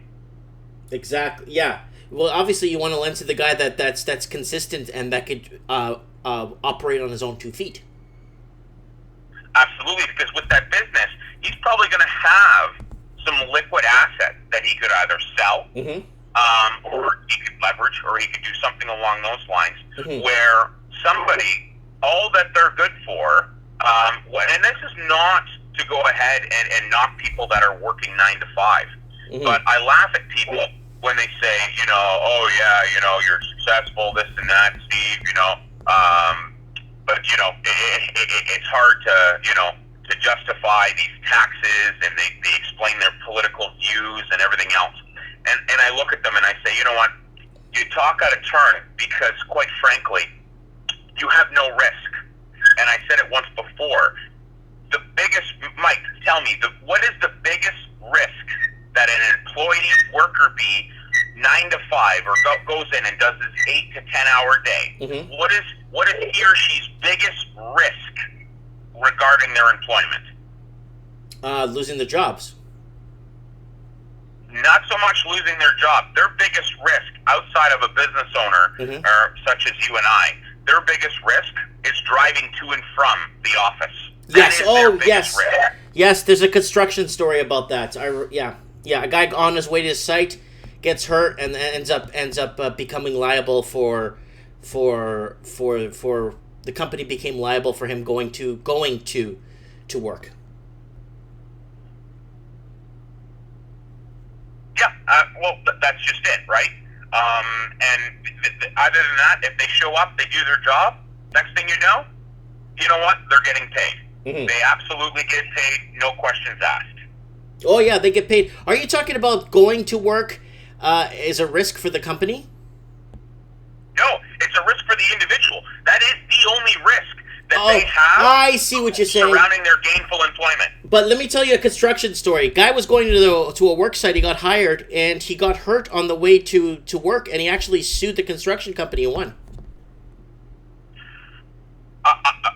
Exactly. Yeah. Well, obviously, you want to lend to the guy that's consistent and that could operate on his own 2 feet. Absolutely, because with that business, he's probably going to have some liquid asset that he could either sell, or he could leverage, or he could do something along those lines, where somebody, all that they're good for, and this is not to go ahead and knock people that are working 9 to 5. But I laugh at people when they say, oh yeah, you're successful, this and that, Steve, but it's hard to justify these taxes, and they explain their political views and everything else. And I look at them and I say, you know what? You talk out of turn, because quite frankly, you have no risk. And I said it once before. The biggest, Mike, tell me, what is the biggest risk that an employee, worker bee, 9 to 5, or goes in and does this 8 to 10 hour day? What is he or she's biggest risk regarding their employment? Losing their jobs. Not so much losing their job. Their biggest risk outside of a business owner, or such as you and I, their biggest risk is driving to and from the office. Yes. Yes. There's a construction story about that. A guy on his way to his site gets hurt and ends up becoming liable for the company became liable for him going to work. Yeah. Well, that's just it, right? And other than that, if they show up, they do their job. Next thing you know what? They're getting paid. They absolutely get paid, no questions asked. Oh, yeah, they get paid. Are you talking about going to work is a risk for the company? No, it's a risk for the individual. That is the only risk that they have. I see what you're saying. Surrounding their gainful employment. But let me tell you a construction story. Guy was going to a work site. He got hired, and he got hurt on the way to work, and he actually sued the construction company and won.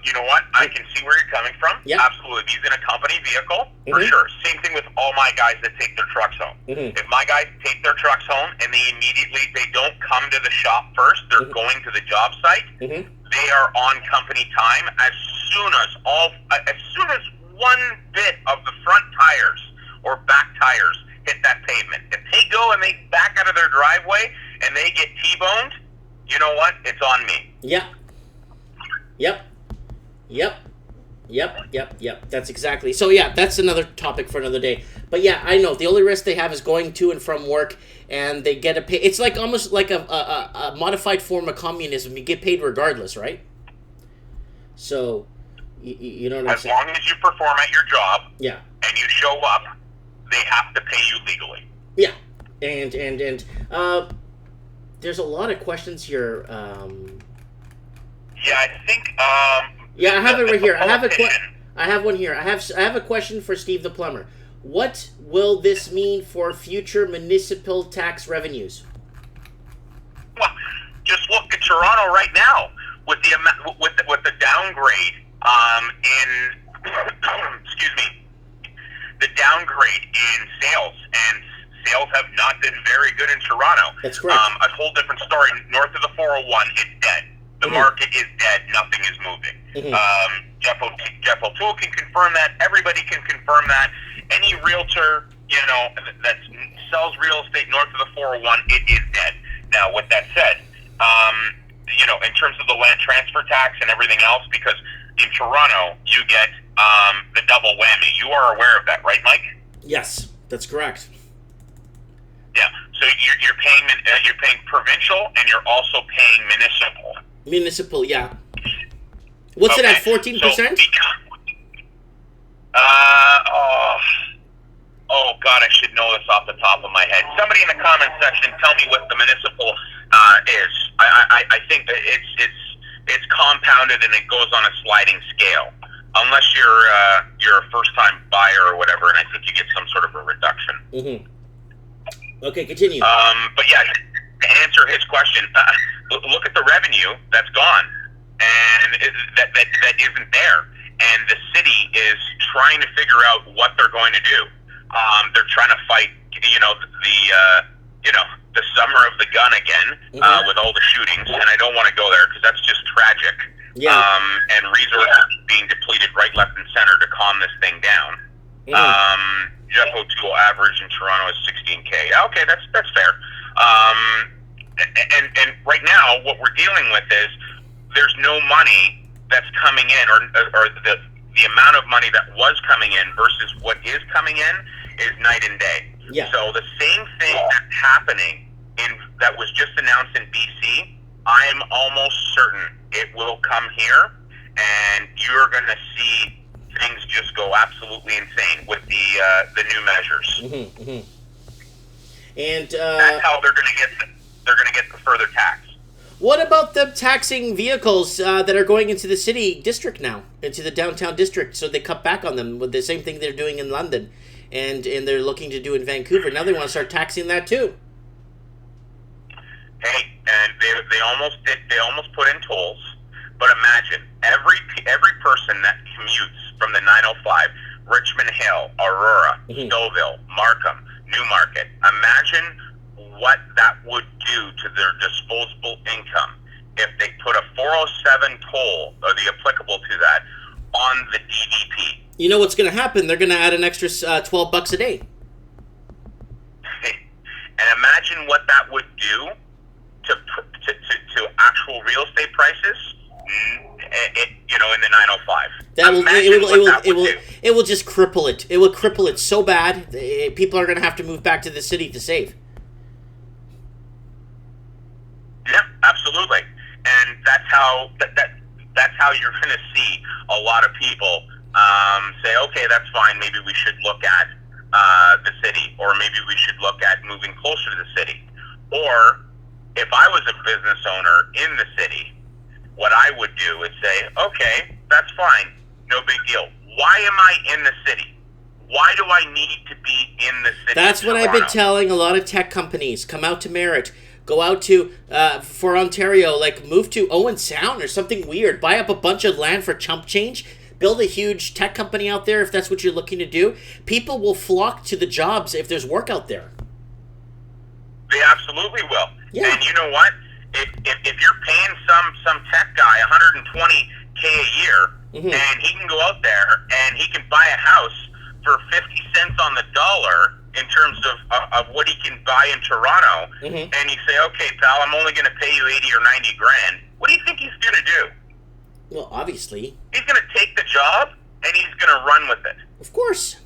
You know what? I can see where you're coming from. Yeah. Absolutely. He's in a company vehicle, for sure. Same thing with all my guys that take their trucks home. If my guys take their trucks home and they don't come to the shop first, they're going to the job site, they are on company time as soon as one bit of the front tires or back tires hit that pavement. If they go and they back out of their driveway and they get T-boned, you know what? It's on me. Yeah. Yep. That's exactly. So yeah, that's another topic for another day. But yeah, I know the only risk they have is going to and from work, and they get a pay. It's like almost like a modified form of communism. You get paid regardless, right? So, you know what I'm saying? As long as you perform at your job, yeah, and you show up, they have to pay you legally. Yeah, and there's a lot of questions here. Yeah, I think. Yeah, I have it right here. I have one here. I have a question for Steve the plumber. What will this mean for future municipal tax revenues? Well, just look at Toronto right now with the with the downgrade in excuse me, the downgrade in sales, and sales have not been very good in Toronto. That's correct. A whole different story north of the 401. It's dead. The market is dead. Nothing is moving. Jeff O'Toole can confirm that. Everybody can confirm that. Any realtor, that sells real estate north of the 401, it is dead. Now, with that said, in terms of the land transfer tax and everything else, because in Toronto you get the double whammy. You are aware of that, right, Mike? Yes, that's correct. Yeah. So you're paying provincial, and you're also paying municipal. Municipal, yeah. What's it at, 14%? Oh God, I should know this off the top of my head. Somebody in the comment section, tell me what the municipal is. I think that it's compounded and it goes on a sliding scale, unless you're a first time buyer or whatever, and I think you get some sort of a reduction. Okay, continue. But yeah, to answer his question, look at the revenue that's gone, and that isn't there, and the city is trying to figure out what they're going to do. They're trying to fight, the summer of the gun again, with all the shootings, and I don't want to go there because that's just tragic. Yeah. And resources being depleted right, left, and center to calm this thing down. Jeff O'Toole average in Toronto is $16K. Okay, that's fair. And right now, what we're dealing with is there's no money that's coming in, or the amount of money that was coming in versus what is coming in is night and day. Yeah. So the same thing that's happening that was just announced in BC, I'm almost certain it will come here, and you're going to see things just go absolutely insane with the new measures. And that's how they're going to get the further tax. What about them taxing vehicles that are going into the city district now, into the downtown district? So they cut back on them with the same thing they're doing in London, and they're looking to do in Vancouver. Now they want to start taxing that too. Hey, and they almost put in tolls. But imagine every person that commutes from the 905, Richmond Hill, Aurora, Stouffville, Markham, Newmarket. Imagine what that would do to their disposable income if they put a 407 toll, or the applicable to that, on the DDP. You know what's going to happen? They're going to add an extra $12 a day. And imagine what that would do to actual real estate prices. In the 905. It will just cripple it. It will cripple it so bad. People are going to have to move back to the city to save. Yeah, absolutely. And that's how you're going to see a lot of people say, okay, that's fine. Maybe we should look at the city, or maybe we should look at moving closer to the city. Or if I was a business owner in the city, what I would do is say, okay, that's fine, no big deal. Why am I in the city? Why do I need to be in the city? That's what I've been telling a lot of tech companies. Come out to Merritt. Go out to, for Ontario, move to Owen Sound or something weird. Buy up a bunch of land for chump change. Build a huge tech company out there if that's what you're looking to do. People will flock to the jobs if there's work out there. They absolutely will. Yeah. And you know what? If you're paying some tech guy $120K a year, and he can go out there and he can buy a house for 50 cents on the dollar in terms of what he can buy in Toronto, and you say, okay, pal, I'm only going to pay you 80 or 90 grand. What do you think he's going to do? Well, obviously. He's going to take the job and he's going to run with it. Of course.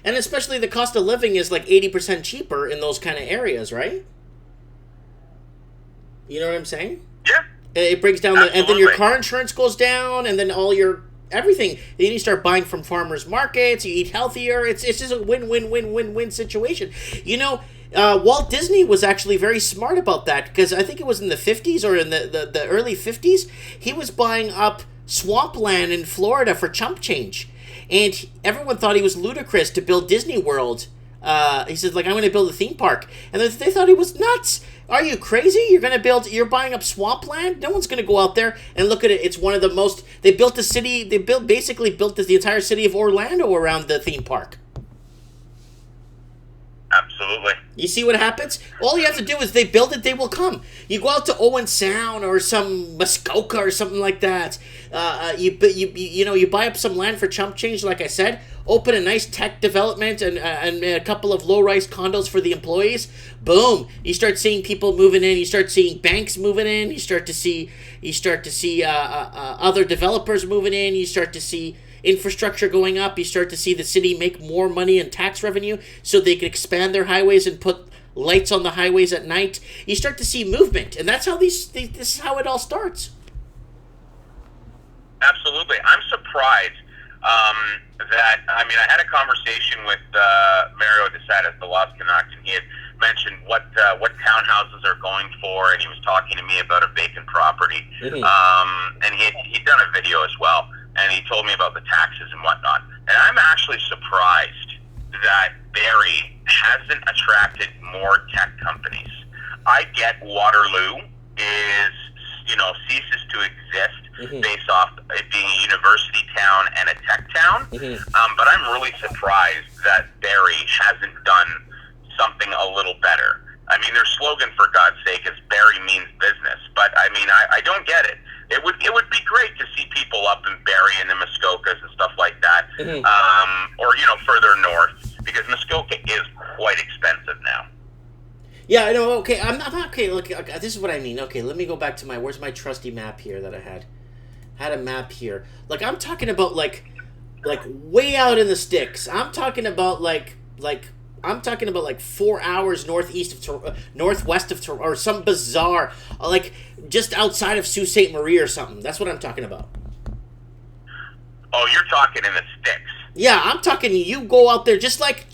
And especially the cost of living is 80% cheaper in those kind of areas, right? You know what I'm saying? Yeah. It breaks down, and then your car insurance goes down, and then all your everything. Then you start buying from farmers markets. You eat healthier. It's just a win-win-win-win-win situation. Walt Disney was actually very smart about that, because I think it was in the 50s or in the early 50s, he was buying up swampland in Florida for chump change. And everyone thought he was ludicrous to build Disney World. He said, like, I'm going to build a theme park. And they thought he was nuts. Are you crazy? You're buying up swampland? No one's going to go out there and look at it. It's one of the most, they built basically built the entire city of Orlando around the theme park. Absolutely. You see what happens? All you have to do is they build it, they will come. You go out to Owen Sound or some Muskoka or something like that. You buy up some land for chump change, like I said. Open a nice tech development and a couple of low-rise condos for the employees. Boom! You start seeing people moving in. You start seeing banks moving in. You start to see other developers moving in. You start to see infrastructure going up. You start to see the city make more money in tax revenue so they can expand their highways and put lights on the highways at night. You start to see movement, and that's how this is how it all starts. Absolutely. I'm surprised that, I had a conversation with Mario DeSatis, the Lost Canucks, and he had mentioned what townhouses are going for, and he was talking to me about a vacant property. Mm-hmm. And he'd done a video as well, and he told me about the taxes and whatnot. And I'm actually surprised that Barrie hasn't attracted more tech companies. I get Waterloo ceases to exist, mm-hmm. based off it being a university town and a tech town. Mm-hmm. But I'm really surprised that Barrie hasn't done something a little better. I mean, their slogan, for God's sake, is Barrie means business. But I don't get it. It would be great to see people up in Barrie and the Muskokas and stuff like that, mm-hmm. Or further north, because Muskoka is quite expensive now. Yeah, I know. Okay, I'm not okay. Look, this is what I mean. Okay, let me go back to where's my trusty map here that I had. Had a map here. Like, I'm talking about like way out in the sticks. I'm talking about like 4 hours northwest of Toronto, or some bizarre, like just outside of Sault Ste. Marie or something. That's what I'm talking about. Oh, you're talking in the sticks. Yeah, I'm talking. You go out there just like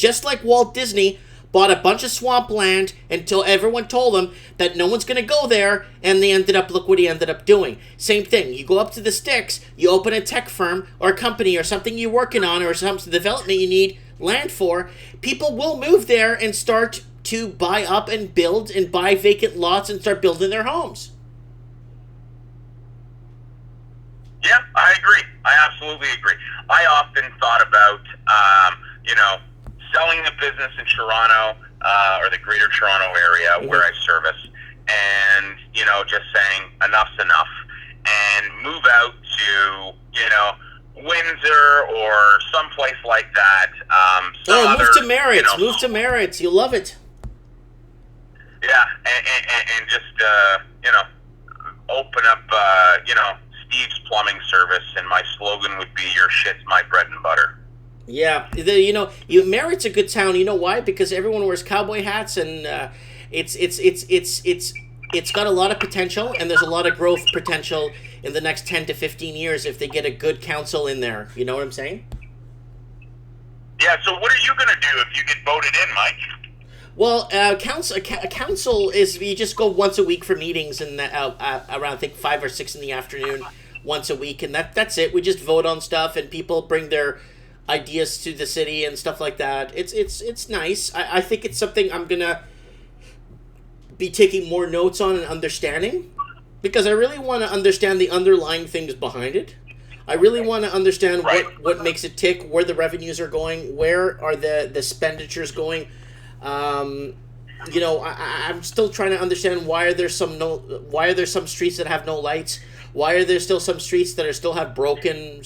Walt Disney bought a bunch of swampland until everyone told them that no one's going to go there, and look what he ended up doing. Same thing. You go up to the sticks, you open a tech firm or a company or something you're working on or some development you need land for. People will move there and start to buy up and build and buy vacant lots and start building their homes. Yeah, I agree. I absolutely agree. I often thought about, selling the business in Toronto, or the Greater Toronto area, mm-hmm. where I service, and, just saying enough's enough, and move out to, Windsor or someplace like that. Move to Merritt. Move to Merritt. You'll love it. Yeah, and just, open up, Steve's Plumbing Service, and my slogan would be, your shit's my bread and butter. Yeah, Merritt's a good town. You know why? Because everyone wears cowboy hats, and it's got a lot of potential, and there's a lot of growth potential in the next 10 to 15 years if they get a good council in there. You know what I'm saying? Yeah. So what are you going to do if you get voted in, Mike? Well, council is, you just go once a week for meetings, and around I think 5 or 6 in the afternoon once a week, and that's it. We just vote on stuff, and people bring their ideas to the city and stuff like that. It's nice. I think it's something I'm gonna be taking more notes on and understanding, because I really want to understand the underlying things behind it. I really want to understand what makes it tick, where the revenues are going, where are the expenditures going. I'm still trying to understand why are there some streets that have no lights? Why are there still some streets that still have broken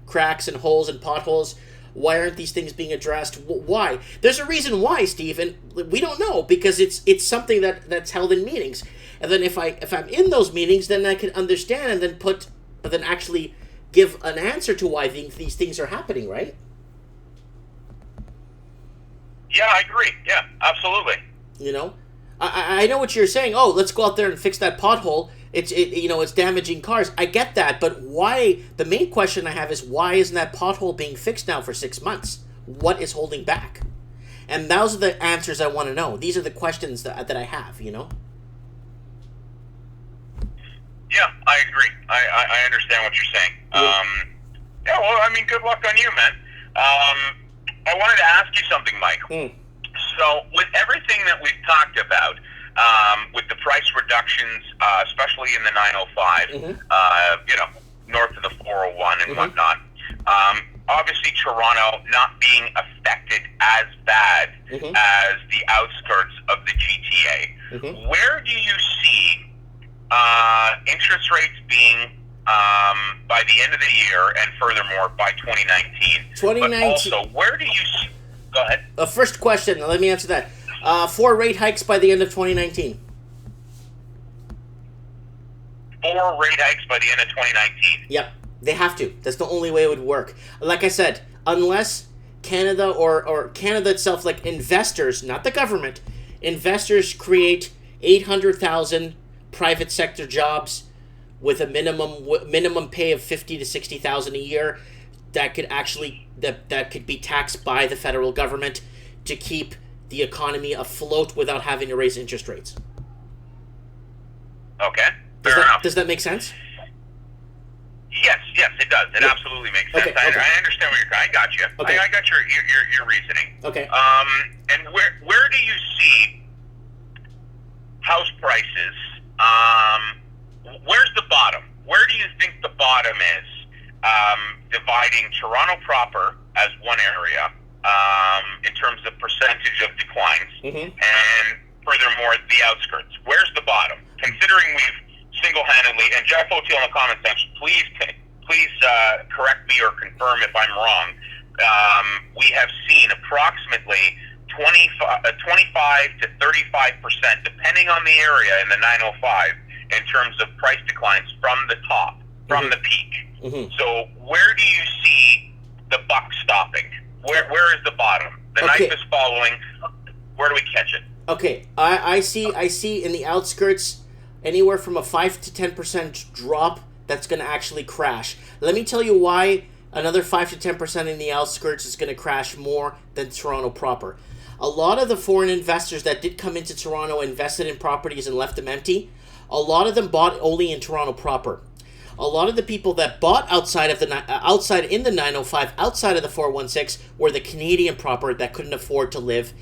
cracks and holes and potholes? Why aren't these things being addressed? Why? There's a reason why, Steve, and we don't know, because it's something that's held in meetings. And then if I'm in those meetings, then I can understand and then actually give an answer to why these things are happening, right? Yeah, I agree. Yeah, absolutely. I know what you're saying. Oh, let's go out there and fix that pothole. it's damaging cars. I get that, but why? The main question I have is why isn't that pothole being fixed now for 6 months? What is holding back? And those are the answers I want to know. These are the questions that I have. Yeah, I agree. I understand what you're saying. Yeah, well, I mean, good luck on you, man. I wanted to ask you something, Mike. So, with everything that we've talked about, with the price reductions, especially in the 905, north of the 401 and whatnot, obviously Toronto not being affected as bad as the outskirts of the GTA. Where do you see interest rates being by the end of the year, and furthermore by 2019? But also, where do you see... Go ahead. First question, let me answer that. 4 rate hikes by the end of 2019. 4 rate hikes by the end of 2019. Yep, they have to. That's the only way it would work. Like I said, unless Canada or Canada itself, like investors, not the government, investors create 800,000 private sector jobs with a minimum pay of 50 to 60,000 a year that could actually that could be taxed by the federal government to keep the economy afloat without having to raise interest rates. Okay, fair enough. Does that make sense? Yes, it does. It absolutely makes sense. Okay. I understand where you're going. I got you. Okay. I got your reasoning. Okay. And where do you see house prices? Where's the bottom? Where do you think the bottom is? Dividing Toronto proper as one area in terms of percentage of declines, and furthermore the outskirts. Where's the bottom? Considering we've single-handedly, and Jeff O'Teal in the comment section, please correct me or confirm if I'm wrong. We have seen approximately 25 to 35%, depending on the area in the 905, in terms of price declines from the top, from the peak. So where do you see the buck stopping? Where is the bottom? The knife is following. Where do we catch it? Okay, I see in the outskirts anywhere from a 5 to 10% drop that's going to actually crash. Let me tell you why another 5 to 10% in the outskirts is going to crash more than Toronto proper. A lot of the foreign investors that did come into Toronto invested in properties and left them empty. A lot of them bought only in Toronto proper. A lot of the people that bought outside in the 905, outside of the 416, were the Canadian proper that couldn't afford to live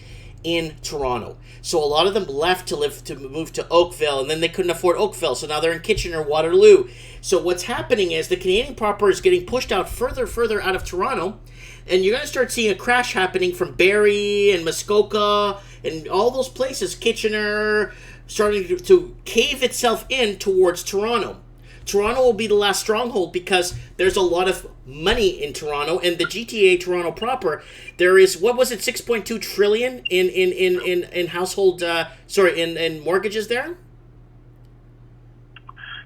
in Toronto. So a lot of them left to move to Oakville, and then they couldn't afford Oakville, so now they're in Kitchener, Waterloo. So what's happening is the Canadian proper is getting pushed out further out of Toronto, and you're going to start seeing a crash happening from Barrie and Muskoka and all those places, Kitchener, starting to cave itself in towards Toronto. Toronto will be the last stronghold because there's a lot of money in Toronto, and the GTA Toronto proper, there is, what was it, 6.2 trillion in household in mortgages there?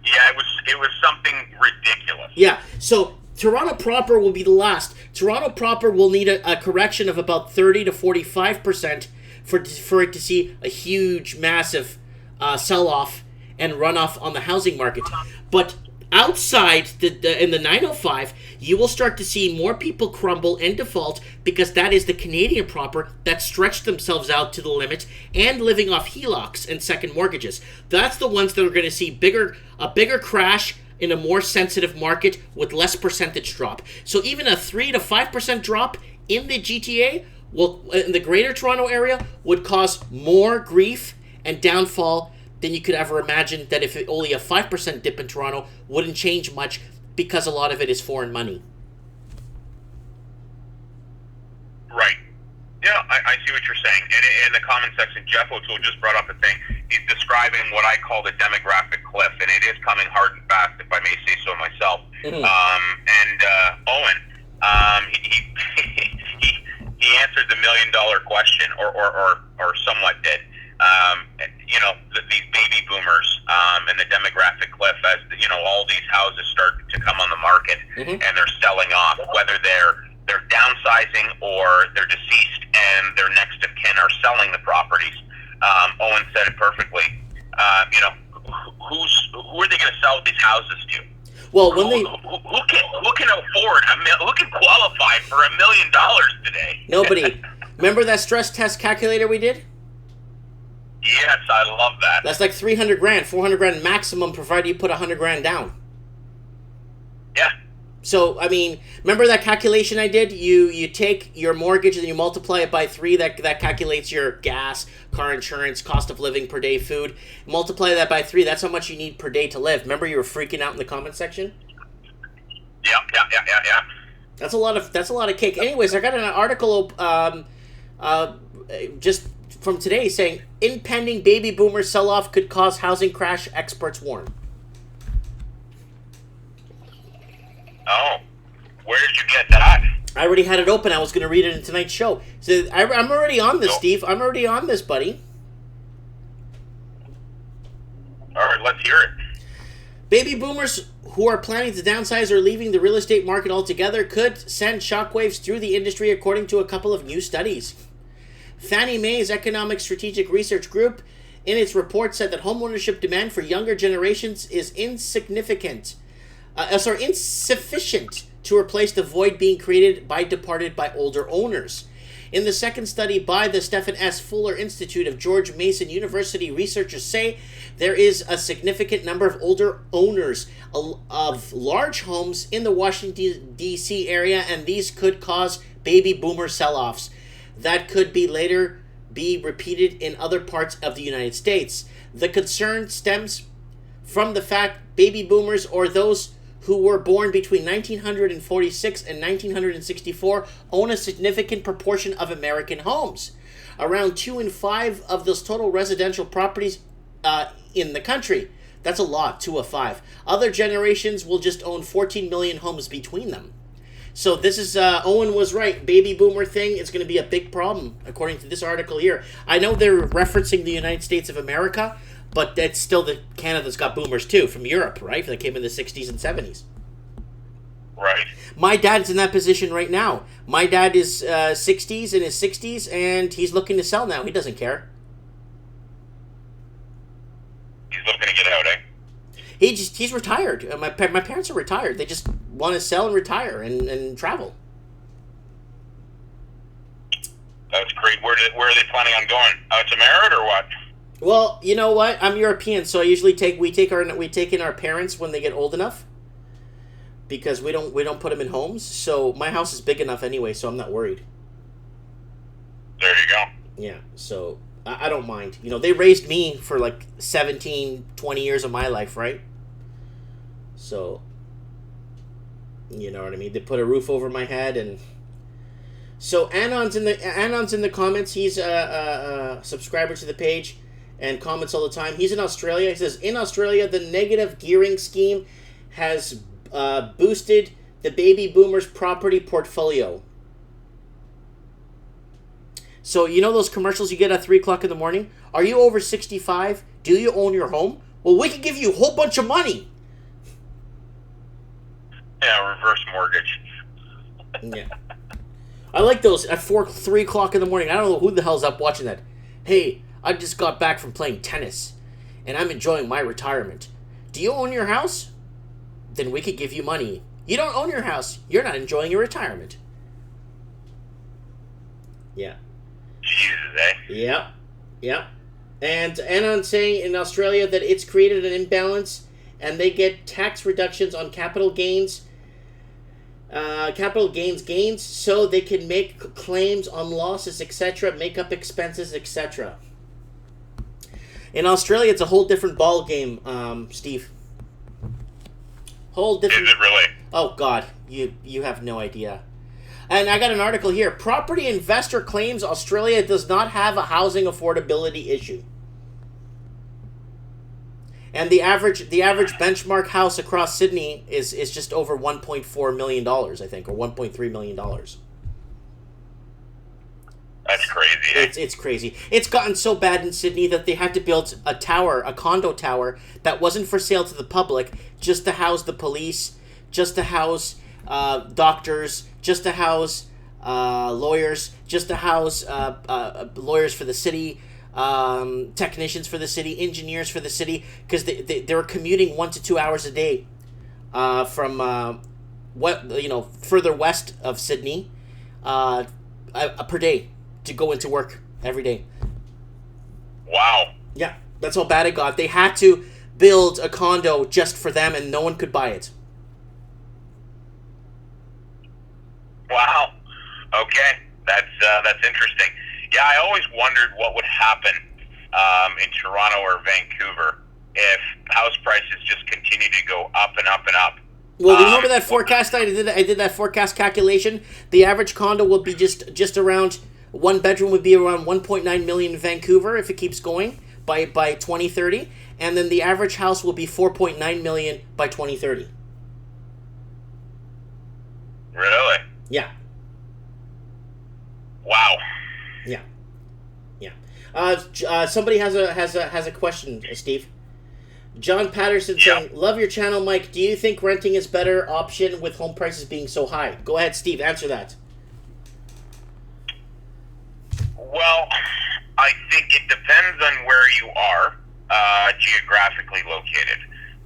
Yeah, it was something ridiculous. Yeah, so Toronto proper will be the last. Toronto proper will need a correction of about 30 to 45% for it to see a huge, massive sell-off and runoff on the housing market. But outside in the 905, you will start to see more people crumble and default because that is the Canadian proper that stretched themselves out to the limit and living off HELOCs and second mortgages. That's the ones that are going to see a bigger crash in a more sensitive market with less percentage drop. So even a 3 to 5% drop in the GTA, in the Greater Toronto area, would cause more grief and downfall than you could ever imagine. That if only a 5% dip in Toronto wouldn't change much because a lot of it is foreign money. Right. Yeah, I see what you're saying. And in the comment section, Jeff O'Toole just brought up a thing. He's describing what I call the demographic cliff, and it is coming hard and fast, if I may say so myself. Owen, he answered the $1 million question, or somewhat did. These baby boomers and the demographic cliff, as all these houses start to come on the market and they're selling off, whether they're downsizing or they're deceased and their next of kin are selling the properties. Owen said it perfectly. are they going to sell these houses to? Well, when who can afford who can qualify for $1 million today? Nobody. Remember that stress test calculator we did? Yes, I love that. That's like $300,000, $400,000 maximum, provided you put $100,000 down. Yeah. So, I mean, remember that calculation I did? You take your mortgage and you multiply it by 3. That calculates your gas, car insurance, cost of living per day, food. Multiply that by 3. That's how much you need per day to live. Remember you were freaking out in the comment section? Yeah. That's a lot of cake. Anyways, I got an article just from today saying impending baby boomer sell-off could cause housing crash, experts warn. Oh, where did you get that? I already had it open. I was going to read it in tonight's show. So I'm already on this, Steve. I'm already on this, buddy. All right, let's hear it. Baby boomers who are planning to downsize or leaving the real estate market altogether could send shockwaves through the industry, according to a couple of new studies. Fannie Mae's Economic Strategic Research Group, in its report, said that homeownership demand for younger generations is insufficient to replace the void being created by older owners. In the second study by the Stephen S. Fuller Institute of George Mason University, researchers say there is a significant number of older owners of large homes in the Washington, D.C. area, and these could cause baby boomer sell-offs that could later be repeated in other parts of the United States. The concern stems from the fact baby boomers, or those who were born between 1946 and 1964, own a significant proportion of American homes. Around 2 in 5 of those total residential properties in the country. That's a lot, 2 of 5. Other generations will just own 14 million homes between them. So this is, Owen was right. Baby boomer thing is going to be a big problem, according to this article here. I know they're referencing the United States of America, but that's still Canada's got boomers too, from Europe, right? That came in the 60s and 70s. Right. My dad's in that position right now. My dad is 60s, in his 60s, and he's looking to sell now. He doesn't care. He's looking to get out, eh? He's retired. My parents are retired. They just want to sell and retire and travel. That's great. Where are they planning on going? Out to Merritt or what? Well, you know what? I'm European, so I usually take in our parents when they get old enough, because we don't put them in homes. So my house is big enough anyway, so I'm not worried. There you go. Yeah, so I don't mind. You know, they raised me for like 17, 20 years of my life, right? So, you know what I mean? They put a roof over my head, and so Anon's in the comments. He's a subscriber to the page and comments all the time. He's in Australia. He says, in Australia, the negative gearing scheme has boosted the baby boomers' property portfolio. So, you know those commercials you get at 3 o'clock in the morning? Are you over 65? Do you own your home? Well, we can give you a whole bunch of money. Yeah, reverse mortgage. Yeah. I like those at 3 o'clock in the morning. I don't know who the hell's up watching that. Hey, I just got back from playing tennis, and I'm enjoying my retirement. Do you own your house? Then we could give you money. You don't own your house. You're not enjoying your retirement. Yeah. Jesus, eh? Yep. And Anon saying in Australia that it's created an imbalance, and they get tax reductions on capital gains, so they can make claims on losses, etc., make up expenses, etc. In Australia, it's a whole different ball game, Steve. Whole different. Is it really? Oh God, you have no idea. And I got an article here. Property investor claims Australia does not have a housing affordability issue. And the average benchmark house across Sydney is just over $1.4 million, I think, or $1.3 million. That's crazy. Eh? It's crazy. It's gotten so bad in Sydney that they had to build a condo tower that wasn't for sale to the public, just to house the police, just to house doctors, just to house lawyers, just to house lawyers for the city, technicians for the city, engineers for the city, because they were commuting 1 to 2 hours a day from further west of Sydney per day to go into work every day. Wow. Yeah, that's how bad it got. They had to build a condo just for them, and no one could buy it. Wow. Okay, that's interesting. Yeah, I always wondered what would happen in Toronto or Vancouver if house prices just continue to go up and up and up. Well, remember that forecast I did? I did that forecast calculation. The average condo will be just around, one bedroom would be around 1.9 million in Vancouver if it keeps going by 2030, and then the average house will be 4.9 million by 2030. Really? Yeah. Wow. Yeah. Yeah. Somebody has a question, Steve. John Patterson saying, "Love your channel, Mike. Do you think renting is better option with home prices being so high?" Go ahead, Steve. Answer that. Well, I think it depends on where you are geographically located.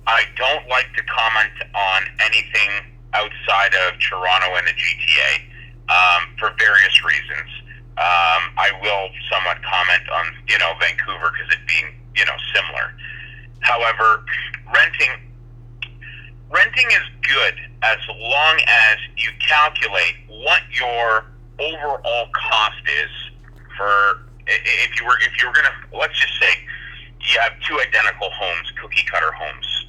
I don't like to comment on anything outside of Toronto and the GTA for various reasons. I will somewhat comment on, Vancouver because it being, similar. However, renting is good as long as you calculate what your overall cost is for, if you were gonna, let's just say you have two identical homes, cookie cutter homes,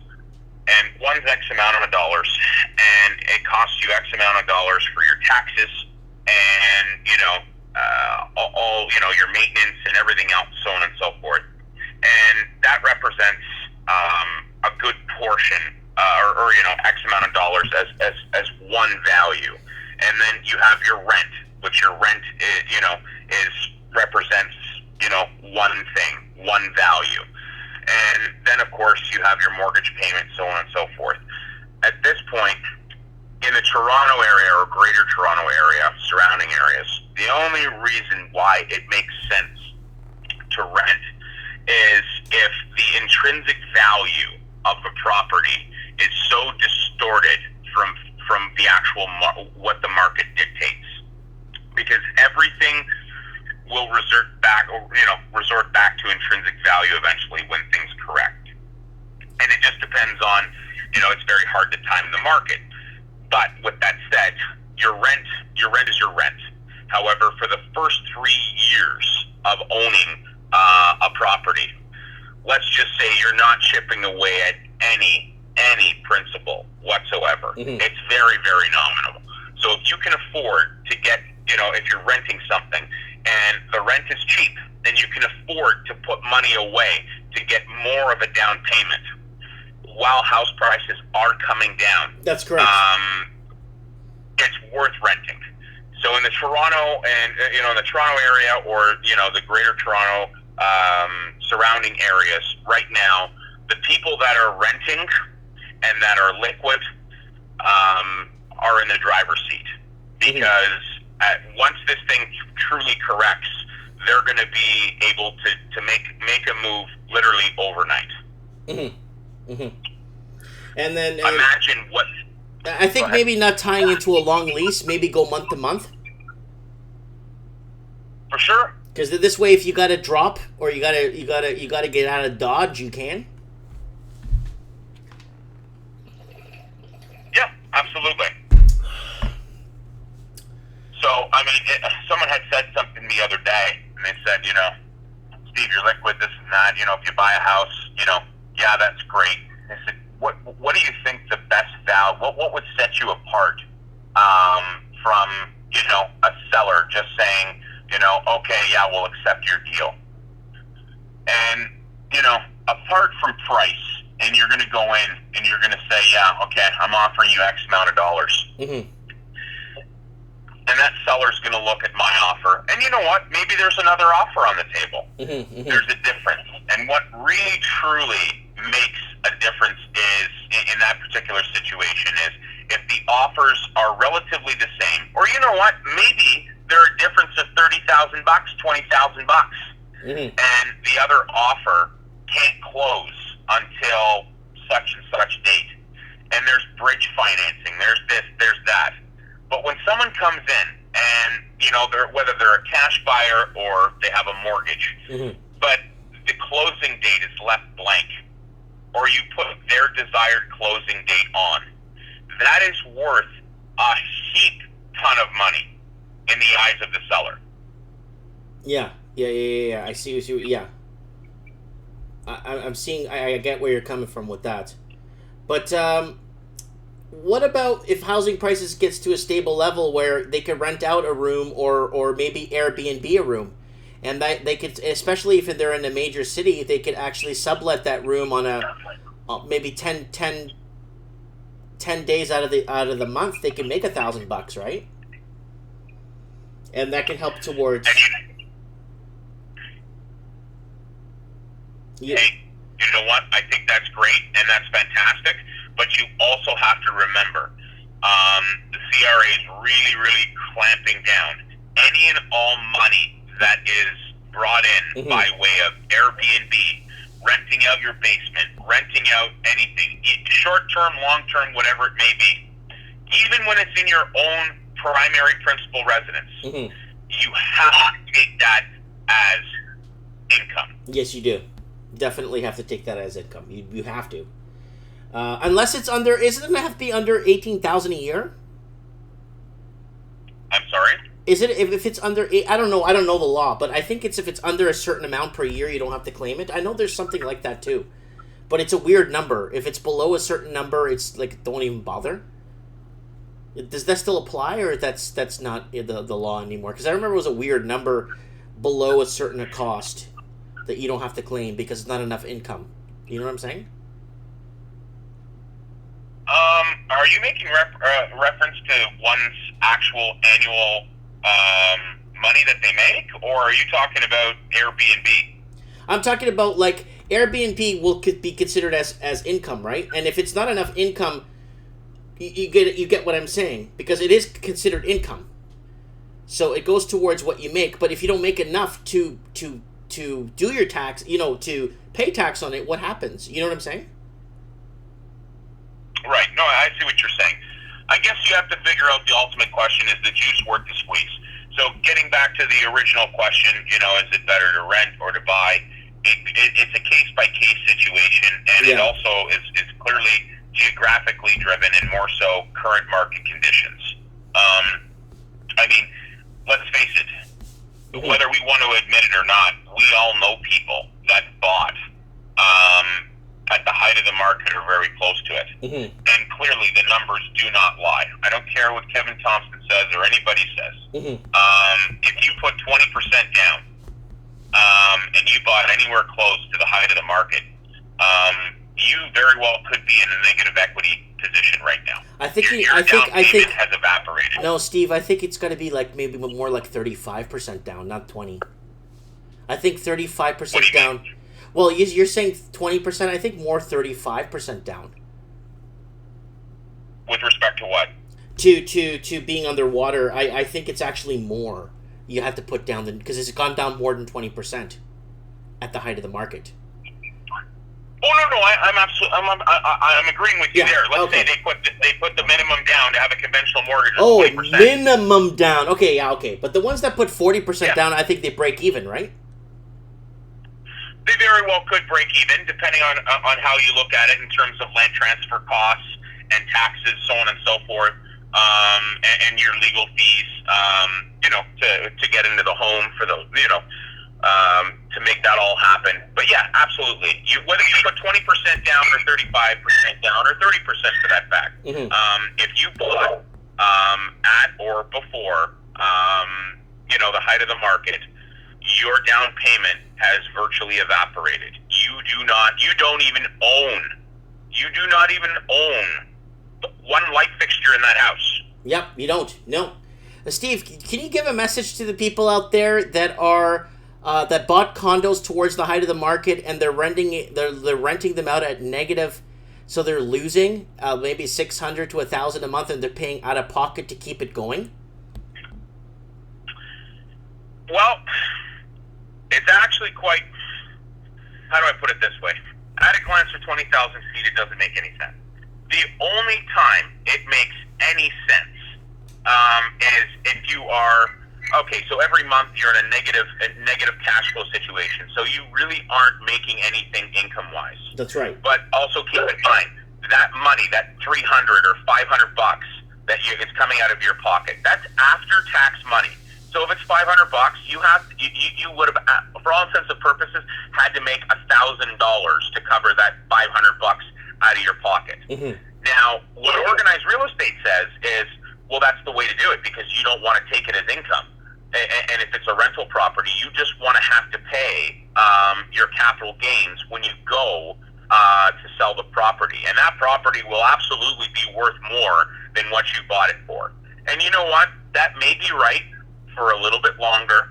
and one's X amount of dollars, and it costs you X amount of dollars for your taxes and all your maintenance and everything else, so on and so forth, and that represents a good portion, or X amount of dollars as one value, and then you have your rent, which your rent represents one thing, one value, and then of course you have your mortgage payment, so on and so forth. At this point, in the Toronto area or Greater Toronto area, surrounding areas, the only reason why it makes sense to rent is if the intrinsic value of the property is so distorted from the actual what the market dictates, because everything will resort back to intrinsic value eventually when things correct. And it just depends on, it's very hard to time the market. But with that said, your rent is your rent. However, for the first 3 years of owning a property, let's just say you're not chipping away at any principal whatsoever. Mm-hmm. It's very, very nominal. So if you can afford to get, if you're renting something and the rent is cheap, then you can afford to put money away to get more of a down payment while house prices are coming down. That's correct. It's worth renting. So in the Toronto and in the Toronto area or the Greater Toronto surrounding areas right now, the people that are renting and that are liquid are in the driver's seat, because once this thing truly corrects, they're going to be able to make a move literally overnight. Mm-hmm. Mm-hmm. And then imagine what. I think maybe not tying into a long lease, maybe go month to month. For sure. Because this way, if you got to drop or you gotta get out of Dodge, you can. Yeah, absolutely. So someone had said something the other day, and they said, Steve, you're liquid, this and that. If you buy a house, yeah, that's great. I said, what do you think the best value? What would set you apart from a seller just saying, okay, yeah, we'll accept your deal? And apart from price, and you're going to go in and you're going to say, yeah, okay, I'm offering you X amount of dollars. Mm-hmm. And that seller's going to look at my offer, and you know what? Maybe there's another offer on the table. Mm-hmm, mm-hmm. There's a difference, and what really truly makes a difference is in that particular situation is if the offers are relatively the same, or you know what? Maybe they're a difference of $30,000, $20,000. and the other offer can't close until such and such date. And there's bridge financing, there's this, there's that. But when someone comes in and, whether they're a cash buyer or they have a mortgage, but the closing date is left blank, or you put their desired closing date on, that is worth a heap ton of money in the eyes of the seller. Yeah. I see. Yeah. I'm seeing. I get where you're coming from with that, but what about if housing prices gets to a stable level where they could rent out a room or maybe Airbnb a room, and that they could, especially if they're in a major city, they could actually sublet that room on a maybe 10 days out of the month. They can make $1,000, right? And that can help towards. Yeah. Hey, you know what? I think that's great and that's fantastic, but you also have to remember the CRA is really, really clamping down any and all money that is brought in by way of Airbnb, renting out your basement, renting out anything, short-term, long-term, whatever it may be. Even when it's in your own primary principal residence, you have to take that as income. Yes, you do. Definitely have to take that as income. You have to. Unless it's under, is it going to have to be under $18,000 a year? I'm sorry? Is it, if it's under, I don't know the law, but I think it's if it's under a certain amount per year, you don't have to claim it. I know there's something like that too. But it's a weird number. If it's below a certain number, it's like, don't even bother. Does that still apply, or that's not the law anymore? Because I remember it was a weird number below a certain cost that you don't have to claim because it's not enough income. You know what I'm saying? Are you making reference to one's actual annual money that they make, or are you talking about Airbnb? I'm talking about, like, Airbnb will be considered as income, right? And if it's not enough income, you get what I'm saying, because it is considered income. So it goes towards what you make, but if you don't make enough to do your tax, to pay tax on it, what happens? You know what I'm saying? Right. No, I see what you're saying. I guess you have to figure out the ultimate question, is the juice worth the squeeze? So getting back to the original question, is it better to rent or to buy? It's a case-by-case situation, and it also is clearly geographically driven and more so current market conditions. I mean, let's face it, whether we want to admit it or not, we all know people that bought at the height of the market or very close to it. And clearly the numbers do not lie. I don't care what Kevin Thompson says or anybody says. If you put 20% down and you bought anywhere close to the height of the market, you very well could be in a negative equity position right now. I think down payment has evaporated. No, Steve, I think it's got to be like maybe more like 35% down, not 20. I think 35% down. Mean? Well, you're saying 20%. I think more 35% down. With respect to what? To being underwater, I think it's actually more. You have to put down because it's gone down more than 20% at the height of the market. Oh no, I'm agreeing with you there. Let's say they put the minimum down to have a conventional mortgage. Oh, 20%. Minimum down. Okay. But the ones that put 40% down, I think they break even, right? They very well could break even, depending on how you look at it in terms of land transfer costs and taxes, so on and so forth, and your legal fees, to get into the home for the, to make that all happen. But yeah, absolutely. Whether you put 20% down or 35% down or 30% for that fact, if you bought at or before, the height of the market, your down payment has virtually evaporated. You don't even own one light fixture in that house. Yep, you don't. No. Steve, can you give a message to the people out there that are that bought condos towards the height of the market and they're renting them out at negative, so they're losing maybe $600 to $1,000 a month, and they're paying out of pocket to keep it going? Well, it's it's actually quite, how do I put it this way? At a glance for 20,000 feet, it doesn't make any sense. The only time it makes any sense is if you are, okay, so every month you're in a negative cash flow situation, so you really aren't making anything income-wise. That's right. But also keep in mind, that money, that $300 or $500 that it's coming out of your pocket, that's after-tax money. So if it's $500, you would have, for all intents and purposes, had to make $1,000 to cover that $500 out of your pocket. Mm-hmm. Now, what organized real estate says is, well, that's the way to do it because you don't want to take it as income. And if it's a rental property, you just want to have to pay your capital gains when you go to sell the property. And that property will absolutely be worth more than what you bought it for. And you know what? That may be right for a little bit longer,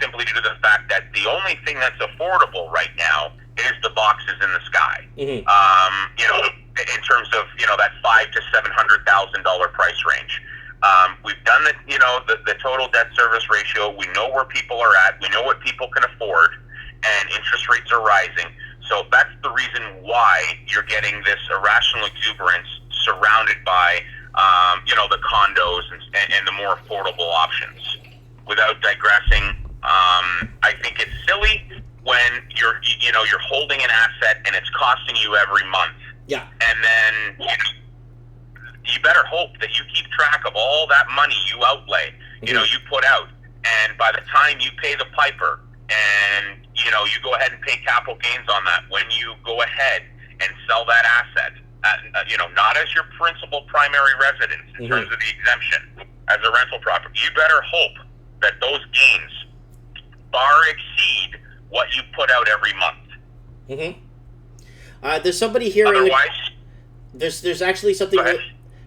simply due to the fact that the only thing that's affordable right now is the boxes in the sky. Mm-hmm. In terms of, that $500,000 to $700,000 price range. We've done the total debt service ratio. We know where people are at. We know what people can afford, and interest rates are rising. So that's the reason why you're getting this irrational exuberance surrounded by, the condos and the more affordable options. Without digressing, I think it's silly when you're holding an asset and it's costing you every month. Yeah. And then you better hope that you keep track of all that money you outlay, Mm-hmm. you put out. And by the time you pay the piper and, you go ahead and pay capital gains on that, when you go ahead and sell that asset, not as your principal primary residence in Mm-hmm. terms of the exemption, as a rental property, you better hope that those gains far exceed what you put out every month. Mm-hmm. There's somebody here. Otherwise, there's actually something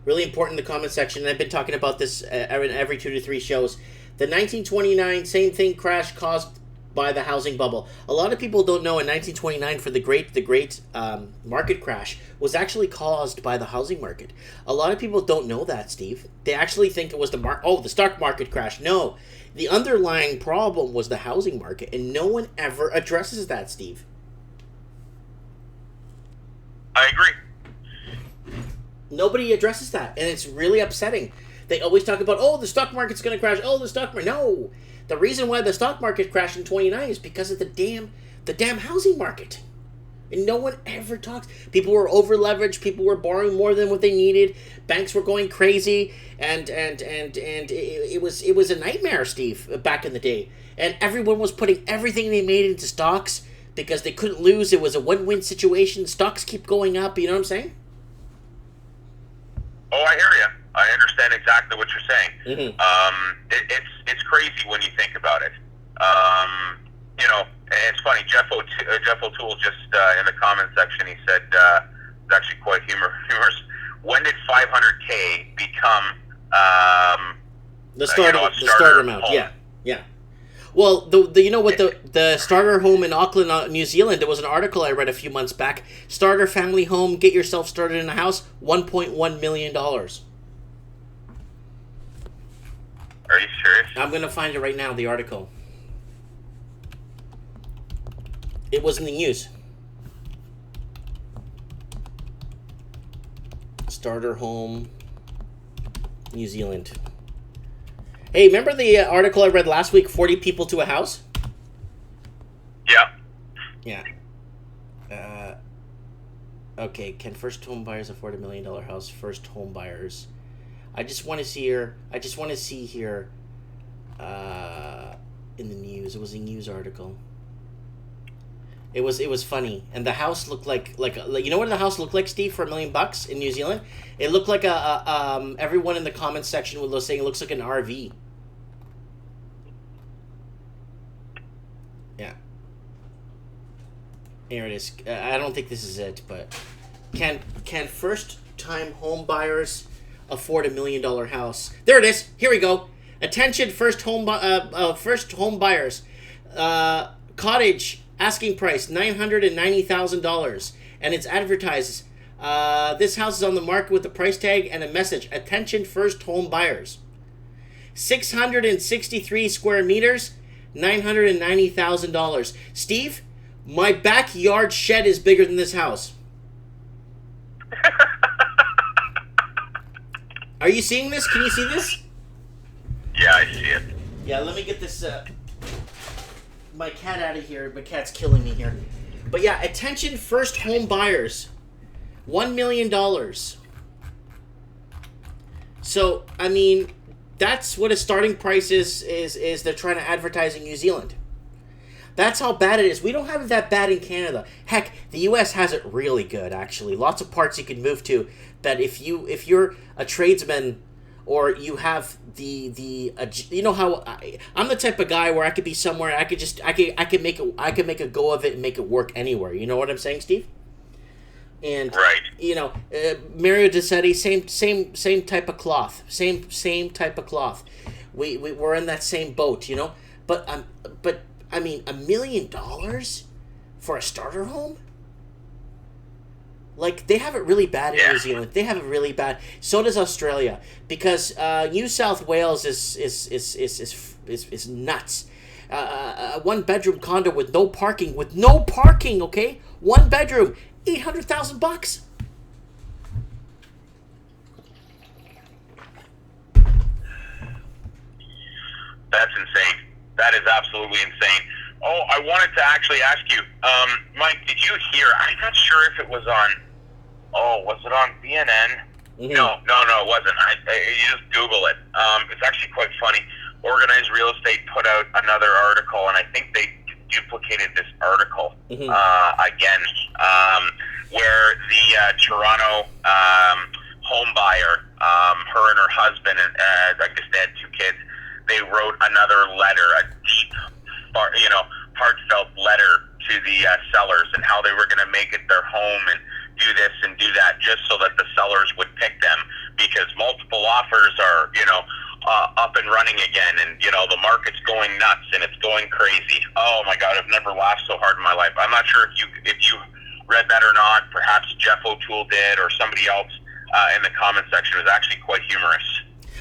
really important in the comment section, and I've been talking about this every 2 to 3 shows. The 1929 same thing crash caused by the housing bubble. A lot of people don't know in 1929 for the great market crash was actually caused by the housing market. A lot of people don't know that, Steve. They actually think it was the stock market crash. No, the underlying problem was the housing market, and no one ever addresses that, Steve. I agree. Nobody addresses that, and it's really upsetting. They always talk about, the stock market's going to crash. The stock market. No. The reason why the stock market crashed in 29 is because of the damn housing market. And no one ever talks. People were over-leveraged. People were borrowing more than what they needed. Banks were going crazy. And it was a nightmare, Steve, back in the day. And everyone was putting everything they made into stocks because they couldn't lose. It was a win-win situation. Stocks keep going up. You know what I'm saying? Oh, I hear you. I understand exactly what you're saying. Mm-hmm. It's crazy when you think about it. It's funny. Jeff O'Toole just in the comment section, he said it's actually quite humorous. When did 500K become the starter amount? Home? Yeah. Well, the starter home in Auckland, New Zealand, there was an article I read a few months back. Starter family home, get yourself started in a house, $1.1 million. Are you serious? I'm going to find it right now, the article. It was in the news. Starter home, New Zealand. Hey, remember the article I read last week, 40 people to a house? Yeah. Yeah. Okay, can first home buyers afford $1 million house? First home buyers. I just want to see here in the news. It was a news article. It was funny, and the house looked like you know what the house looked like, Steve, for $1 million in New Zealand? It looked like everyone in the comments section was saying it looks like an RV. Yeah. Here it is. I don't think this is it, but can first time home buyers afford $1 million house? There it is. Here we go. Attention, first home buyers. Cottage asking price $990,000, and it's advertised. This house is on the market with a price tag and a message. Attention, first home buyers. 663 square meters, $990,000. Steve, my backyard shed is bigger than this house. Are you seeing this? Can you see this? Yeah, I see it. Yeah, let me get this my cat out of here. My cat's killing me here. But yeah, attention first home buyers. $1 million. So, I mean, that's what a starting price is they're trying to advertise in New Zealand. That's how bad it is. We don't have it that bad in Canada. Heck, the U.S. has it really good, actually. Lots of parts you can move to that if you're a tradesman or you have you know how I'm the type of guy where I could be somewhere I could make a go of it and make it work anywhere. You know what I'm saying, Steve? And right. You know, Mario Desetti, same type of cloth, same type of cloth. We're in that same boat, you know. But I mean, $1 million for a starter home? Like, they have it really bad in New Zealand. They have it really bad. So does Australia, because New South Wales is nuts. A 1-bedroom condo with no parking, okay? 1 bedroom, $800,000. That's insane. That is absolutely insane. Oh, I wanted to actually ask you, Mike, did you hear? I'm not sure if it was on. Oh, was it on BNN? Mm-hmm. No, it wasn't. You just Google it. It's actually quite funny. Organized Real Estate put out another article, and I think they duplicated this article again, where the Toronto home buyer, her and her husband, and I guess they had 2 kids. They wrote another letter, a deep, heartfelt letter to the sellers, and how they were going to make it their home and do this and do that, just so that the sellers would pick them, because multiple offers are, up and running again, and the market's going nuts and it's going crazy. Oh my God, I've never laughed so hard in my life. I'm not sure if you read that or not. Perhaps Jeff O'Toole did, or somebody else in the comment section. It was actually quite humorous.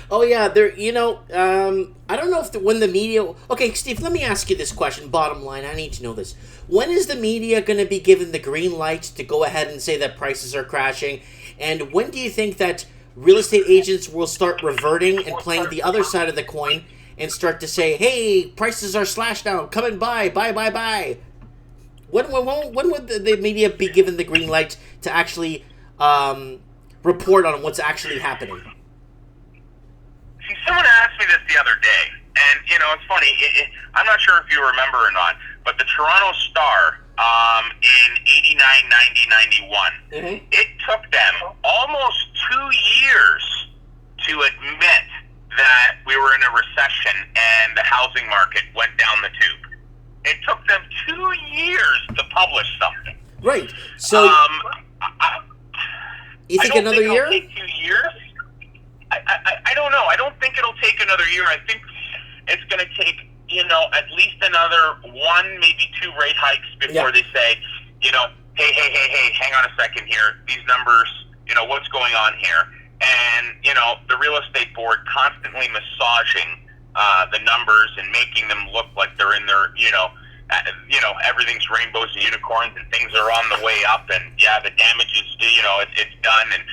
Oh yeah, there. I don't know if when the media. Okay, Steve, let me ask you this question. Bottom line, I need to know this. When is the media going to be given the green light to go ahead and say that prices are crashing? And when do you think that real estate agents will start reverting and playing the other side of the coin and start to say, "Hey, prices are slashed down. Come and buy. When would the media be given the green light to actually report on what's actually happening? See, someone asked me this the other day, and it's funny. I'm not sure if you remember or not, but the Toronto Star in 89, 90, 91, it took them almost 2 years to admit that we were in a recession and the housing market went down the tube. It took them 2 years to publish something. Right. So, you think another year? It'll take 2 years. I don't know. I don't think it'll take another year. I think it's going to take, at least another 1, maybe 2 rate hikes before they say, hey, hang on a second here. These numbers, what's going on here? And, the real estate board constantly massaging the numbers and making them look like they're in their, everything's rainbows and unicorns and things are on the way up, and the damage is, it's done, and,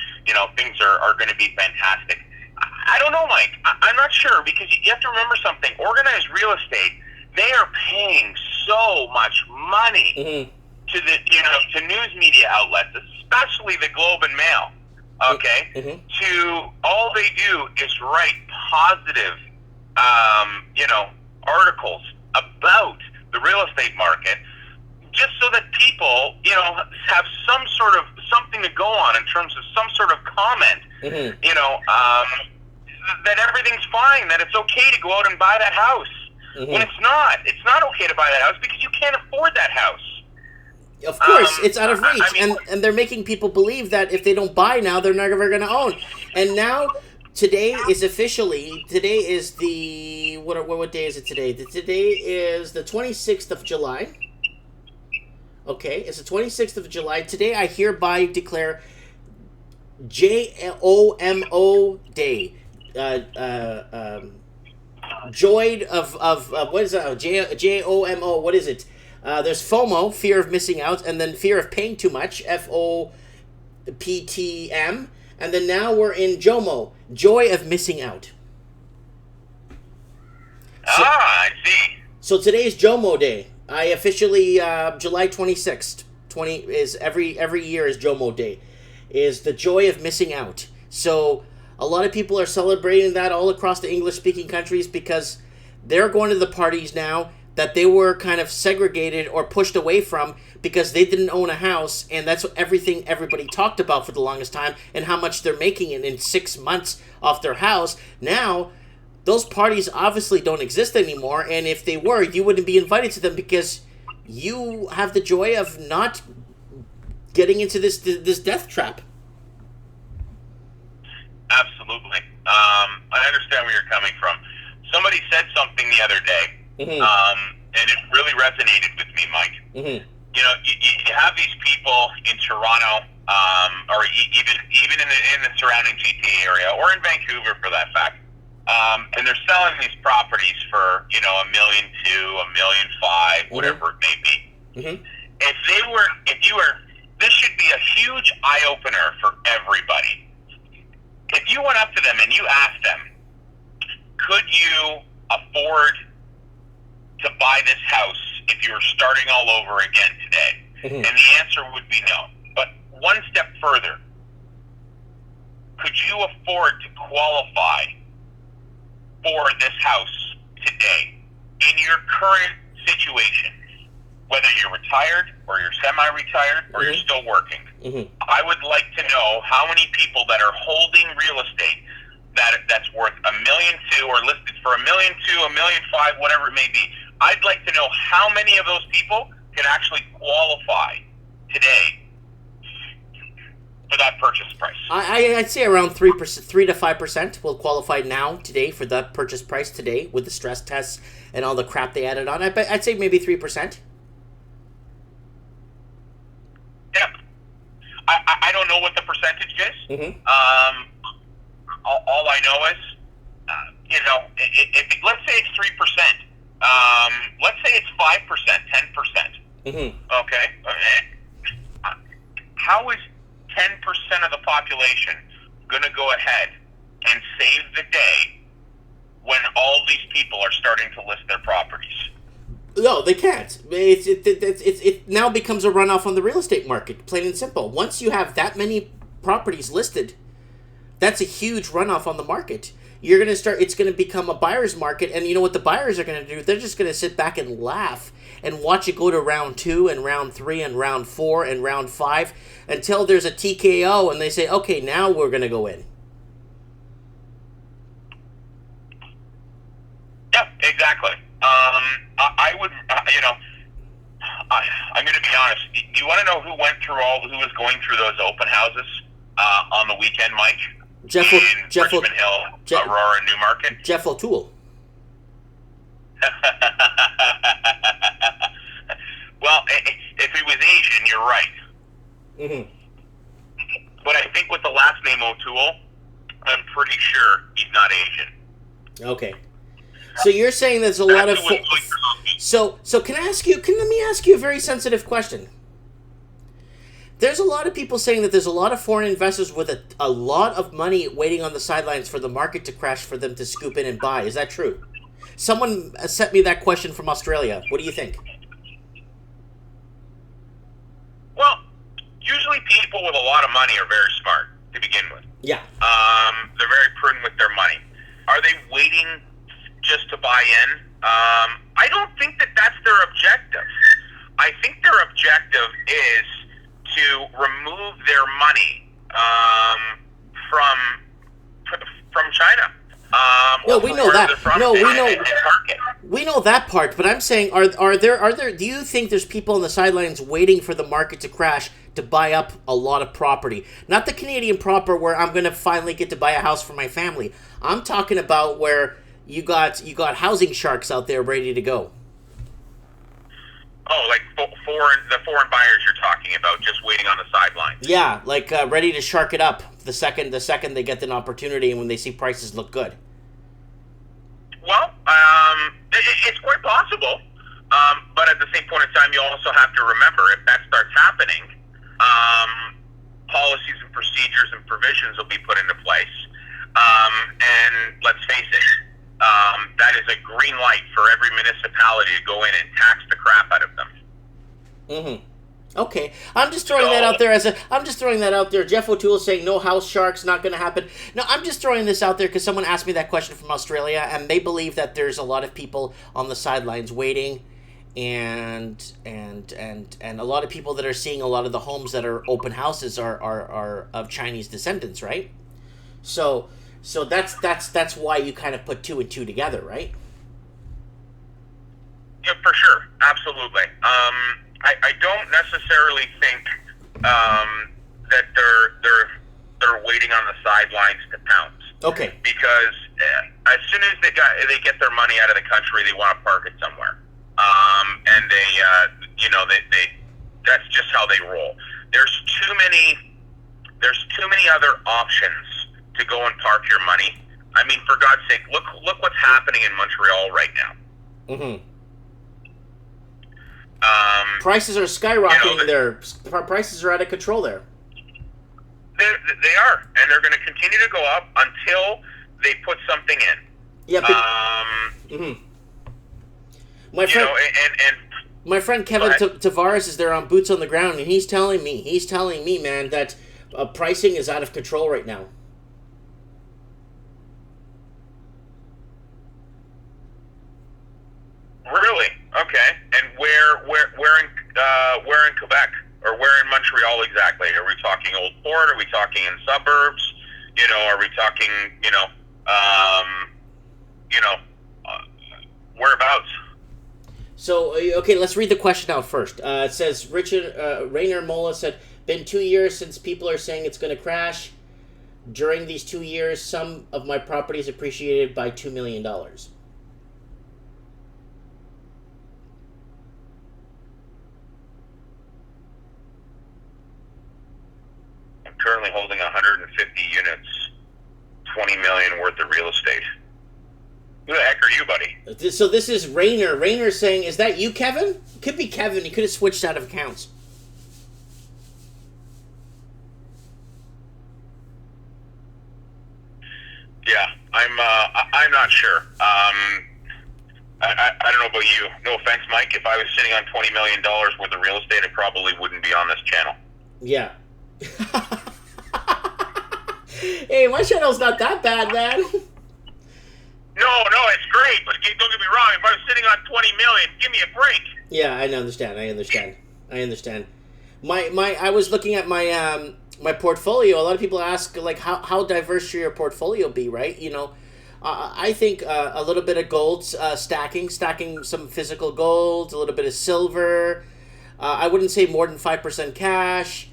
things are going to be fantastic. I don't know, Mike. I'm not sure, because you have to remember something. Organized real estate, they are paying so much money to the, to news media outlets, especially the Globe and Mail. Okay, to all they do is write positive, articles about the real estate market, just so that people, have some sort of something to go on in terms of some sort of comment, that everything's fine, that it's okay to go out and buy that house. When it's not okay to buy that house because you can't afford that house. Of course, it's out of reach, and they're making people believe that if they don't buy now, they're never going to own. And now, today is the what day is it today? Today is the 26th of July. Okay, it's the 26th of July. Today, I hereby declare Jomo Day. Joy of what is that? JOMO. What is it? There's FOMO, fear of missing out, and then fear of paying too much, FOPTM, and then now we're in JOMO, joy of missing out. I see. So today's JOMO Day. I officially July 26th. Every year is JOMO Day, is the joy of missing out. So a lot of people are celebrating that all across the English-speaking countries because they're going to the parties now that they were kind of segregated or pushed away from because they didn't own a house, and that's everything everybody talked about for the longest time, and how much they're making in 6 months off their house. Now, those parties obviously don't exist anymore, and if they were, you wouldn't be invited to them because you have the joy of not getting into this death trap. Absolutely. I understand where you're coming from. Somebody said something the other day, and it really resonated with me, Mike. You know, you have these people in Toronto, or even in the surrounding GTA area, or in Vancouver for that fact, and they're selling these properties for, you know, $1.2 million, $1.5 million, whatever it may be. This should be a huge eye opener for everybody. If you went up to them and you asked them, could you afford to buy this house if you were starting all over again today? And the answer would be no. But one step further, could you afford to qualify for this house today in your current situation, whether you're retired or you're semi-retired or you're still working? I would like to know how many people that are holding real estate that's worth $1.2 million or listed for $1.2 million, $1.5 million, whatever it may be. I'd like to know how many of those people can actually qualify today for that purchase price. I'd say around 3%, 3 to 5% will qualify now today for that purchase price today with the stress tests and all the crap they added on. I'd say maybe 3%. Yeah, I don't know what the percentage is. All I know is, you know, if let's say it's 3%. Let's say it's 5%, 10%. Okay. How is 10% of the population going to go ahead and save the day when all these people are starting to list their properties? No, they can't. It now becomes a runoff on the real estate market, plain and simple. Once you have that many properties listed, that's a huge runoff on the market. You're going to start, it's going to become a buyer's market, and you know what the buyers are going to do? They're just going to sit back and laugh and watch it go to round 2 and round 3 and round 4 and round 5 until there's a TKO and they say, okay, now we're going to go in. Yeah, exactly. I would, you know, I'm going to be honest. Do you want to know who was going through those open houses on the weekend, Mike? Richmond Hill, Aurora, Newmarket? Jeff O'Toole. Well, if he was Asian, you're right. But I think with the last name O'Toole, I'm pretty sure he's not Asian. Okay. So you're saying there's a lot of... So can let me ask you a very sensitive question. There's a lot of people saying that there's a lot of foreign investors with a lot of money waiting on the sidelines for the market to crash for them to scoop in and buy. Is that true? Someone sent me that question from Australia. What do you think? Well, usually people with a lot of money are very smart to begin with. Yeah. They're very prudent with their money. Are they waiting just to buy in? I don't think that that's their objective. I think their objective is to remove their money from China. No, we know that. No, we know that part. But I'm saying, are there? Do you think there's people on the sidelines waiting for the market to crash to buy up a lot of property? Not the Canadian proper, where I'm going to finally get to buy a house for my family. I'm talking about where you got housing sharks out there ready to go. Oh, like the foreign buyers you're talking about, just waiting on the sidelines. Yeah, like ready to shark it up the second they get an opportunity and when they see prices look good. Well, it's quite possible. But at the same point in time, you also have to remember, if that starts happening, policies and procedures and provisions will be put into place. And let's face it, that is a green light for every municipality to go in and tax the crap out of them. Okay, I'm just throwing that out there I'm just throwing that out there. Jeff O'Toole saying no house sharks, not going to happen. No, I'm just throwing this out there because someone asked me that question from Australia, and they believe that there's a lot of people on the sidelines waiting, and a lot of people that are seeing a lot of the homes that are open houses are of Chinese descendants, right? So that's why you kind of put two and two together, right? Yeah, for sure, absolutely. I don't necessarily think that they're waiting on the sidelines to pounce. Okay. Because as soon as they get their money out of the country, they want to park it somewhere. And they that's just how they roll. There's too many other options to go and park your money. I mean, for God's sake, look what's happening in Montreal right now. Mm-hmm. Prices are skyrocketing there. Prices are out of control there. They are, and they're going to continue to go up until they put something in. Yeah, but my friend Kevin Tavares is there on boots on the ground, and he's telling me, man, that pricing is out of control right now. Really? Okay. And where in Quebec, or where in Montreal exactly? Are we talking Old Port? Are we talking in suburbs? Are we talking whereabouts? So okay, let's read the question out first. It says Rainer Mola said, "Been 2 years since people are saying it's going to crash. During these 2 years, some of my properties appreciated by $2 million." Currently holding 150 units, $20 million worth of real estate. Who the heck are you, buddy? So this is Rainer. Rainer's saying, is that you, Kevin? Could be Kevin. He could have switched out of accounts. Yeah, I'm not sure. I don't know about you. No offense, Mike. If I was sitting on $20 million worth of real estate, I probably wouldn't be on this channel. Yeah. Hey, my channel's not that bad, man. No, it's great, but don't get me wrong. If I was sitting on $20 million, give me a break. Yeah, I understand. I was looking at my my portfolio. A lot of people ask, like, how diverse should your portfolio be, right? I think a little bit of gold, stacking some physical gold, a little bit of silver. I wouldn't say more than 5% cash.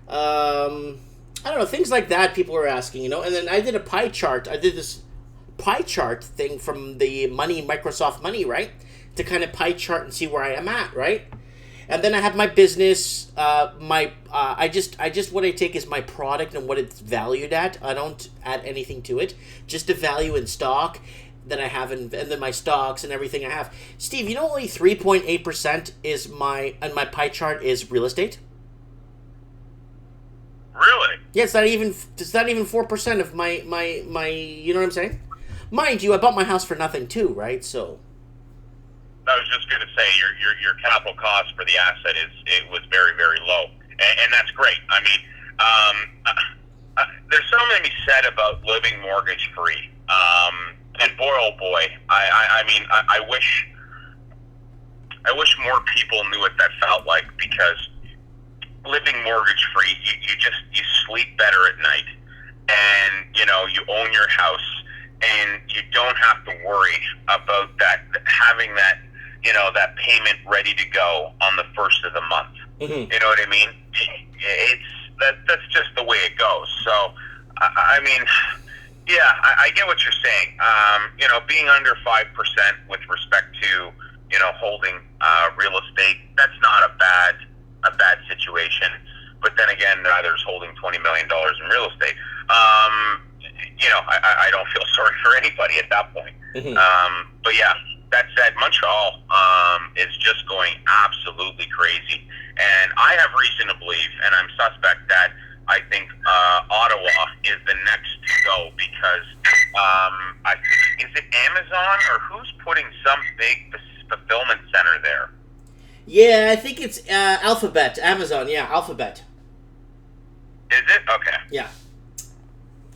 I don't know, things like that people are asking, And then I did a pie chart. I did this pie chart thing from the Microsoft Money, right? To kind of pie chart and see where I am at, right? And then I have my business. I just what I take is my product and what it's valued at. I don't add anything to it. Just the value in stock that I have, and then my stocks and everything I have. Steve, only 3.8% is my pie chart is real estate. Really? Yeah, it's not even 4% of my you know what I'm saying? Mind you, I bought my house for nothing too, right? So I was just going to say your capital cost for the asset was very, very low, and that's great. I mean, there's something to be said about living mortgage free, and boy, oh boy, I wish more people knew what that felt like, because living mortgage free, you sleep better at night, and you own your house, and you don't have to worry about having that that payment ready to go on the first of the month. Mm-hmm. You know what I mean? That's just the way it goes. So I mean, yeah, I get what you're saying. Being under 5% with respect to holding real estate, that's not a bad situation. But then again, neither is holding $20 million in real estate. I don't feel sorry for anybody at that point. But yeah, that said, Montreal is just going absolutely crazy. And I have reason to believe, and I'm suspect that I think Ottawa is the next to go because is it Amazon or who's putting some big fulfillment center there? Yeah, I think it's Alphabet. Amazon, yeah, Alphabet. Is it? Okay. Yeah.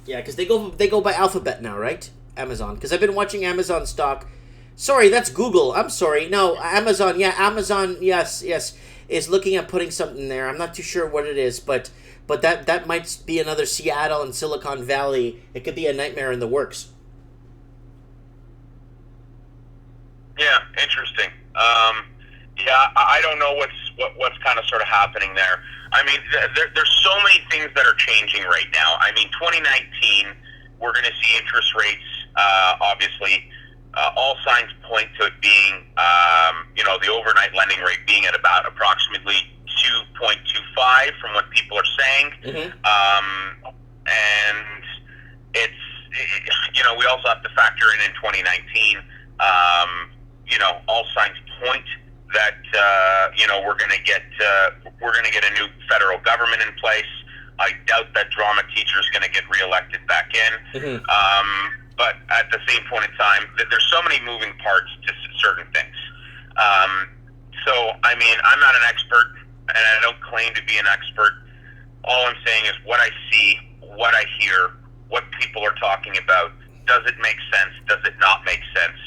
Yeah, because they go by Alphabet now, right? Amazon. Because I've been watching Amazon stock. Sorry, that's Google. I'm sorry. No, Amazon. Yeah, Amazon. Yes, is looking at putting something there. I'm not too sure what it is, but that might be another Seattle and Silicon Valley. It could be a nightmare in the works. Yeah, interesting. Yeah, I don't know what's kind of sort of happening there. I mean, there's so many things that are changing right now. I mean, 2019, we're going to see interest rates, obviously, all signs point to it being, the overnight lending rate being at about approximately 2.25 from what people are saying. And it's, we also have to factor in 2019, all signs point that we're going to get a new federal government in place. I doubt that drama teacher is going to get reelected back in. But at the same point in time, there's so many moving parts to certain things. So I mean, I'm not an expert, and I don't claim to be an expert. All I'm saying is what I see, what I hear, what people are talking about. Does it make sense? Does it not make sense?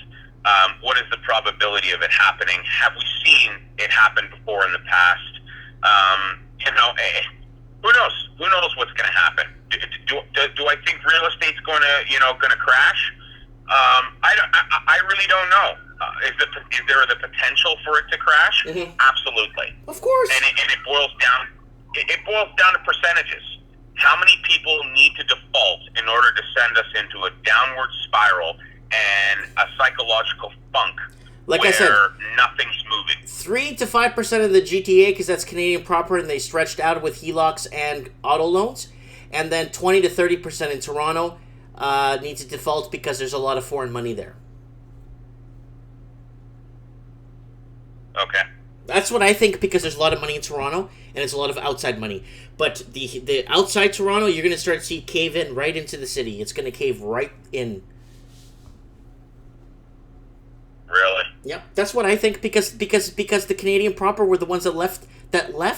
What is the probability of it happening? Have we seen it happen before in the past? Who knows? Who knows what's going to happen? Do I think real estate's going to crash? I really don't know. Is there the potential for it to crash? Absolutely. Of course. And it boils down. It boils down to percentages. How many people need to default in order to send us into a downward spiral and a psychological funk, like where I said, nothing's moving? 3 to 5% of the GTA, because that's Canadian proper, and they stretched out with HELOCs and auto loans, and then 20 to 30% in Toronto need to default because there's a lot of foreign money there. Okay. That's what I think, because there's a lot of money in Toronto, and it's a lot of outside money. But the outside Toronto, you're going to start to see cave in right into the city. It's going to cave right in. Really? Yep, that's what I think, because the Canadian proper were the ones that left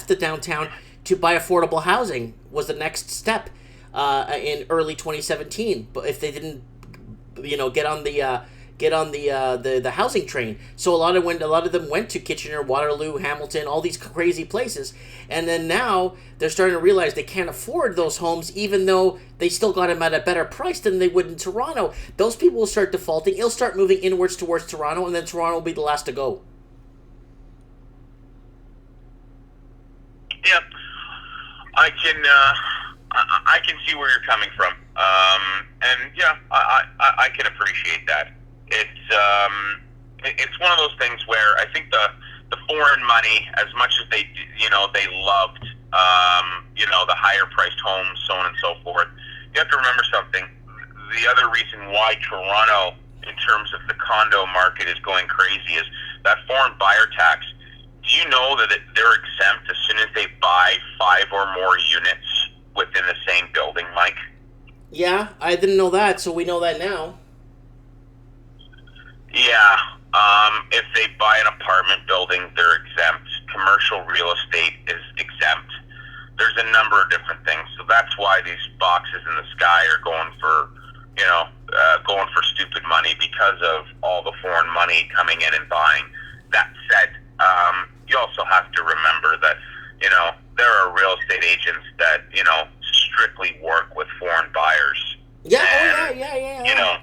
the downtown to buy affordable housing was the next step in early 2017. But if they didn't, get on the housing train, so a lot of them went to Kitchener, Waterloo, Hamilton, all these crazy places, and then now they're starting to realize they can't afford those homes, even though they still got them at a better price than they would in Toronto. Those people will start defaulting. It'll start moving inwards towards Toronto, and then Toronto will be the last to go. Yeah, I can see where you're coming from, and yeah, I can appreciate that. It's one of those things where I think the foreign money, as much as they loved the higher priced homes, so on and so forth. You have to remember something. The other reason why Toronto, in terms of the condo market, is going crazy is that foreign buyer tax. Do you know that they're exempt as soon as they buy 5 or more units within the same building, Mike? Yeah, I didn't know that, so we know that now. Yeah, if they buy an apartment building, they're exempt. Commercial real estate is exempt. There's a number of different things, so that's why these boxes in the sky are going for stupid money, because of all the foreign money coming in and buying. That said, you also have to remember that there are real estate agents that strictly work with foreign buyers. Yeah, and, yeah.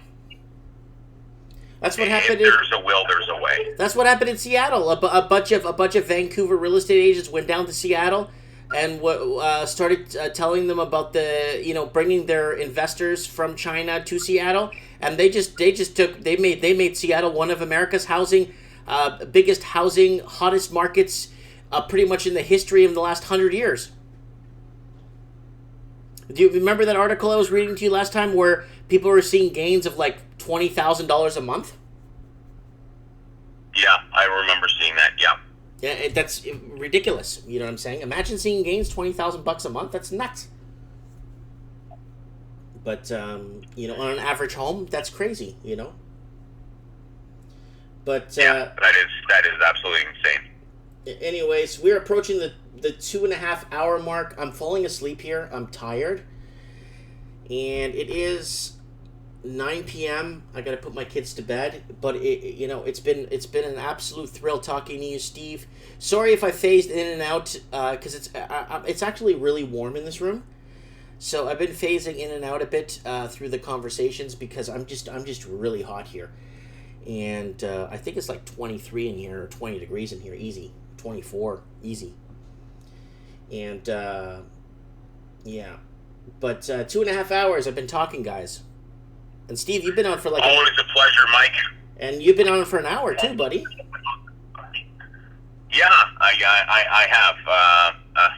That's what happened. If there's a will, there's a way. That's what happened in Seattle. A bunch of Vancouver real estate agents went down to Seattle and started telling them about bringing their investors from China to Seattle, and they made Seattle one of America's biggest housing, hottest markets, pretty much in the history of the last 100 years. Do you remember that article I was reading to you last time where people were seeing gains of like $20,000 a month? Yeah, I remember seeing that. Yeah. Yeah, that's ridiculous. You know what I'm saying? Imagine seeing gains $20,000 a month. That's nuts. But you know, on an average home, that's crazy. You know. But yeah, that is absolutely insane. Anyways, we're approaching the 2.5 hour mark. I'm falling asleep here. I'm tired, and it is 9 p.m. I gotta put my kids to bed. But you know, it's been an absolute thrill talking to you, Steve. Sorry if I phased in and out, because it's actually really warm in this room. So I've been phasing in and out a bit through the conversations because I'm just really hot here, and I think it's like 23 in here or 20 degrees in here, easy. 24, easy. And yeah, but 2.5 hours I've been talking, guys. And Steve, you've been on for like always a pleasure, Mike. And you've been on for an hour too, buddy. Yeah, I have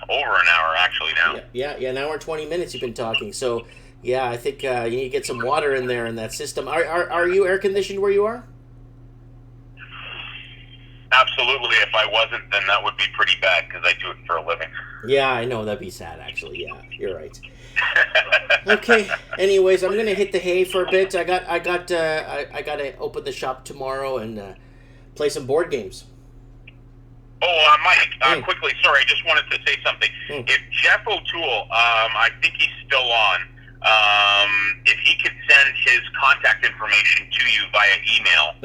over an hour actually now. Yeah, an hour and 20 minutes you've been talking. So yeah, I think you need to get some water in there in that system. Are you air conditioned where you are? Absolutely. If I wasn't, then that would be pretty bad because I do it for a living. Yeah, I know that'd be sad. Actually, yeah, you're right. Okay. Anyways, I'm gonna hit the hay for a bit. I gotta open the shop tomorrow and play some board games. Oh, Mike, quickly, sorry, I just wanted to say something. If Jeff O'Toole, I think he's still on, if he could send his contact information to you via email,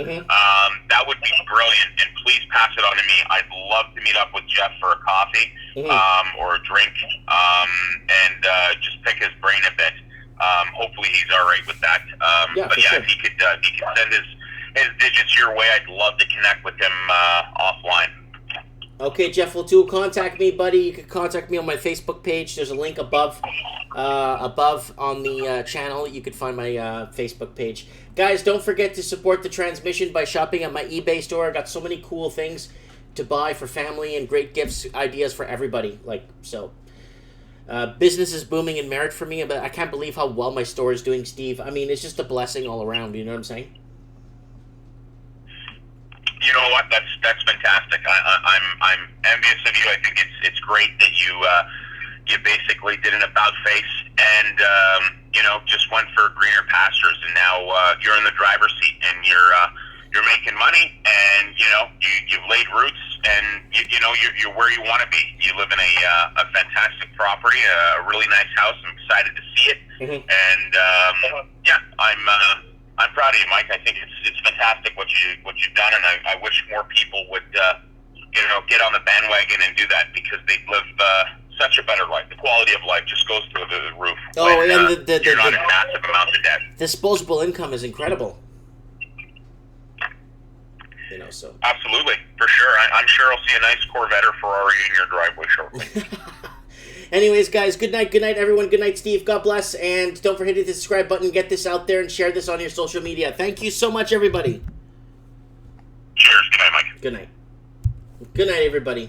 that would be brilliant, and please pass it on to me. I'd love to meet up with Jeff for a coffee or a drink, and just pick his brain a bit. Hopefully he's all right with that. Sure. If he could send his digits your way, I'd love to connect with him offline. Okay, Jeff O'Toole, contact me, buddy. You can contact me on my Facebook page. There's a link above on the channel. You can find my Facebook page. Guys, don't forget to support the transmission by shopping at my eBay store. I got so many cool things to buy for family and great gifts, ideas for everybody. Business is booming in merit for me, but I can't believe how well my store is doing, Steve. I mean, it's just a blessing all around. You know what I'm saying? You know what? That's fantastic. I'm envious of you. I think it's great that you basically did an about face and just went for greener pastures, and now you're in the driver's seat and you're making money, and you've laid roots, and you're where you want to be. You live in a fantastic property, a really nice house. I'm excited to see it, and I'm proud of you, Mike. I think it's fantastic what you've done, and I wish more people would get on the bandwagon and do that, because they live such a better life. The quality of life just goes through the roof. Oh, when, and you're not in massive amounts of debt. Disposable income is incredible. So absolutely, for sure. I'm sure I'll see a nice Corvette or Ferrari in your driveway shortly. Anyways, guys, good night, everyone. Good night, Steve. God bless, and don't forget to hit the subscribe button. Get this out there and share this on your social media. Thank you so much, everybody. Cheers. Good night, Mike. Good night. Good night, everybody.